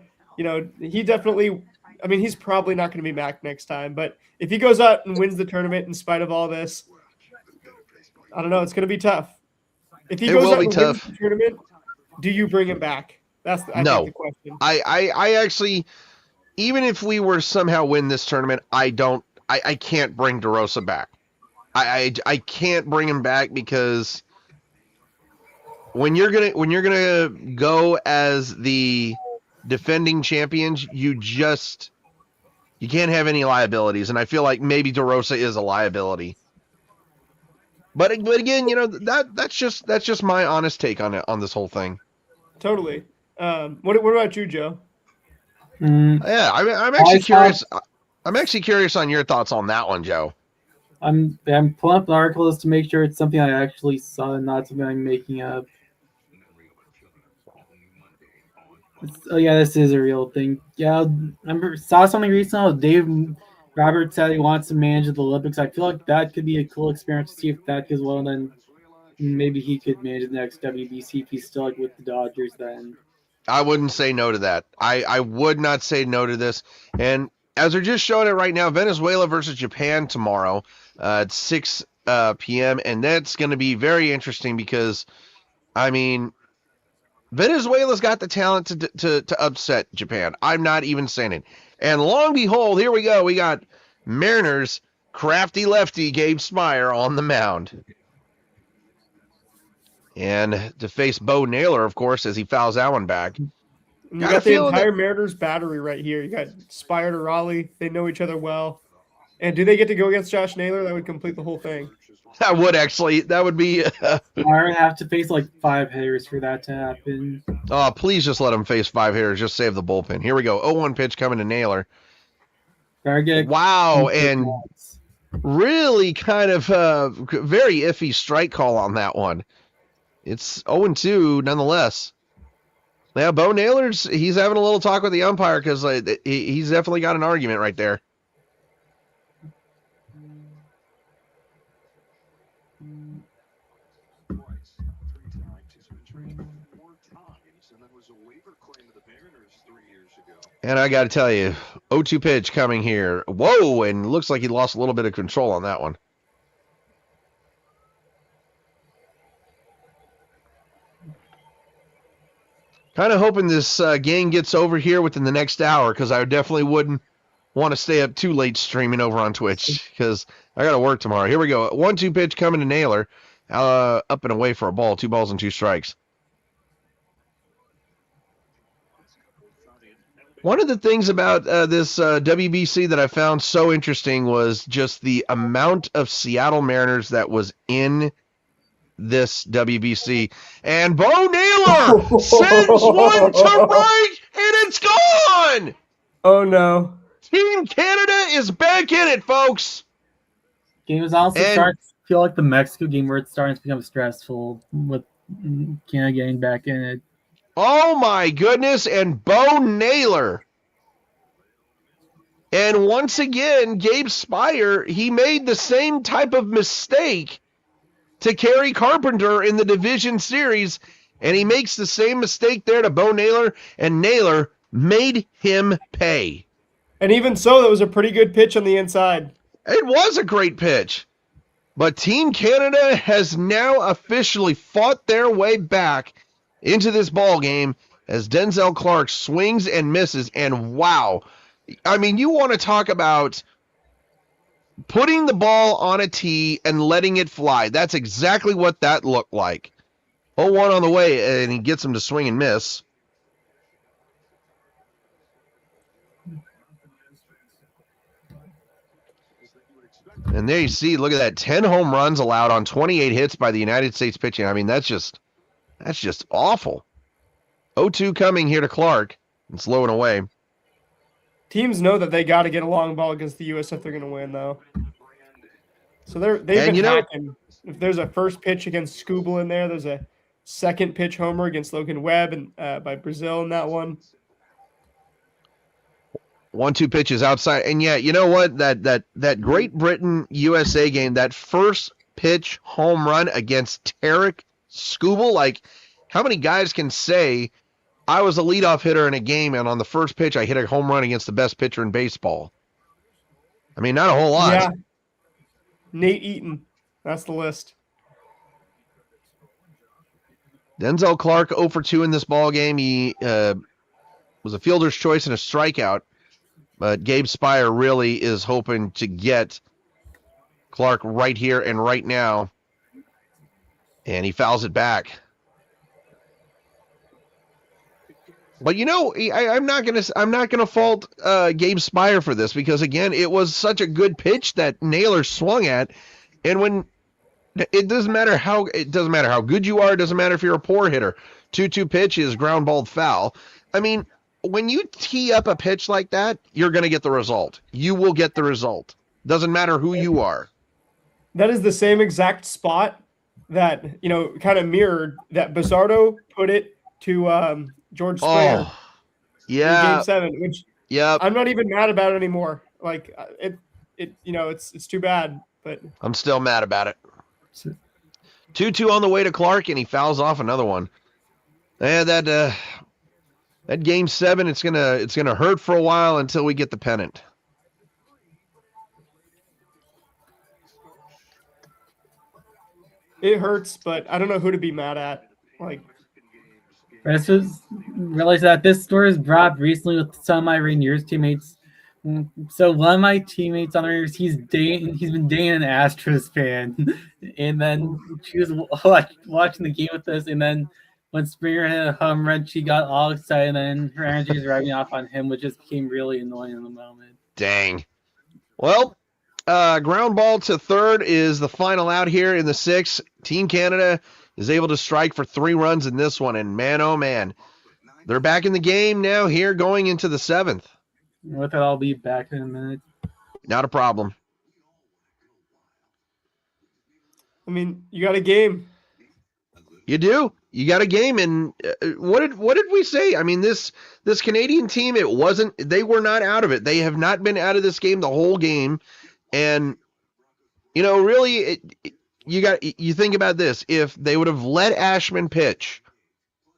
He definitely. I mean, he's probably not going to be back next time. But if he goes out and wins the tournament in spite of all this, I don't know. It's going to be tough. If he goes out and wins the tournament, do you bring him back? That's I think the question. I actually, even if we were somehow win this tournament, I can't bring DeRosa back. I can't bring him back because when you're gonna go as the defending champions, you can't have any liabilities, and I feel like maybe DeRosa is a liability. But again, that's just my honest take on it, on this whole thing. Totally. What about you, Joe? Yeah, I'm actually curious. I'm actually curious on your thoughts on that one, Joe. I'm pulling up the articles to make sure it's something I actually saw and not something I'm making up. Oh yeah, this is a real thing. Yeah, I saw something recently. Dave Roberts said he wants to manage the Olympics. I feel like that could be a cool experience to see if that goes well. And then maybe he could manage the next WBC if he's still with the Dodgers. Then I wouldn't say no to that. I would not say no to this. And as they're just showing it right now, Venezuela versus Japan tomorrow at 6 p.m. And that's going to be very interesting because, I mean, Venezuela's got the talent to upset Japan. I'm not even saying it. And lo and behold, here we go. We got Mariners crafty lefty Gabe Smyer on the mound. And to face Bo Naylor, of course, as he fouls that one back. You got the entire Mariners battery right here. You got Spire to Raleigh. They know each other well. And do they get to go against Josh Naylor? That would complete the whole thing. That would actually. That would be. I would have to face like 5 hitters for that to happen. Oh, please just let him face 5 hitters. Just save the bullpen. Here we go. 0-1 pitch coming to Naylor. Wow, and really kind of very iffy strike call on that one. It's 0-2 nonetheless. Yeah, Bo Naylor's, he's having a little talk with the umpire because he's definitely got an argument right there. And I got to tell you, 0-2 pitch coming here. Whoa, and looks like he lost a little bit of control on that one. Kind of hoping this game gets over here within the next hour, because I definitely wouldn't want to stay up too late streaming over on Twitch, because I got to work tomorrow. Here we go. 1-2 pitch coming to Naylor. Up and away for a ball. 2 balls and 2 strikes. One of the things about this WBC that I found so interesting was just the amount of Seattle Mariners that was in this WBC. And Bo Naylor sends one to right, and it's gone! Oh, no. Team Canada is back in it, folks! Game is also And- starting to feel like the Mexico game where it's starting to become stressful with Canada getting back in it. Oh my goodness, and Bo Naylor. And once again, Gabe Spire, he made the same type of mistake to Kerry Carpenter in the division series, and he makes the same mistake there to Bo Naylor, and Naylor made him pay. And even so, that was a pretty good pitch on the inside. It was a great pitch. But Team Canada has now officially fought their way back into this ball game as Denzel Clark swings and misses. And wow, I mean, you want to talk about putting the ball on a tee and letting it fly. That's exactly what that looked like. 0-1 on the way, and he gets him to swing and miss. And there you see, look at that, 10 home runs allowed on 28 hits by the United States pitching. I mean, that's just awful. 0-2 coming here to Clark. It's low and away. Teams know that they got to get a long ball against the U.S. if they're going to win, though. So they've And been you know- hacking. If there's a first pitch against Skubal in there, there's a second pitch homer against Logan Webb and by Brazil in that one. 1-2 pitches outside. And yeah, you know what? That Great Britain USA game, that first pitch home run against Tarek Skubal, like, how many guys can say I was a leadoff hitter in a game and on the first pitch I hit a home run against the best pitcher in baseball? I mean, not a whole lot. Yeah. Nate Eaton. That's the list. Denzel Clark 0 for 2 in this ball game. He was a fielder's choice and a strikeout, but Gabe Spire really is hoping to get Clark right here and right now, and he fouls it back. But you know, I'm not gonna fault Gabe Spire for this, because again, it was such a good pitch that Naylor swung at, and when it doesn't matter how good you are, it doesn't matter if you're a poor hitter. 2-2 pitch is ground ball foul. I mean, when you tee up a pitch like that, you're going to get the result. You will get the result. Doesn't matter who you are. That is the same exact spot that, kind of mirrored that Bizardo put it to George Springer Oh, in yeah, Game 7, which yeah. I'm not even mad about it anymore. Like it's too bad, but I'm still mad about it. 2-2 on the way to Clark, and he fouls off another one. And that Game 7, it's gonna hurt for a while until we get the pennant. it hurts. But I don't know who to be mad at. Like, I just realized that this story was brought up recently with some of my Rainiers teammates. So one of my teammates on the Rainiers, he's been dating an Astros fan, and then she was watching the game with us, and then when Springer hit a home run, she got all excited, and then her energy was rubbing off on him, which just became really annoying in the moment. Dang. Well, ground ball to third is the final out here in the 6th. Team Canada is able to strike for 3 runs in this one, and man, oh man, they're back in the game now here going into the 7th. With that, I'll be back in a minute. Not a problem. I mean, you got a game. You do. You got a game, and what did we say? I mean, this Canadian team, they were not out of it. They have not been out of this game the whole game, and really, you think about this. If they would have let Ashman pitch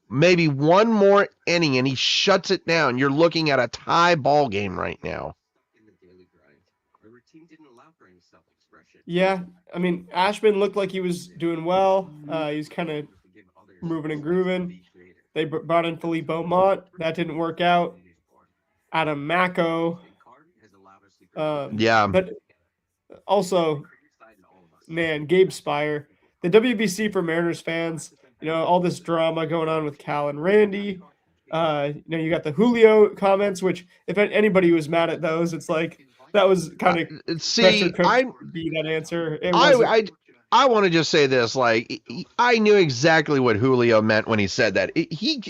maybe one more inning and he shuts it down, you're looking at a tie ball game right now. Yeah, I mean, Ashman looked like he was doing well. He's kind of moving and grooving. They brought in Philippe Beaumont. That didn't work out. Adam Mako. Yeah. But also, man, Gabe Spire. The WBC for Mariners fans, all this drama going on with Cal and Randy. You got the Julio comments, which if anybody was mad at those, it's like that was kind of see, be that answer. I want to just say this, like, I knew exactly what Julio meant when he said that. He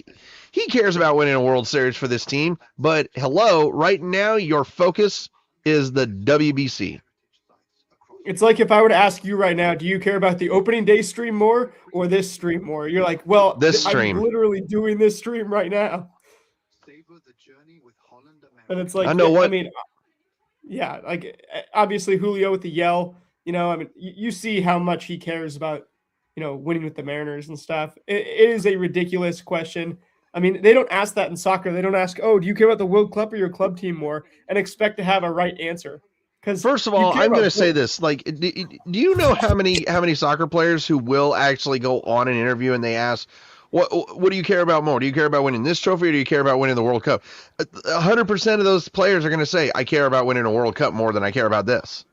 cares about winning a World Series for this team, but hello, right now your focus is the WBC. It's like if I were to ask you right now, do you care about the opening day stream more or this stream more? You're like, well, this stream. I'm literally doing this stream right now. And it's like, I know what. I mean, yeah, like obviously Julio with the yell, you see how much he cares about, winning with the Mariners and stuff. It is a ridiculous question. I mean, they don't ask that in soccer. They don't ask, oh, do you care about the World Cup or your club team more? And expect to have a right answer. First of all, I'm going to say this. Like, do you know how many soccer players who will actually go on an interview and they ask, what do you care about more? Do you care about winning this trophy or do you care about winning the World Cup? 100% of those players are going to say, I care about winning a World Cup more than I care about this.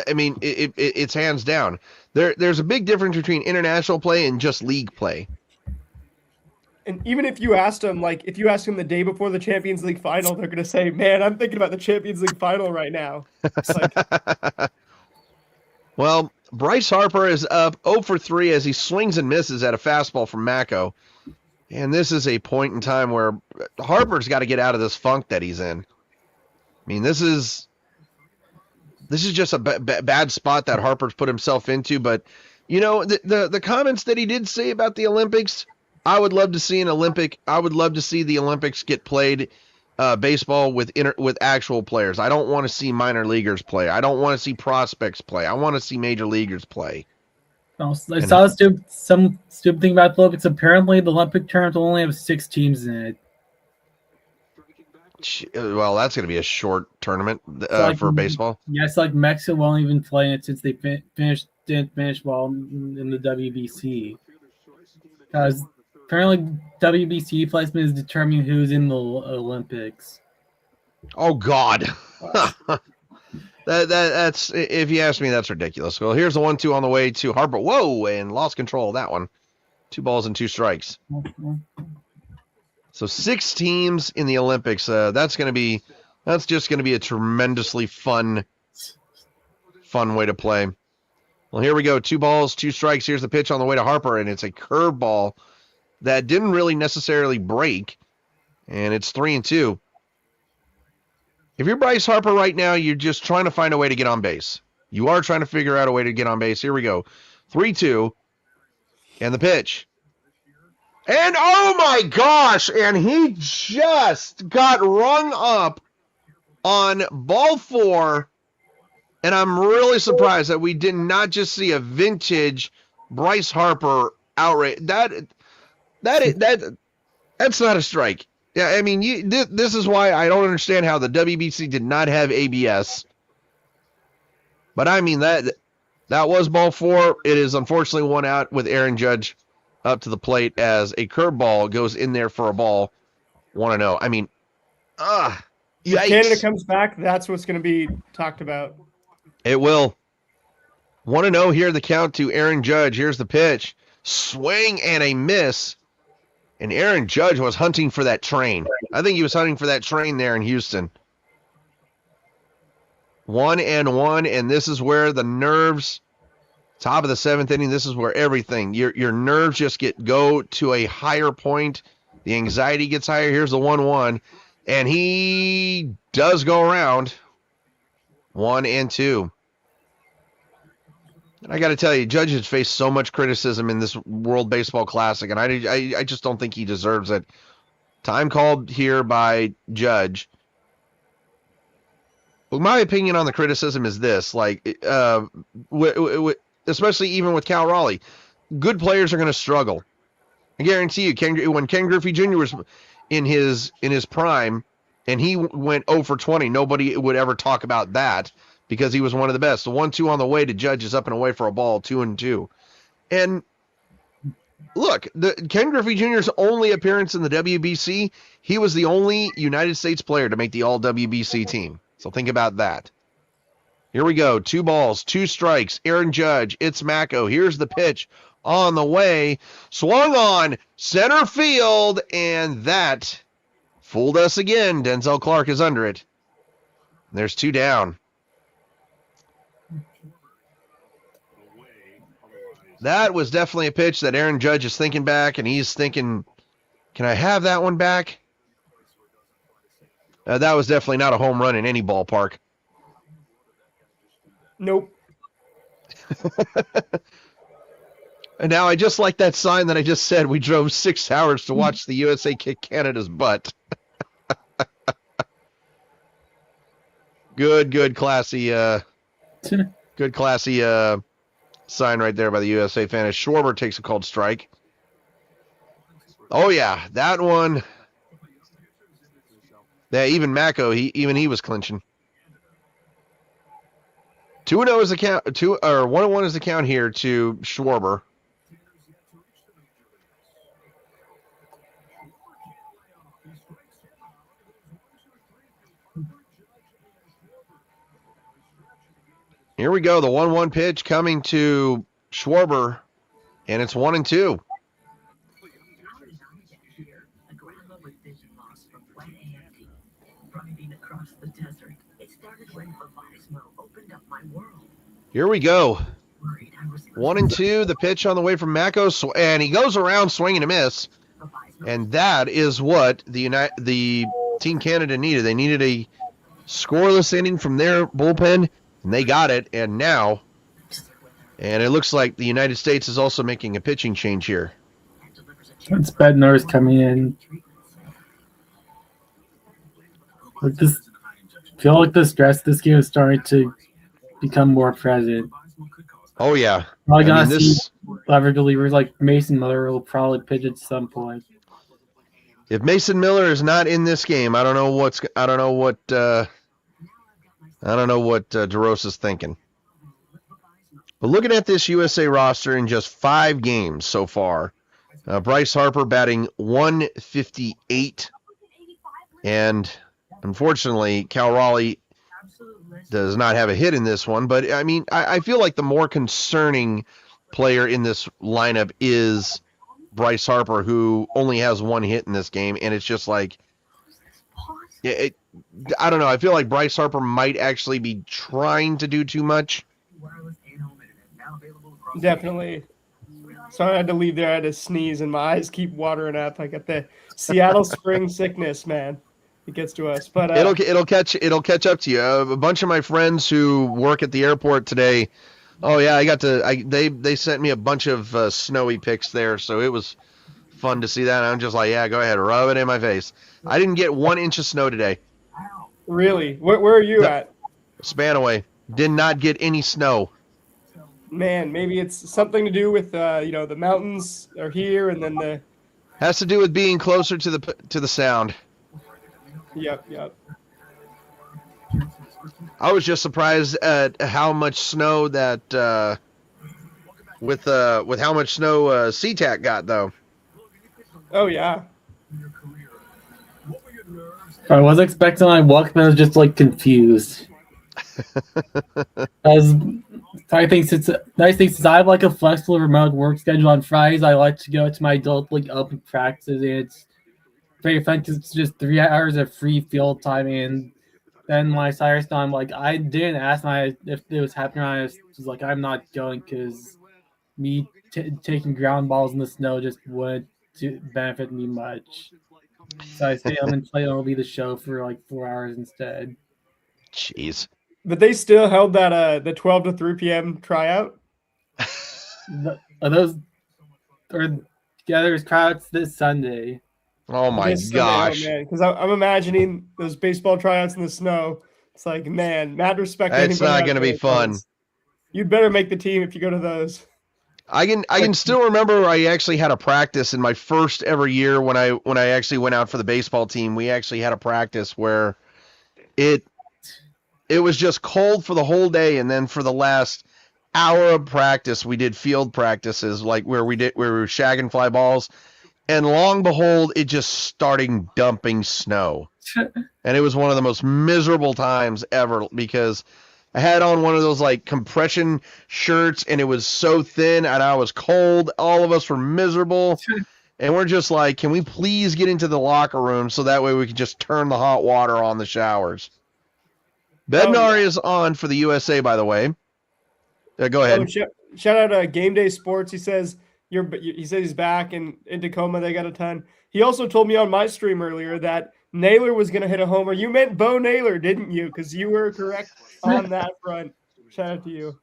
I mean, it's hands down. There's a big difference between international play and just league play. And even if you asked them, like, if you ask them the day before the Champions League final, they're going to say, man, I'm thinking about the Champions League final right now. It's like... Well, Bryce Harper is up 0 for 3 as he swings and misses at a fastball from Mako. And this is a point in time where Harper's got to get out of this funk that he's in. I mean, this is just a bad spot that Harper's put himself into. But, the comments that he did say about the Olympics, I would love to see an Olympic. I would love to see the Olympics get played baseball with actual players. I don't want to see minor leaguers play. I don't want to see prospects play. I want to see major leaguers play. I saw some stupid thing about the Olympics. Apparently, the Olympic tournament will only have 6 teams in it. Well, that's going to be a short tournament for baseball. Yeah, it's like Mexico won't even play it since they didn't finish well in the WBC. Because apparently WBC placement is determining who's in the Olympics. Oh God. That's, if you ask me, that's ridiculous. Well, here's the 1-2 on the way to Harper. Whoa, and lost control of that one. 2 balls and 2 strikes. So 6 teams in the Olympics. That's just going to be a tremendously fun way to play. Well, here we go. 2 balls, 2 strikes. Here's the pitch on the way to Harper, and it's a curveball that didn't really necessarily break, and it's 3-2. If you're Bryce Harper right now, you're just trying to find a way to get on base. You are trying to figure out a way to get on base. Here we go. 3-2, and the pitch. And oh my gosh, and he just got rung up on ball 4, and I'm really surprised that we did not just see a vintage Bryce Harper outrage. That's not a strike. Yeah, I mean, this is why I don't understand how the WBC did not have ABS. But I mean, that was ball 4. It is unfortunately 1 out with Aaron Judge up to the plate as a curveball goes in there for a ball. 1-0. I mean, yikes. If Canada comes back, that's what's going to be talked about. It will. 1-0 here, the count to Aaron Judge. Here's the pitch. Swing and a miss. And Aaron Judge was hunting for that train. I think he was hunting for that train there in Houston. 1-1, and this is where the nerves, top of the 7th inning, this is where everything, your nerves just go to a higher point. The anxiety gets higher. Here's the 1-1, and he does go around. 1-2. And I got to tell you, Judge has faced so much criticism in this World Baseball Classic, and I just don't think he deserves it. Time called here by Judge. Well, my opinion on the criticism is this, like, especially even with Cal Raleigh, good players are going to struggle. I guarantee you, when Ken Griffey Jr. was in his prime, and he went 0 for 20, nobody would ever talk about that, because he was one of the best. The 1-2 on the way to Judge is up and away for a ball, 2-2. And look, Ken Griffey Jr.'s only appearance in the WBC, he was the only United States player to make the All-WBC team. So think about that. Here we go. 2 balls, 2 strikes. Aaron Judge, it's Mako. Here's the pitch on the way. Swung on center field, and that fooled us again. Denzel Clark is under it. There's 2 down. That was definitely a pitch that Aaron Judge is thinking back, and he's thinking, can I have that one back? That was definitely not a home run in any ballpark. Nope. And now I just like that sign that I just said. We drove 6 hours to watch the USA kick Canada's butt. Good, classy, sign right there by the USA fan. As Schwarber takes a called strike. Oh yeah, that one. Yeah, even Mako, he was clinching. 2-0 is the count. 1-1 is the count here to Schwarber. Here we go. The 1-1 pitch coming to Schwarber, and it's 1-2. A grandma with vision loss from wet AMD, driving across the desert. It started when Favismo opened up my world. Here we go. Worried I was 1-2. The pitch on the way from Mako, and he goes around swinging a miss, Favismo. and that is what the Team Canada needed. They needed a scoreless inning from their bullpen, and they got it. And now, and it looks like the United States is also making a pitching change here. It's Bednar's coming in. Like this, I feel like the stress this game is starting to become more present. Oh yeah, Probably I gonna mean, see leverage relievers like Mason Miller will probably pitch at some point. if Mason Miller is not in this game, I don't know what DeRosa's thinking. But looking at this USA roster in just 5 games so far, Bryce Harper batting 158, and unfortunately, Cal Raleigh does not have a hit in this one. But I mean, I feel like the more concerning player in this lineup is Bryce Harper, who only has 1 hit in this game, and it's just like, I don't know. I feel like Bryce Harper might actually be trying to do too much. Definitely. Sorry I had to leave there. I had to sneeze and my eyes keep watering up. I got the Seattle spring sickness, man. It gets to us. But It'll catch up to you. A bunch of my friends who work at the airport today. Oh yeah, they sent me a bunch of snowy pics there, so it was fun to see that. And I'm just like, yeah, go ahead, rub it in my face. I didn't get 1 inch of snow today. really, where are you at? Spanaway did not get any snow. Man, maybe it's something to do with the mountains are here, and then the Has to do with being closer to the sound. yep. I was just surprised at how much snow that with how much snow SeaTac got though. Oh yeah. I was expecting my Walkman, I was just like confused. As I think since I have like a flexible remote work schedule on Fridays, I like to go to my adult league open practices, and it's very fun because it's just 3 hours of free field time. And then my Cyrus time, like I didn't ask if it was happening. I was like, I'm not going because me taking ground balls in the snow just wouldn't benefit me much. So I stay home and play MLB The Show for like 4 hours instead. Jeez. But they still held that the 12 to 3 p.m. tryout. There's tryouts this Sunday. Oh my gosh. Because I'm imagining those baseball tryouts in the snow. It's like, man, mad respect. It's not going to be fun. You'd better make the team if you go to those. I can still remember I actually had a practice in my first ever year when I actually went out for the baseball team. We actually had a practice where it was just cold for the whole day, and then for the last hour of practice. We did field practices like where we were shagging fly balls, and long behold, it just started dumping snow. And it was one of the most miserable times ever because I had on one of those like compression shirts and it was so thin and I was cold. All of us were miserable. And we're just like, can we please get into the locker room so that way we can just turn the hot water on the showers? Bednar is on for the USA, by the way. Go ahead. Oh, shout out to Game Day Sports. He says he says he's back and in Tacoma they got a ton. He also told me on my stream earlier that Naylor was going to hit a homer. You meant Bo Naylor, didn't you? Because you were correct on that front. Shout out to you.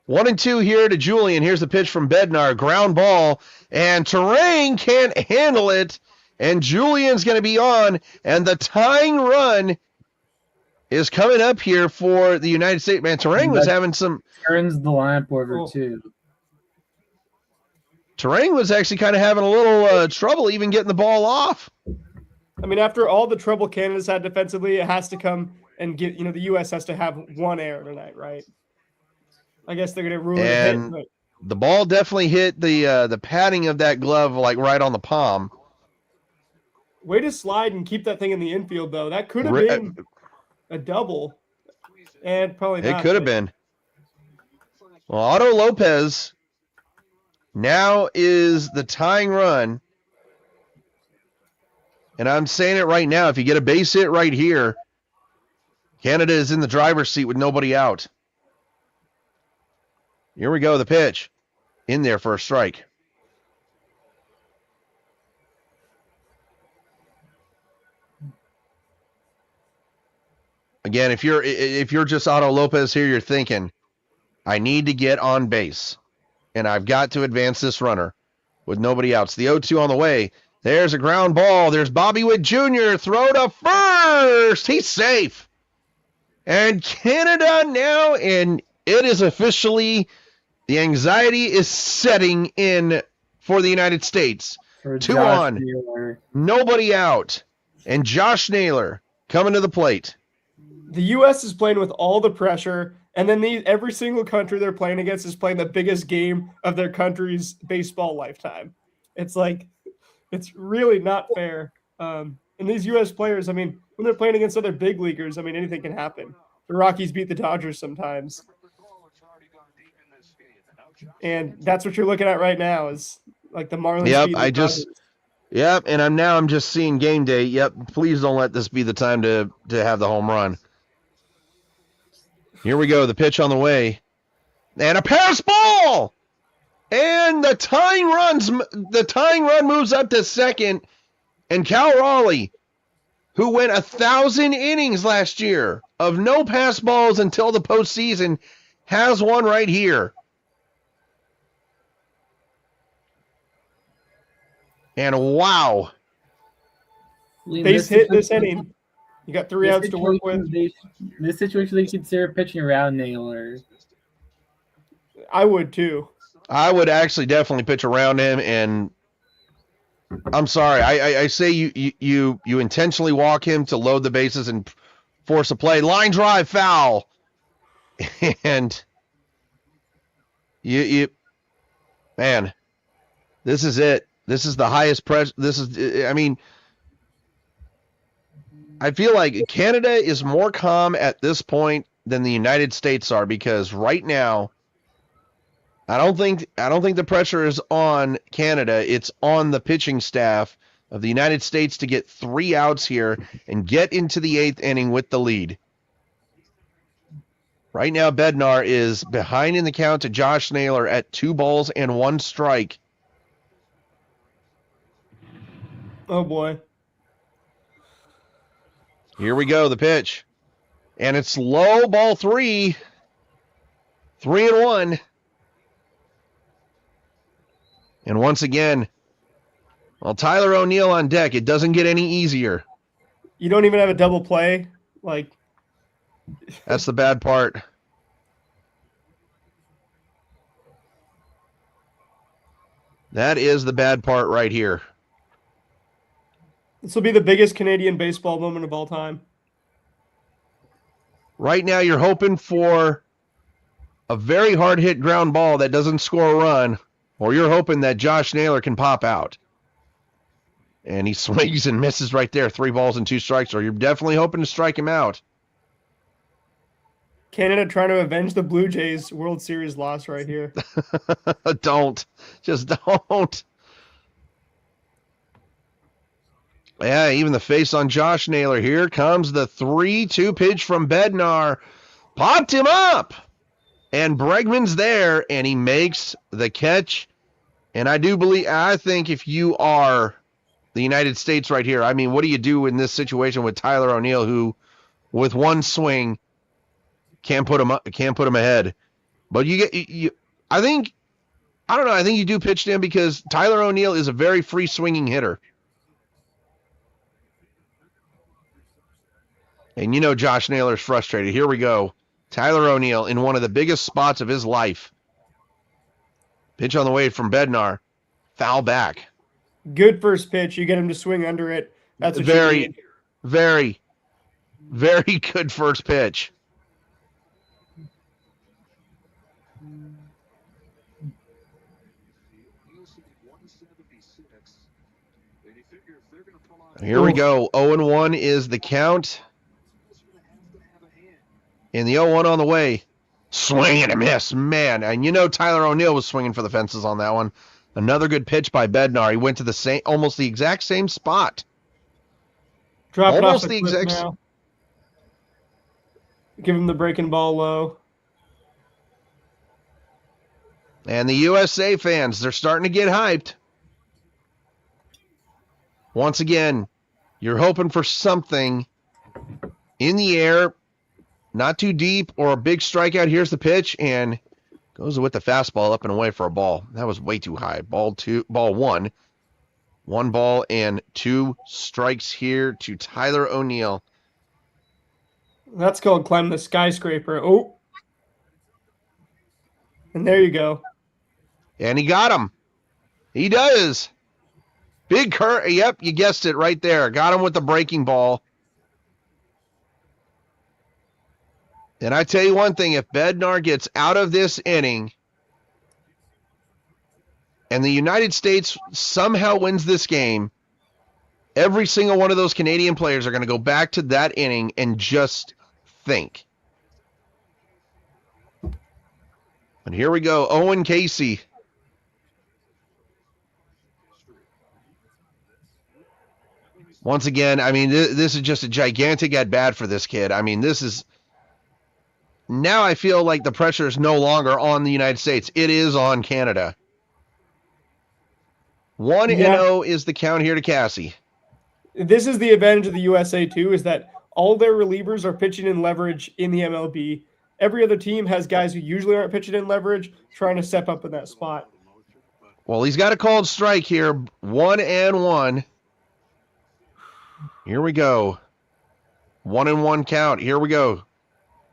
1-2 here to Julian. Here's the pitch from Bednar. Ground ball. And Terrain can't handle it. And Julian's going to be on. And the tying run is coming up here for the United States. Man, Terrain was having some... Turns the lineup over, too. Terrain was actually kind of having a little trouble even getting the ball off. I mean, after all the trouble Canada's had defensively, it has to come and get, the U.S. has to have one error tonight, right? I guess they're going to rule it a hit, but the ball definitely hit the padding of that glove like right on the palm. Way to slide and keep that thing in the infield, though. That could have been a double, and probably not. It could have been. Well, Otto Lopez now is the tying run. And I'm saying it right now. If you get a base hit right here, Canada is in the driver's seat with nobody out. Here we go. The pitch in there for a strike. Again, if you're just Otto Lopez here, you're thinking, I need to get on base, and I've got to advance this runner with nobody else. The 0-2 on the way. There's a ground ball. There's Bobby Witt Jr. Throw to first. He's safe. And Canada now, and it is officially, the anxiety is setting in for the United States. 2 on. Naylor. Nobody out. And Josh Naylor coming to the plate. the U.S. is playing with all the pressure, and then every single country they're playing against is playing the biggest game of their country's baseball lifetime. It's like, it's really not fair. And these U.S. players, I mean, when they're playing against other big leaguers, I mean, anything can happen. The Rockies beat the Dodgers sometimes. And that's what you're looking at right now is like the Marlins. Yep, and I'm just seeing game day. Yep, please don't let this be the time to have the home run. Here we go, the pitch on the way. And a pass ball! And the tying run moves up to second. And Cal Raleigh, who went 1,000 innings last year of no pass balls until the postseason, has one right here. And wow. Base hit this inning. You got 3 outs to work with. This situation, they consider pitching around Naylor. I would too. I would actually definitely pitch around him, and I'm sorry. I say you intentionally walk him to load the bases and force a play. Line drive foul. And you man, this is it. This is the highest pressure. I feel like Canada is more calm at this point than the United States are, because right now, I don't think the pressure is on Canada. It's on the pitching staff of the United States to get 3 outs here and get into the 8th inning with the lead. Right now, Bednar is behind in the count to Josh Naylor at 2 balls and 1 strike. Oh boy. Here we go, the pitch. And it's low, ball 3. 3-1. And once again, well, Tyler O'Neill on deck. It doesn't get any easier. You don't even have a double play. Like, that's the bad part. That is the bad part right here. This will be the biggest Canadian baseball moment of all time. Right now, you're hoping for a very hard hit ground ball that doesn't score a run, or you're hoping that Josh Naylor can pop out. And he swings and misses right there. 3 balls and 2 strikes, or you're definitely hoping to strike him out. Canada trying to avenge the Blue Jays World Series loss right here. Don't. Just don't. Yeah, even the face on Josh Naylor. Here comes the 3-2 pitch from Bednar. Popped him up. And Bregman's there, and he makes the catch. And I think if you are the United States right here, I mean, what do you do in this situation with Tyler O'Neill, who, with one swing, can't put him ahead? But I think you do pitch to him because Tyler O'Neill is a very free swinging hitter. And you know Josh Naylor's frustrated. Here we go. Tyler O'Neill in one of the biggest spots of his life. Pitch on the way from Bednar. Foul back. Good first pitch. You get him to swing under it. That's what you need. Very, very good first pitch. Here we go. 0-1 is the count. And the 0-1 on the way. Swing and a miss, man. And you know Tyler O'Neill was swinging for the fences on that one. Another good pitch by Bednar. He went to almost the exact same spot. Drop it off Almost the the cliff exact. now. Give him the breaking ball low. And the USA fans, they're starting to get hyped. Once again, you're hoping for something in the air, not too deep, or a big strikeout. Here's the pitch, and goes with the fastball up and away for a ball. That was way too high. Ball 1. 1 ball and 2 strikes here to Tyler O'Neill. That's called climb the skyscraper. Oh. And there you go. And he got him. He does. Big curve. Yep, you guessed it right there. Got him with the breaking ball. And I tell you one thing, if Bednar gets out of this inning and the United States somehow wins this game, every single one of those Canadian players are going to go back to that inning and just think. And here we go. Owen Casey. Once again, I mean, this is just a gigantic at-bat for this kid. I mean, this is... Now I feel like the pressure is no longer on the United States. It is on Canada. 1-0 is the count here to Cassie. This is the advantage of the USA, too, is that all their relievers are pitching in leverage in the MLB. Every other team has guys who usually aren't pitching in leverage trying to step up in that spot. Well, he's got a called strike here. 1-1. Here we go. 1-1 count. Here we go.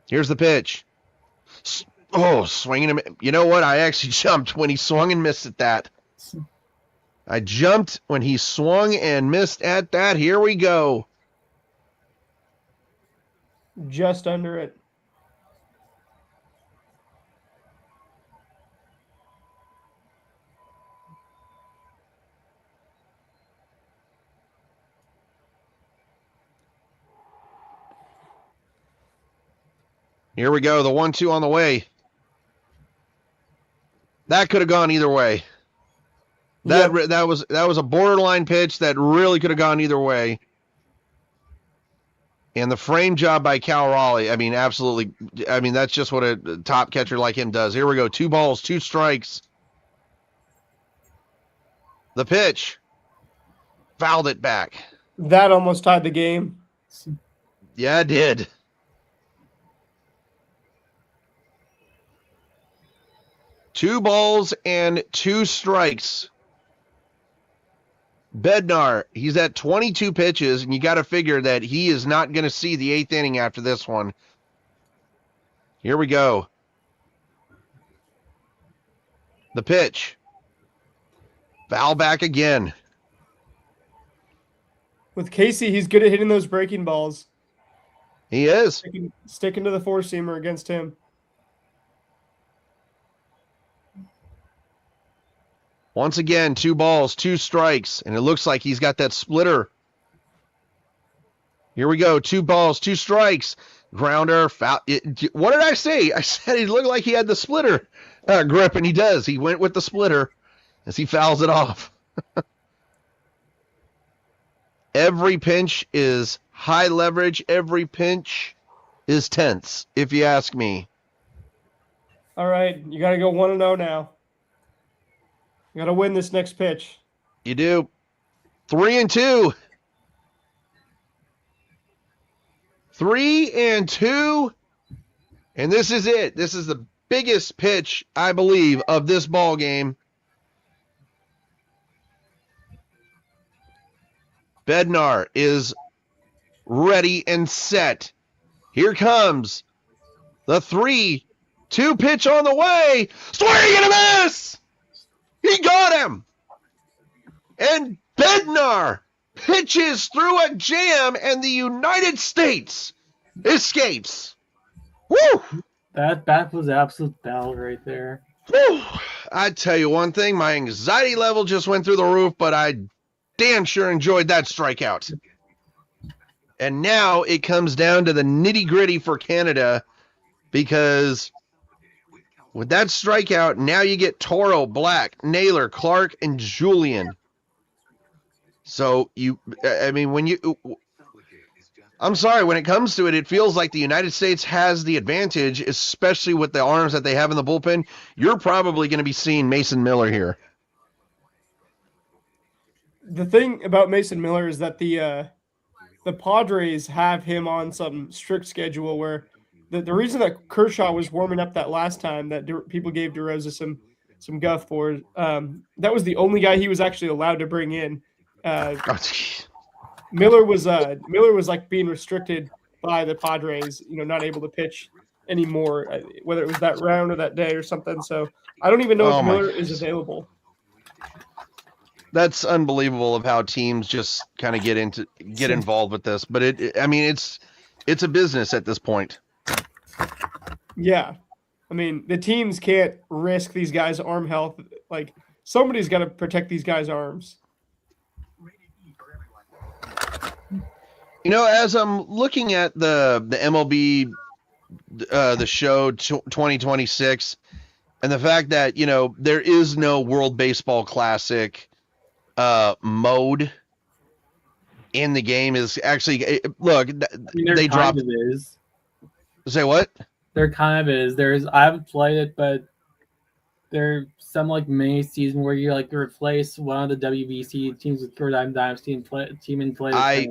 Here's the pitch. Oh, swinging him. You know what? I actually jumped when he swung and missed at that. I jumped when he swung and missed at that. Here we go. Just under it. Here we go. The 1-2 on the way. That could have gone either way. That was a borderline pitch that really could have gone either way. And the frame job by Cal Raleigh, I mean, absolutely. I mean, that's just what a top catcher like him does. Here we go. 2 balls, 2 strikes. The pitch. Fouled it back. That almost tied the game. Yeah, it did. Two balls and 2 strikes. Bednar, he's at 22 pitches, and you got to figure that he is not going to see the 8th inning after this one. Here we go. The pitch. Foul back again. With Casey, he's good at hitting those breaking balls. He is. Sticking to the four-seamer against him. Once again, 2 balls, 2 strikes, and it looks like he's got that splitter. Here we go. 2 balls, 2 strikes. Grounder, foul. What did I say? I said he looked like he had the splitter grip, and he does. He went with the splitter as he fouls it off. Every pinch is high leverage. Every pinch is tense, if you ask me. All right, you got to go 1-0 now. You got to win this next pitch. You do. 3-2. 3-2. And this is it. This is the biggest pitch, I believe, of this ball game. Bednar is ready and set. Here comes the 3-2 pitch on the way. Swing and a miss. He got him. And Bednar pitches through a jam, and the United States escapes. Woo! That was absolute battle right there. Woo! I tell you one thing, my anxiety level just went through the roof, but I damn sure enjoyed that strikeout. And now it comes down to the nitty-gritty for Canada, because with that strikeout, now you get Toro, Black, Naylor, Clark, and Julian. So I'm sorry, when it comes to it, it feels like the United States has the advantage, especially with the arms that they have in the bullpen. You're probably going to be seeing Mason Miller here. The thing about Mason Miller is that the Padres have him on some strict schedule where the reason that Kershaw was warming up that last time that people gave DeRosa some guff for, that was the only guy he was actually allowed to bring in. Miller was like being restricted by the Padres, not able to pitch anymore, whether it was that round or that day or something. So I don't even know if Miller is available. That's unbelievable of how teams just kind of get involved with this. But it's a business at this point. Yeah. I mean, the teams can't risk these guys' arm health. Like, somebody's got to protect these guys' arms. As I'm looking at the MLB, the show 2026, and the fact that, there is no World Baseball Classic mode in the game is actually, look, they dropped. Say what? There kind of is. I haven't played it, but there's some mini season where you replace one of the WBC teams with Pure Dynasty and play.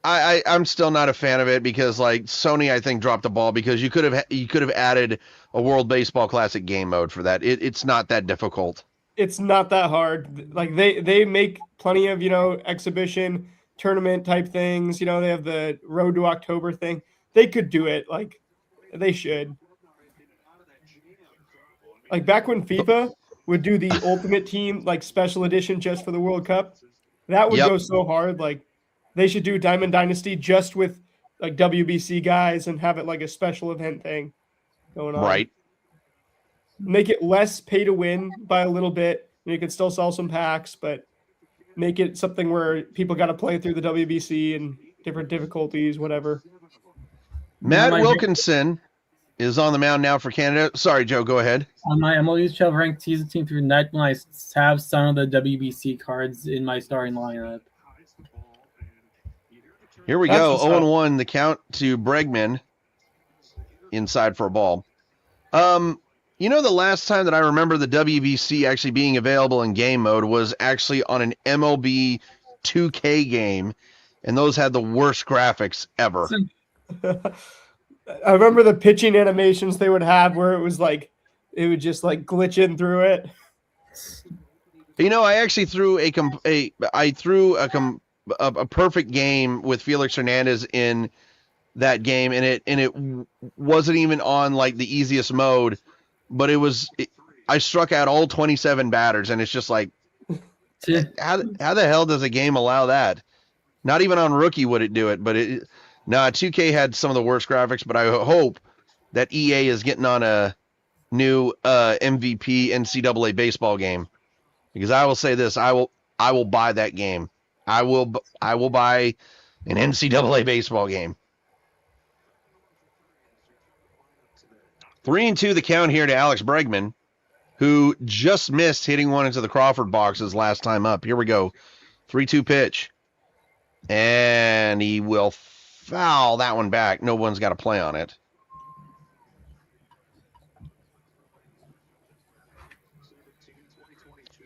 I'm still not a fan of it because Sony, I think, dropped the ball because you could have added a World Baseball Classic game mode for that. It's not that difficult. It's not that hard. They make plenty of exhibition tournament type things. They have the Road to October thing. They could do it. They should. Back when FIFA would do the Ultimate Team special edition just for the World Cup, that would go so hard. They should do Diamond Dynasty just with WBC guys and have it a special event thing going on. Right. Make it less pay to win by a little bit. You can still sell some packs, but make it something where people got to play through the WBC and different difficulties, whatever. Matt Wilkinson is on the mound now for Canada. Sorry, Joe, go ahead. On my MLB 12 ranked season team through night when I have some of the WBC cards in my starting lineup. Here we go. 0-1, the count to Bregman. Inside for a ball. The last time that I remember the WBC actually being available in game mode was actually on an MLB 2K game, and those had the worst graphics ever. I remember the pitching animations they would have where it was it would just glitch in through it. I actually threw a perfect game with Felix Hernandez in that game, and it wasn't even on the easiest mode, but I struck out all 27 batters, and it's just how the hell does a game allow that? Not even on rookie would it do it, but 2K had some of the worst graphics, but I hope that EA is getting on a new MVP NCAA baseball game. Because I will say this, I will buy that game. I will buy an NCAA baseball game. 3-2 the count here to Alex Bregman, who just missed hitting one into the Crawford boxes last time up. Here we go. 3-2 pitch. And he will foul that one back. No one's got a play on it.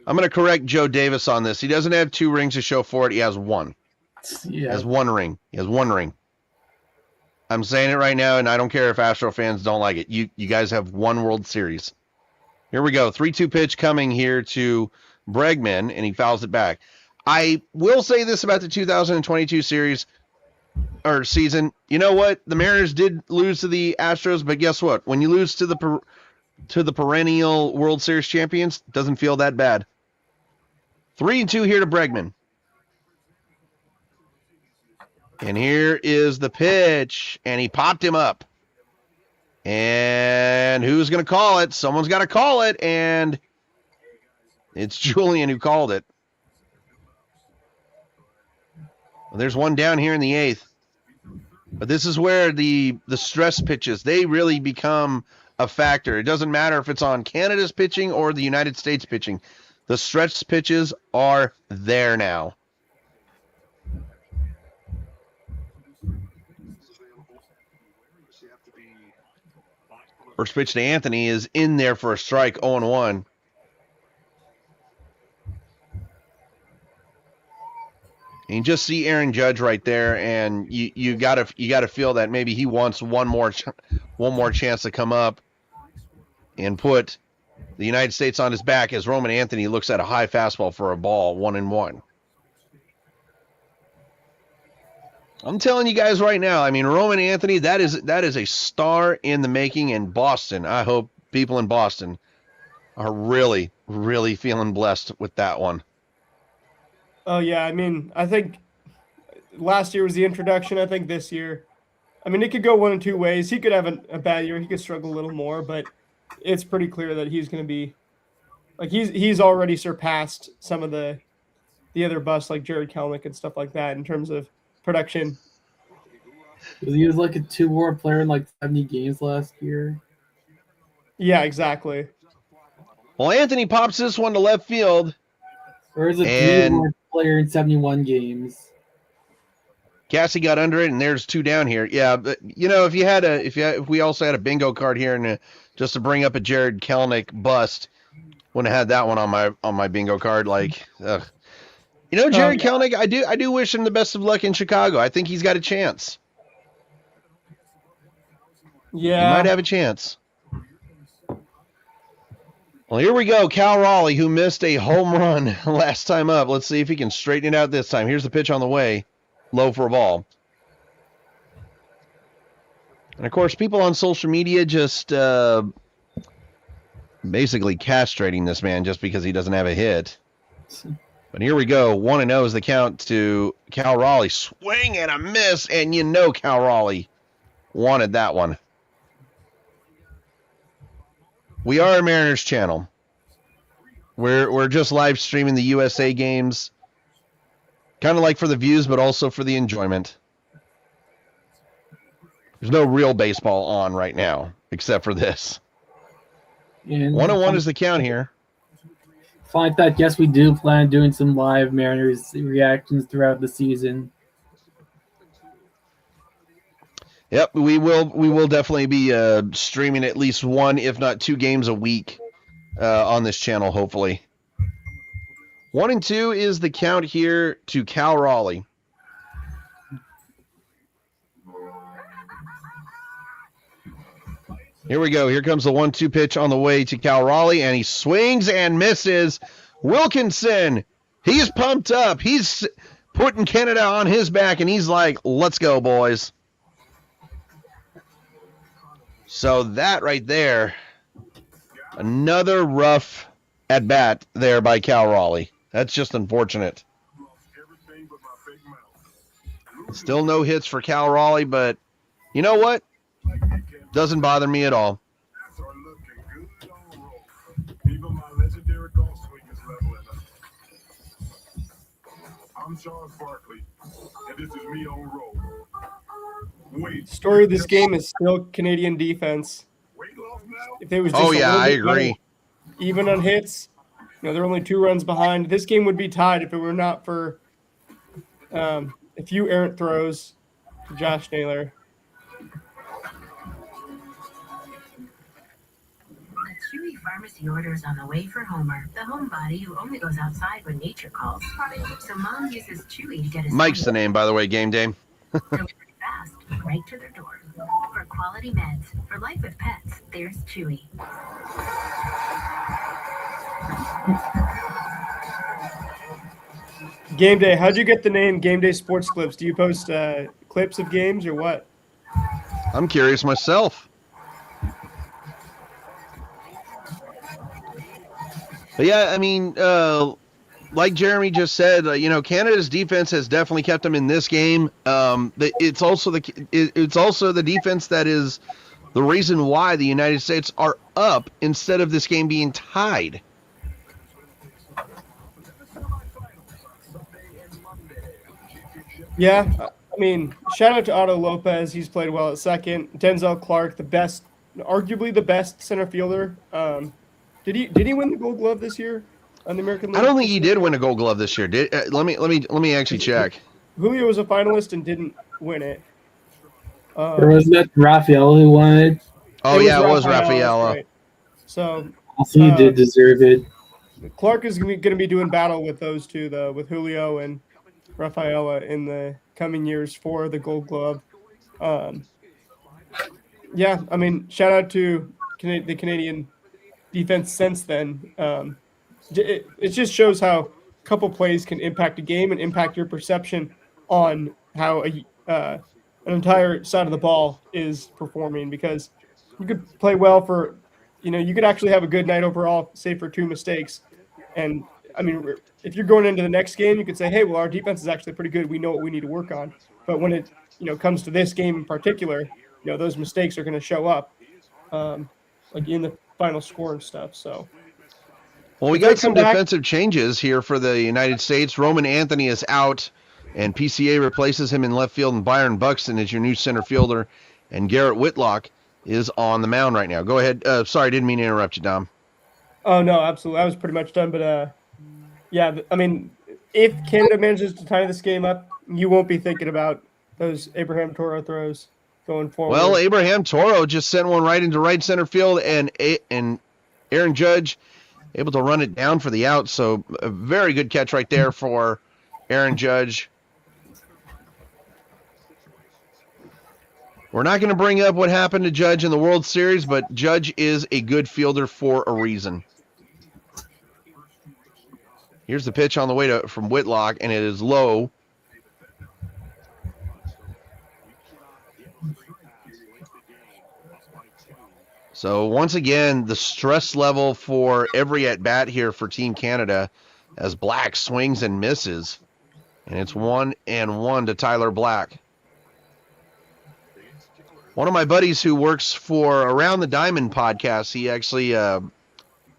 I'm going to correct Joe Davis on this. He doesn't have 2 rings to show for it. He has 1. Yeah. He has 1 ring. He has 1 ring. I'm saying it right now, and I don't care if Astro fans don't like it. You guys have 1 World Series. Here we go. 3-2 pitch coming here to Bregman, and he fouls it back. I will say this about the 2022 series or season. You know what? The Mariners did lose to the Astros, but guess what? When you lose to the perennial World Series champions, it doesn't feel that bad. 3-2 here to Bregman. And here is the pitch, and he popped him up. And who's going to call it? Someone's got to call it, and it's Julian who called it. Well, there's one down here in the 8th. But this is where the stress pitches, they really become a factor. It doesn't matter if it's on Canada's pitching or the United States pitching. The stretch pitches are there now. First pitch to Anthony is in there for a strike, 0-1. And you just see Aaron Judge right there, and you gotta feel that maybe he wants one more chance to come up and put the United States on his back as Roman Anthony looks at a high fastball for a ball, 1-1. I'm telling you guys right now, I mean, Roman Anthony, that is a star in the making in Boston. I hope people in Boston are really, really feeling blessed with that one. Oh, yeah. I mean, I think last year was the introduction. I think this year, I mean, it could go one of 2 ways. He could have a bad year. He could struggle a little more, but it's pretty clear that he's going to be like he's already surpassed some of the other busts like Jared Kelenic and stuff like that in terms of production. He was like a 2-WAR player in like 70 games last year. Yeah, exactly. Well, Anthony pops this one to left field. Or is a 3-WAR player in 71 games? Cassie got under it, and there's 2 down here. Yeah, but you know, if we also had a bingo card here, and just to bring up a Jared Kelenic bust, wouldn't have had that one on my bingo card. Like, ugh. You know, Jared Kelenic, I do wish him the best of luck in Chicago. I think he's got a chance. Yeah, He might have a chance. Well, here we go. Cal Raleigh, who missed a home run last time up. Let's see if he can straighten it out this time. Here's the pitch on the way. Low for a ball. And, of course, people on social media just basically castrating this man just because he doesn't have a hit. But here we go. 1-0 is the count to Cal Raleigh. Swing and a miss, and you know Cal Raleigh wanted that one. We are a Mariners channel. We're just live streaming the USA games. Kind of like for the views, but also for the enjoyment. There's no real baseball on right now, except for this. 1-1 is the count here. Like that, yes, we do plan on doing some live Mariners reactions throughout the season. Yep, we will definitely be streaming at least 1, if not 2 games a week on this channel, hopefully. 1-2 is the count here to Cal Raleigh. Here we go. Here comes the 1-2 pitch on the way to Cal Raleigh, and he swings and misses. Wilkinson, he's pumped up. He's putting Canada on his back, and he's like, let's go, boys. So that right there, another rough at-bat there by Cal Raleigh. That's just unfortunate. Still no hits for Cal Raleigh, but you know what? Doesn't bother me at all. I'm Charles Barkley, and this is me on roll. Wait. Story of this game is still Canadian defense. Weight loss now? If they was just Oh a yeah, little I bit better, agree. even on hits, they're only 2 runs behind. This game would be tied if it were not for a few errant throws to Josh Naylor. A Chewy pharmacy order is on the way for Homer, the homebody who only goes outside when nature calls. So Mom uses Chewy to get his Mike's the name, by the way, Game Dame. delivered fast, right to their door. For quality meds, for life with pets, there's Chewy. Game Day, how'd you get the name Game Day Sports Clips? Do you post clips of games or what? I'm curious myself. But yeah, I mean, like Jeremy just said, Canada's defense has definitely kept them in this game. It's also the defense that is the reason why the United States are up instead of this game being tied. Yeah, I mean, shout out to Otto Lopez. He's played well at second. Denzel Clark, arguably the best center fielder. Did he win the Gold Glove this year on the American League? I don't think he did win a Gold Glove this year. Let me actually check. Julio was a finalist and didn't win it. Or was that Raphael who won it? Oh yeah, it was Rafaela, Rafaela. right. So Also, he did deserve it. Clark is going to be doing battle with those two, with Julio and Rafaela in the coming years for the Gold Glove. Yeah, I mean, shout out to the Canadian defense since then. It just shows how a couple plays can impact a game and impact your perception on how an entire side of the ball is performing, because you could play well for, you could actually have a good night overall, save for 2 mistakes. And I mean, if you're going into the next game, you could say, hey, well, our defense is actually pretty good. We know what we need to work on. But when it, comes to this game in particular, those mistakes are going to show up, like in the final score and stuff. So, well, we got some defensive changes here for the United States. Roman Anthony is out, and PCA replaces him in left field, and Byron Buxton is your new center fielder, and Garrett Whitlock is on the mound right now. Go ahead. Sorry, didn't mean to interrupt you, Dom. Oh, no, absolutely. I was pretty much done. But, yeah, I mean, if Canada manages to tie this game up, you won't be thinking about those Abraham Toro throws going forward. Well, Abraham Toro just sent one right into right center field, and Aaron Judge able to run it down for the out. So a very good catch right there for Aaron Judge. We're not going to bring up what happened to Judge in the World Series, but Judge is a good fielder for a reason. Here's the pitch on the way from Whitlock, and it is low. So once again, the stress level for every at-bat here for Team Canada as Black swings and misses. And it's 1-1 to Tyler Black. One of my buddies who works for Around the Diamond podcast, he actually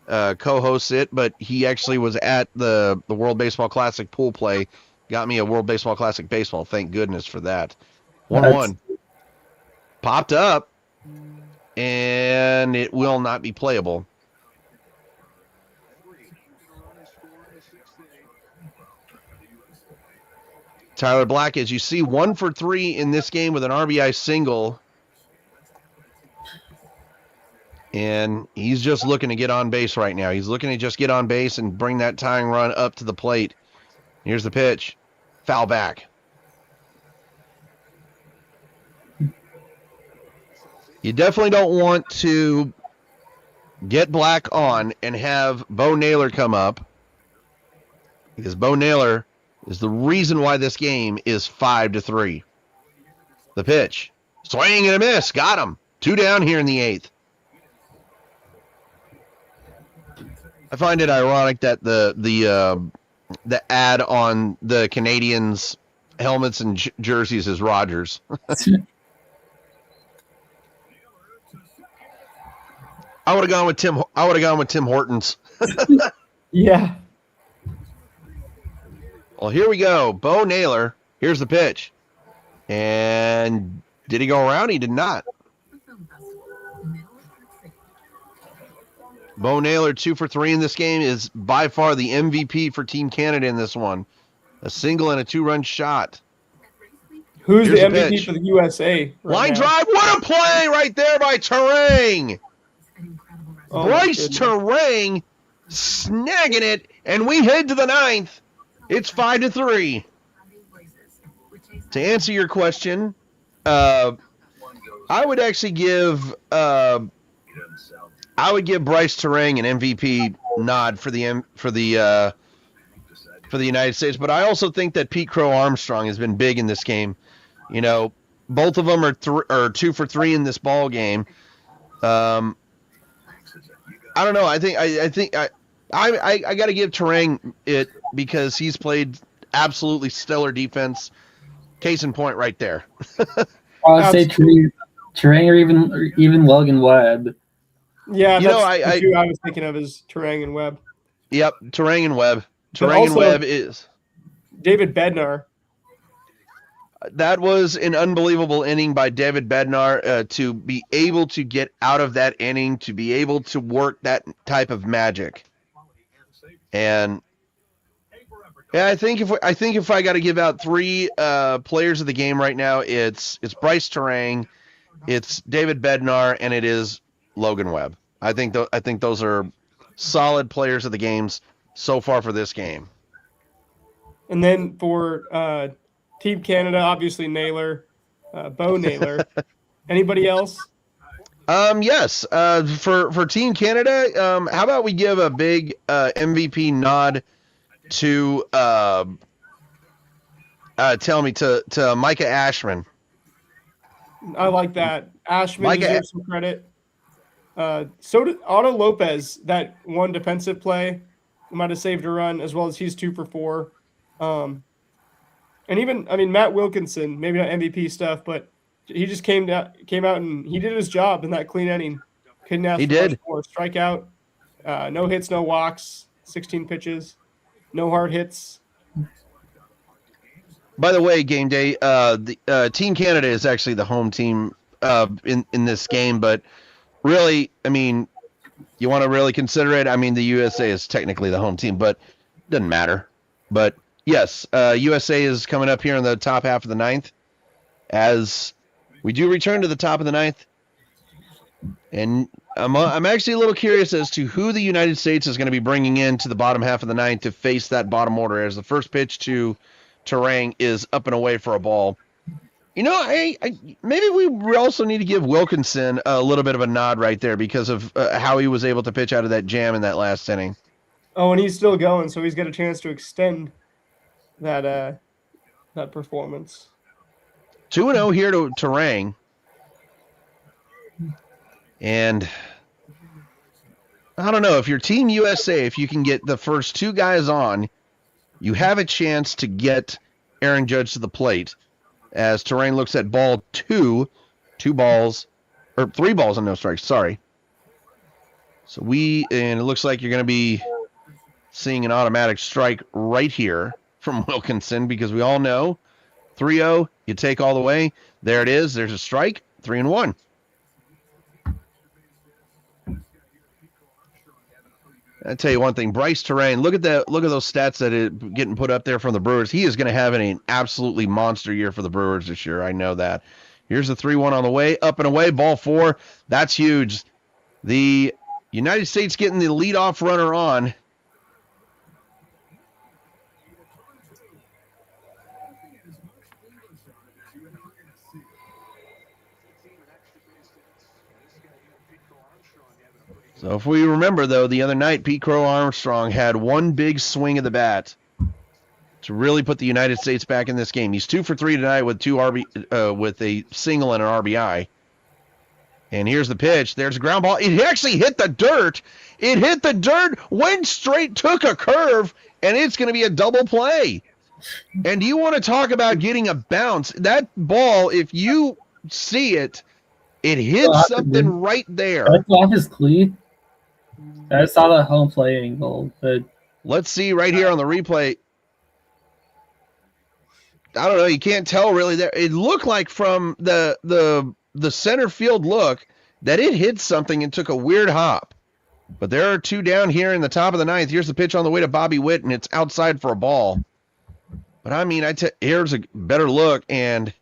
co-hosts it, but he actually was at the World Baseball Classic pool play. Got me a World Baseball Classic baseball. Thank goodness for that. 1-1. Popped up, and it will not be playable. Tyler Black, as you see, 1 for 3 in this game with an RBI single. And he's just looking to get on base right now. He's looking to just get on base and bring that tying run up to the plate. Here's the pitch. Foul back. You definitely don't want to get Black on and have Bo Naylor come up, because Bo Naylor is the reason why this game is 5-3. The pitch. Swing and a miss. Got him. 2 down here in the 8th. I find it ironic that the ad on the Canadians' helmets and jerseys is Rogers. I would have gone with Tim Hortons. Yeah. Well, here we go. Bo Naylor. Here's the pitch. And did he go around? He did not. The film festival, Middle City. Bo Naylor, 2 for 3 in this game, is by far the MVP for Team Canada in this one. A single and a 2-run shot. Who's Here's the the MVP pitch. for the USA? Right Line now? drive. What a play right there by Terang. An incredible rest. Oh, my Bryce goodness. Terang snagging it, and we head to the 9th. It's 5-3. To answer your question, I would actually give Bryce Terang an MVP nod for the United States, but I also think that Pete Crow Armstrong has been big in this game. You know, both of them are 2 for 3 in this ball game. I don't know. I think I got to give Terang it because he's played absolutely stellar defense. Case in point, right there. I'd say Terang or even Logan Webb. Yeah, You know, that's the two I was thinking of is Terang and Webb. Yep, Terang and Webb. But Terang and also- Webb is. David Bednar. That was an unbelievable inning by David Bednar to be able to get out of that inning, to be able to work that type of magic. And yeah, I think if I got to give out 3 players of the game right now, it's Bryce Terang, it's David Bednar, and it is Logan Webb. I think those are solid players of the games so far for this game. And then for Team Canada, obviously Naylor, Bo Naylor. Anybody else? Yes. For Team Canada, how about we give a big MVP nod to to Micah Ashman. I like that. Ashman Micah- deserves some credit. So did Otto Lopez, that one defensive play might have saved a run, as well as he's 2 for 4. And even, I mean, Matt Wilkinson, maybe not MVP stuff, but he just came out and he did his job in that clean inning. Couldn't ask He for much did. more. Strikeout, no hits, no walks, 16 pitches, no hard hits. By the way, game day, the Team Canada is actually the home team in this game, but really, I mean, you want to really consider it. I mean, the USA is technically the home team, but it doesn't matter. But yes, USA is coming up here in the top half of the 9th as we do return to the top of the 9th. And I'm actually a little curious as to who the United States is going to be bringing in to the bottom half of the 9th to face that bottom order, as the first pitch to Terang is up and away for a ball. You know, I maybe we also need to give Wilkinson a little bit of a nod right there because of how he was able to pitch out of that jam in that last inning. Oh, and he's still going, so he's got a chance to extend that performance. 2-0 here to Terang. And I don't know, if you're Team USA, if you can get the first 2 guys on, you have a chance to get Aaron Judge to the plate as Terang looks at ball 2, 3 balls and no strikes, sorry. So and it looks like you're going to be seeing an automatic strike right here from Wilkinson because we all know 3-0, you take all the way. There it is. There's a strike, 3-1. I'll tell you one thing, Bryce Terang, look at those stats that are getting put up there from the Brewers. He is going to have an absolutely monster year for the Brewers this year. I know that. Here's the 3-1 on the way, up and away, ball 4. That's huge. The United States getting the leadoff runner on. So if we remember, though, the other night, Pete Crow Armstrong had one big swing of the bat to really put the United States back in this game. He's 2 for 3 tonight with with a single and an RBI. And here's the pitch. There's a ground ball. It actually hit the dirt. It hit the dirt, went straight, took a curve, and it's going to be a double play. And you want to talk about getting a bounce. That ball, if you see it, it hits something right there. That's off his cleat. I saw that home play angle, but Let's see right here on the replay. I don't know. You can't tell really. There, it looked like from the center field look that it hit something and took a weird hop. But there are two down here in the top of the ninth. Here's the pitch on the way to Bobby Witt, and it's outside for a ball. But I mean, here's a better look, and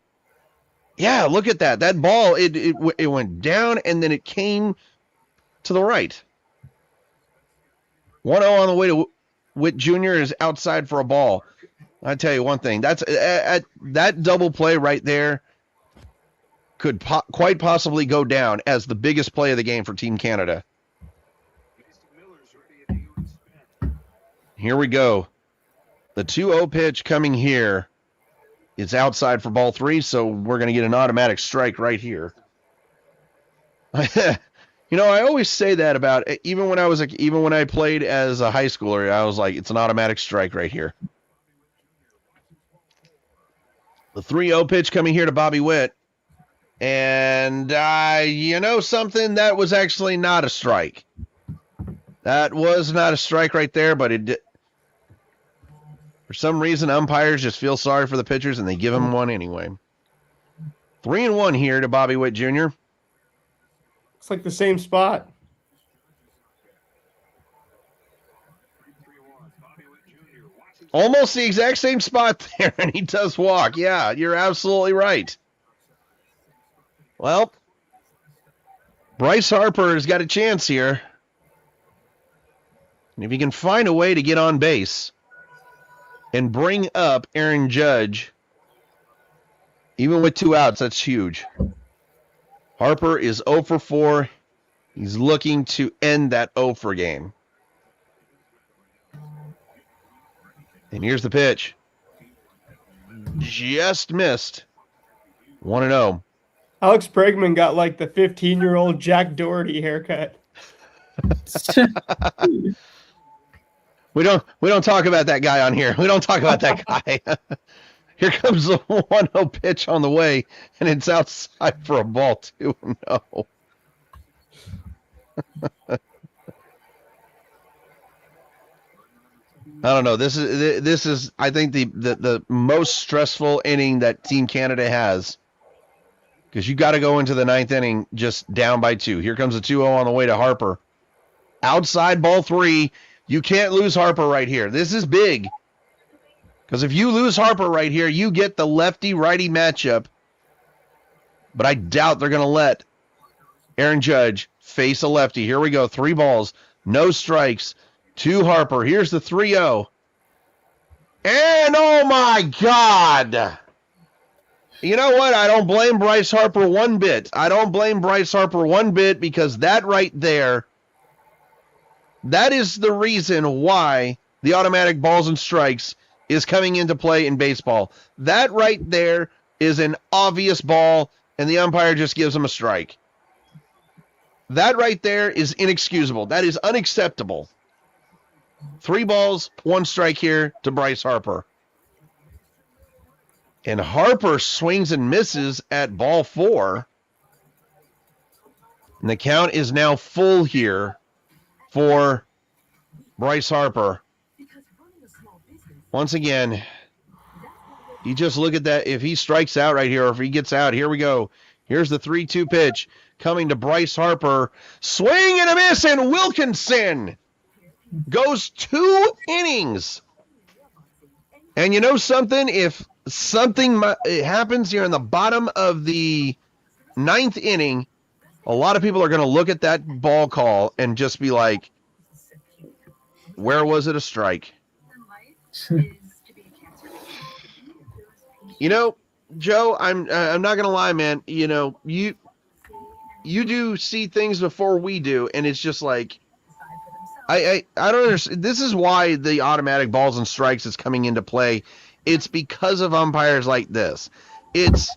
yeah, look at that. That ball, it went down, and then it came to the right. 1-0 on the way to Witt Jr. is outside for a ball. I tell you one thing, that's that double play right there could quite possibly go down as the biggest play of the game for Team Canada. Here we go. The 2-0 pitch coming here is outside for ball 3, so we're going to get an automatic strike right here. You know, I always say that about even when I played as a high schooler, I was like, it's an automatic strike right here. The 3-0 pitch coming here to Bobby Witt. And you know something? That was actually not a strike. That was not a strike right there, but it did. For some reason, umpires just feel sorry for the pitchers, and they give them one anyway. 3-1 here to Bobby Witt Jr. It's like the same spot. Almost the exact same spot there, and he does walk. Yeah, you're absolutely right. Well, Bryce Harper has got a chance here. And if he can find a way to get on base and bring up Aaron Judge, even with 2 outs, that's huge. Harper is 0 for 4. He's looking to end that 0 for game. And here's the pitch. Just missed. 1-0. Alex Bregman got like the 15-year-old Jack Doherty haircut. We don't talk about that guy on here. We don't talk about that guy. Here comes the 1-0 pitch on the way, and it's outside for a ball 2-0. I don't know. This is I think the most stressful inning that Team Canada has, because you got to go into the 9th inning just down by 2. Here comes a 2-0 on the way to Harper. Outside ball 3. You can't lose Harper right here. This is big. Because if you lose Harper right here, you get the lefty-righty matchup. But I doubt they're going to let Aaron Judge face a lefty. Here we go. 3 balls. No strikes. To Harper. Here's the 3-0. And oh my God. You know what? I don't blame Bryce Harper one bit. Because that right there, that is the reason why the automatic balls and strikes is coming into play in baseball. That right there is an obvious ball, and the umpire just gives him a strike. That right there is inexcusable. That is unacceptable. 3 balls, 1 strike here to Bryce Harper. And Harper swings and misses at ball 4. And the count is now full here for Bryce Harper. Once again, you just look at that. If he strikes out right here, or if he gets out, here we go. Here's the 3-2 pitch coming to Bryce Harper. Swing and a miss, and Wilkinson goes 2 innings. And you know something? If something happens here in the bottom of the 9th inning, a lot of people are going to look at that ball call and just be like, where was it a strike? You know, Joe, I'm not going to lie, man. You know, you do see things before we do, and it's just like, I don't understand. This is why the automatic balls and strikes is coming into play. It's because of umpires like this. It's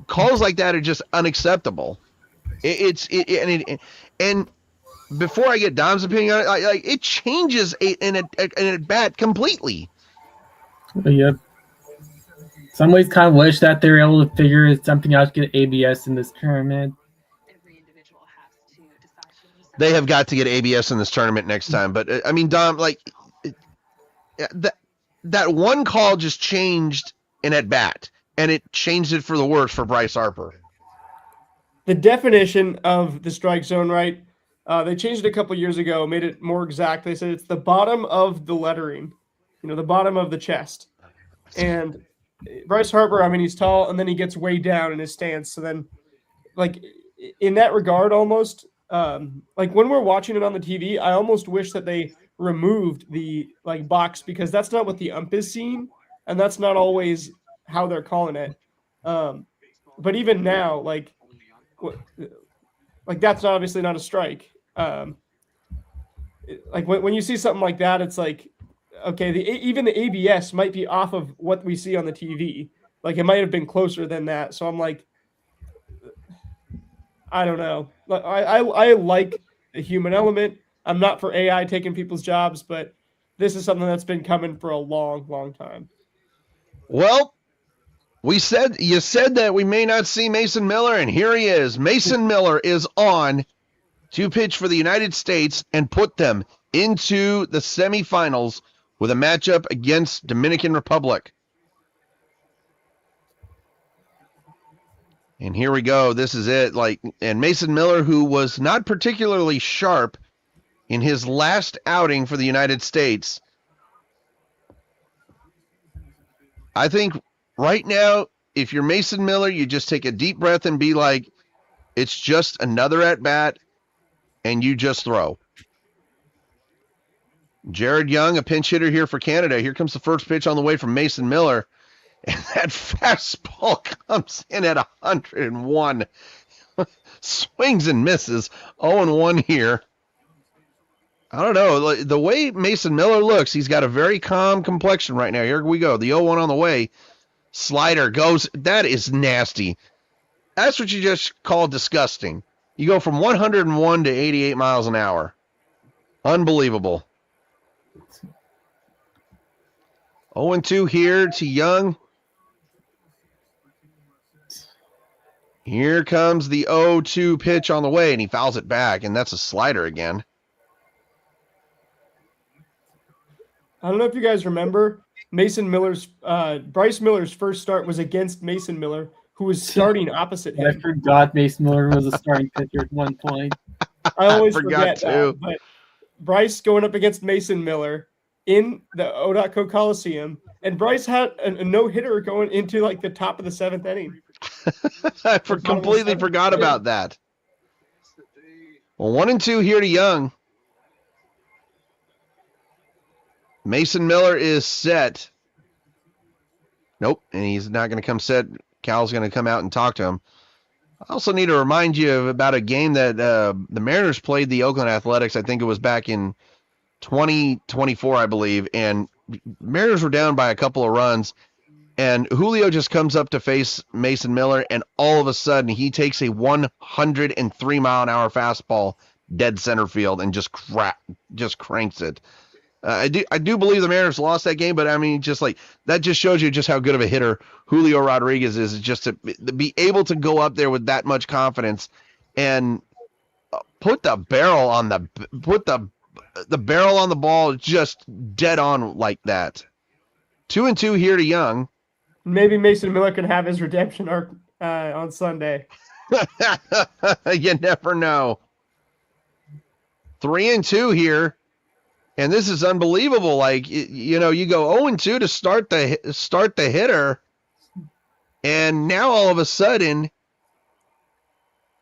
calls like that are just unacceptable. And before I get Dom's opinion on it, like it changes an at bat completely. Yep. Some ways kind of wish that they were able to figure something out to get ABS in this tournament. They have got to get ABS in this tournament next time. But I mean, Dom, like that one call just changed an at bat, and it changed it for the worse for Bryce Harper. The definition of the strike zone, right? They changed it a couple years ago, made it more exact. They said it's the bottom of the lettering, the bottom of the chest. And Bryce Harper, I mean, he's tall, and then he gets way down in his stance. So then, like, in that regard, almost, like when we're watching it on the TV, I almost wish that they removed the box, because that's not what the ump is seeing, and that's not always how they're calling it. But even now, like that's obviously not a strike. Like when you see something like that, it's like, okay, even the ABS might be off of what we see on the TV. Like it might have been closer than that. So I'm like, I don't know. I like the human element. I'm not for AI taking people's jobs, but this is something that's been coming for a long, long time. Well, you said that we may not see Mason Miller, and here he is. Mason Miller is on to pitch for the United States and put them into the semifinals with a matchup against Dominican Republic. And here we go. This is it. And Mason Miller, who was not particularly sharp in his last outing for the United States, I think right now, if you're Mason Miller, you just take a deep breath and be like, it's just another at-bat, and you just throw. Jared Young, a pinch hitter here for Canada. Here comes the first pitch on the way from Mason Miller. And that fastball comes in at 101. Swings and misses. 0-1 here. I don't know. The way Mason Miller looks, he's got a very calm complexion right now. Here we go. The 0-1 on the way. Slider goes. That is nasty. That's what you just call disgusting. You go from 101 to 88 miles an hour. Unbelievable. 0-2 here to Young. Here comes the 0-2 pitch on the way, and he fouls it back, and that's a slider again. I don't know if you guys remember, Bryce Miller's first start was against Mason Miller, who was starting opposite him. I forgot Mason Miller was a starting pitcher at one point. I always forgot forget too. that. But Bryce going up against Mason Miller in the ODOTCO Coliseum, and Bryce had a no-hitter going into the top of the seventh inning. I completely forgot about that. Well, 1-2 here to Young. Mason Miller is set. Nope, and he's not going to come set. Cal's going to come out and talk to him. I also need to remind you about a game that the Mariners played the Oakland Athletics. I think it was back in 2024, I believe, and Mariners were down by a couple of runs, and Julio just comes up to face Mason Miller, and all of a sudden he takes a 103-mile-an-hour fastball dead center field and just cranks it. I do believe the Mariners lost that game, but I mean, that just shows you just how good of a hitter Julio Rodriguez is just to be able to go up there with that much confidence and put the barrel on the barrel on the ball just dead on like that. 2-2 here to Young. Maybe Mason Miller can have his redemption arc on Sunday. You never know. 3-2 here. And this is unbelievable. You go 0-2 to start the hitter, and now all of a sudden,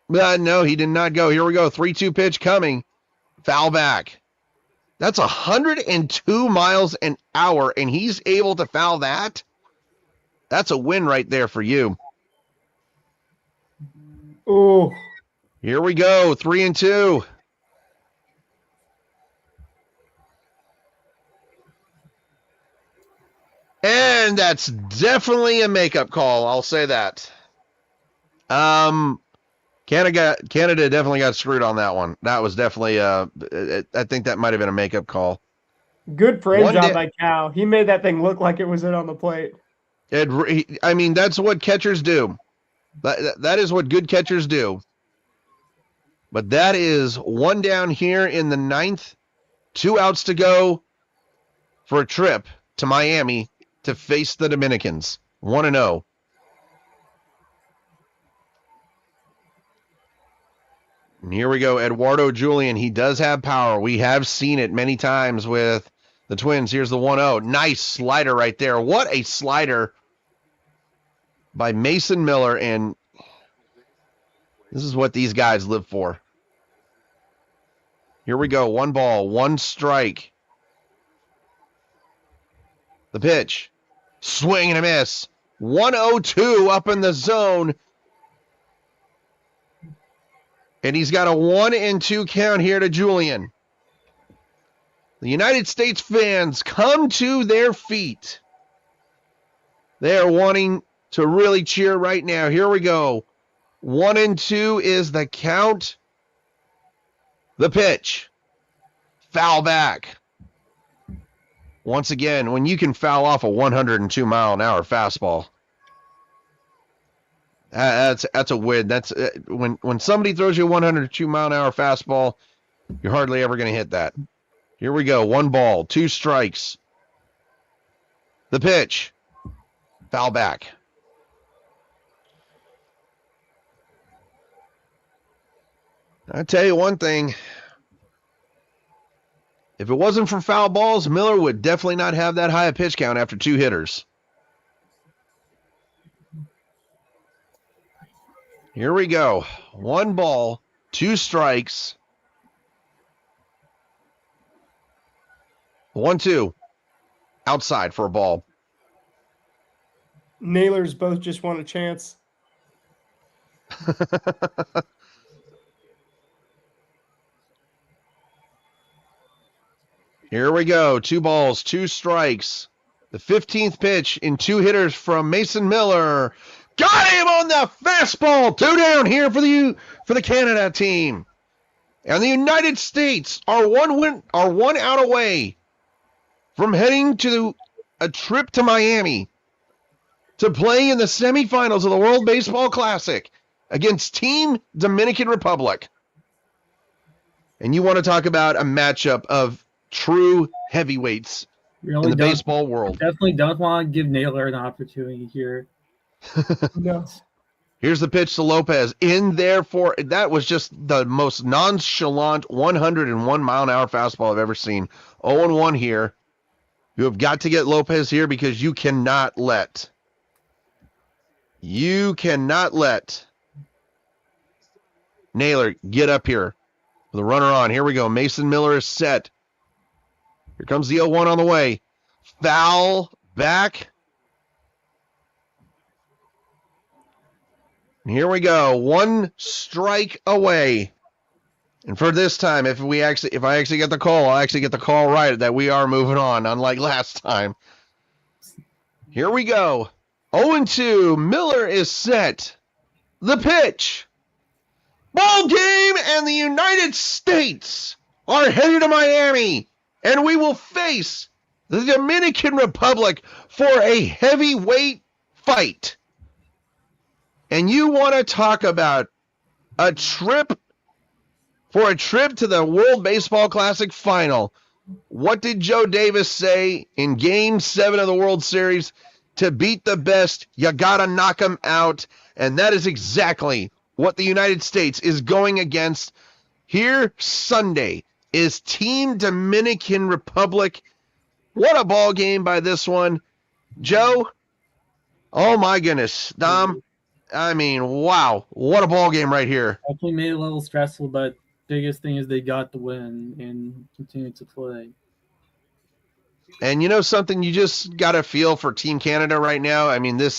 no, he did not go. Here we go. 3-2 pitch coming. Foul back. That's 102 miles an hour, and he's able to foul that. That's a win right there for you. Oh, here we go. 3-2. And that's definitely a makeup call. I'll say that. Canada definitely got screwed on that one. That was definitely I think that might have been a makeup call. Good frame job by Cal. He made that thing look like it was in on the plate. I mean, that's what catchers do. That is what good catchers do. But that is one down here in the ninth. 2 outs to go for a trip to Miami to face the Dominicans. 1-0. And here we go, Eduardo Julian. He does have power. We have seen it many times with the Twins. Here's the 1-0. Nice slider right there. What a slider by Mason Miller, and this is what these guys live for. Here we go. 1 ball, 1 strike. The pitch. Swing and a miss. 1-0-2 up in the zone. And he's got a 1-2 count here to Julian. The United States fans come to their feet. They are wanting to really cheer right now. Here we go. 1-2 is the count. The pitch. Foul back. Once again, when you can foul off a 102 mile an hour fastball, that's a win. That's when somebody throws you a 102 mile an hour fastball, you're hardly ever going to hit that. Here we go. 1 ball, 2 strikes. The pitch. Foul back. I tell you one thing. If it wasn't for foul balls, Miller would definitely not have that high a pitch count after 2 hitters. Here we go. 1 ball, 2 strikes. 1-2. Outside for a ball. Nailers both just want a chance. Here we go. 2 balls, 2 strikes. The 15th pitch in 2 hitters from Mason Miller. Got him on the fastball. 2 down here for the Canada team. And the United States are one out away from heading to a trip to Miami to play in the semifinals of the World Baseball Classic against Team Dominican Republic. And you want to talk about a matchup of true heavyweights Really in the don't- baseball world. Definitely don't want to give Naylor an opportunity here. No. Here's the pitch to Lopez. In there for that was just the most nonchalant 101 mile an hour fastball I've ever seen. 0-1 here. You have got to get Lopez here because you cannot let Naylor get up here with a runner on. Here we go. Mason Miller is set. Here comes the 0-1 on the way. Foul back. And here we go. 1 strike away. And for this time, if I actually get the call, I'll actually get the call right that we are moving on, unlike last time. Here we go. 0-2. Miller is set. The pitch. Ball game, and the United States are headed to Miami. And we will face the Dominican Republic for a heavyweight fight. And you want to talk about a trip to the World Baseball Classic final. What did Joe Davis say in Game 7 of the World Series? To beat the best, you got to knock them out. And that is exactly what the United States is going against here Sunday is Team Dominican Republic. What a ball game by this one. Joe, oh my goodness. Dom, I mean, wow. What a ball game right here. Definitely made it a little stressful, but biggest thing is they got the win and continue to play. And you know something, you just got to feel for Team Canada right now. I mean, it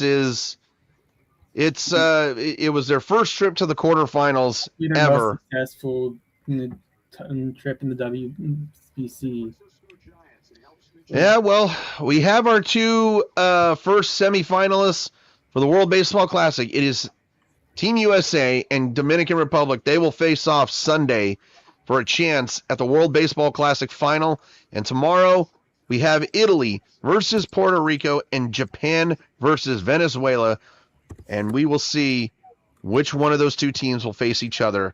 was their first trip to the quarterfinals Either ever. most successful trip in the WBC. Yeah, well, we have our 2 first semifinalists for the World Baseball Classic. It is Team USA and Dominican Republic. They will face off Sunday for a chance at the World Baseball Classic final. And tomorrow we have Italy versus Puerto Rico and Japan versus Venezuela. And we will see which one of those 2 teams will face each other.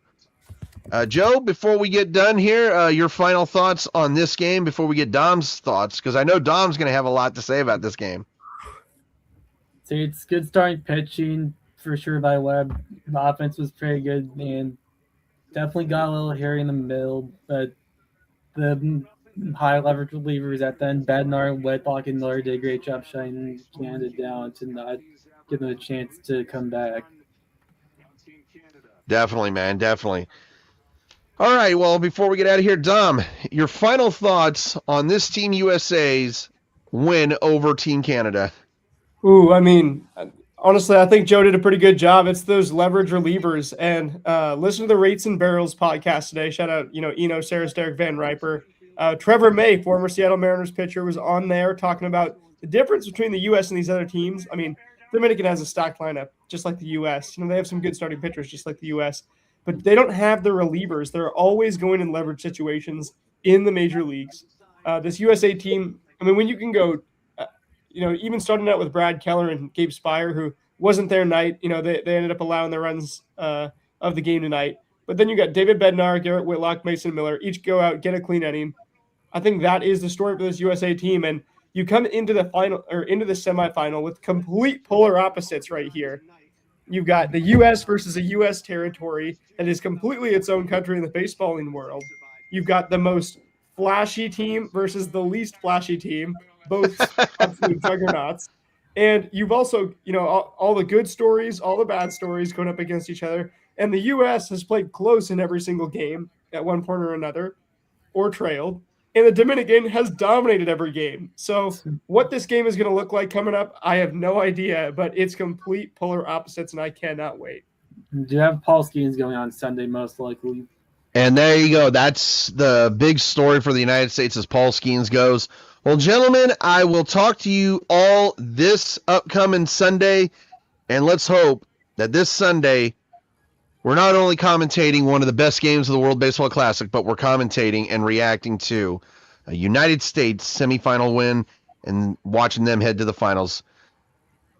Joe, before we get done here, your final thoughts on this game before we get Dom's thoughts, because I know Dom's going to have a lot to say about this game. say it's good starting pitching for sure by Webb. The offense was pretty good and definitely got a little hairy in the middle, but the high leverage relievers at the end, Bednar and Whitlock and Miller did a great job shutting Canada down to not give them a chance to come back. Definitely, man. Definitely. All right. Well, before we get out of here, Dom, your final thoughts on this Team USA's win over Team Canada. Ooh, I mean, honestly, I think Joe did a pretty good job. It's those leverage relievers. And listen to the Rates and Barrels podcast today. Shout out, Eno Saris, Derek Van Riper. Trevor May, former Seattle Mariners pitcher, was on there talking about the difference between the U.S. and these other teams. I mean, Dominican has a stacked lineup, just like the U.S. They have some good starting pitchers, just like the U.S., but they don't have the relievers. They're always going in leverage situations in the major leagues. This USA team, I mean, when you can go, even starting out with Brad Keller and Gabe Spire, who wasn't there tonight, they ended up allowing the runs of the game tonight. But then you got David Bednar, Garrett Whitlock, Mason Miller, each go out, get a clean inning. I think that is the story for this USA team. And you come into the final or into the semifinal with complete polar opposites right here. You've got the U.S. versus a U.S. territory that is completely its own country in the baseballing world. You've got the most flashy team versus the least flashy team, both absolute juggernauts. And you've also, all the good stories, all the bad stories going up against each other. And the U.S. has played close in every single game at one point or another, or trailed. And the Dominican has dominated every game. So what this game is going to look like coming up, I have no idea, but it's complete polar opposites, and I cannot wait. Do you have Paul Skeens going on Sunday, most likely? And there you go. That's the big story for the United States as Paul Skeens goes. Well, gentlemen, I will talk to you all this upcoming Sunday, and let's hope that this Sunday we're not only commentating one of the best games of the World Baseball Classic, but we're commentating and reacting to a United States semifinal win and watching them head to the finals.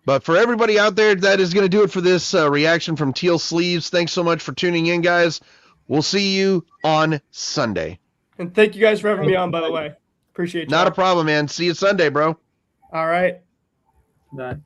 But for everybody out there, that is going to do it for this reaction from Teal Sleeves. Thanks so much for tuning in, guys. We'll see you on Sunday. And thank you guys for having me on, by the way. Appreciate you. Not a problem, man. See you Sunday, bro. All right. Bye.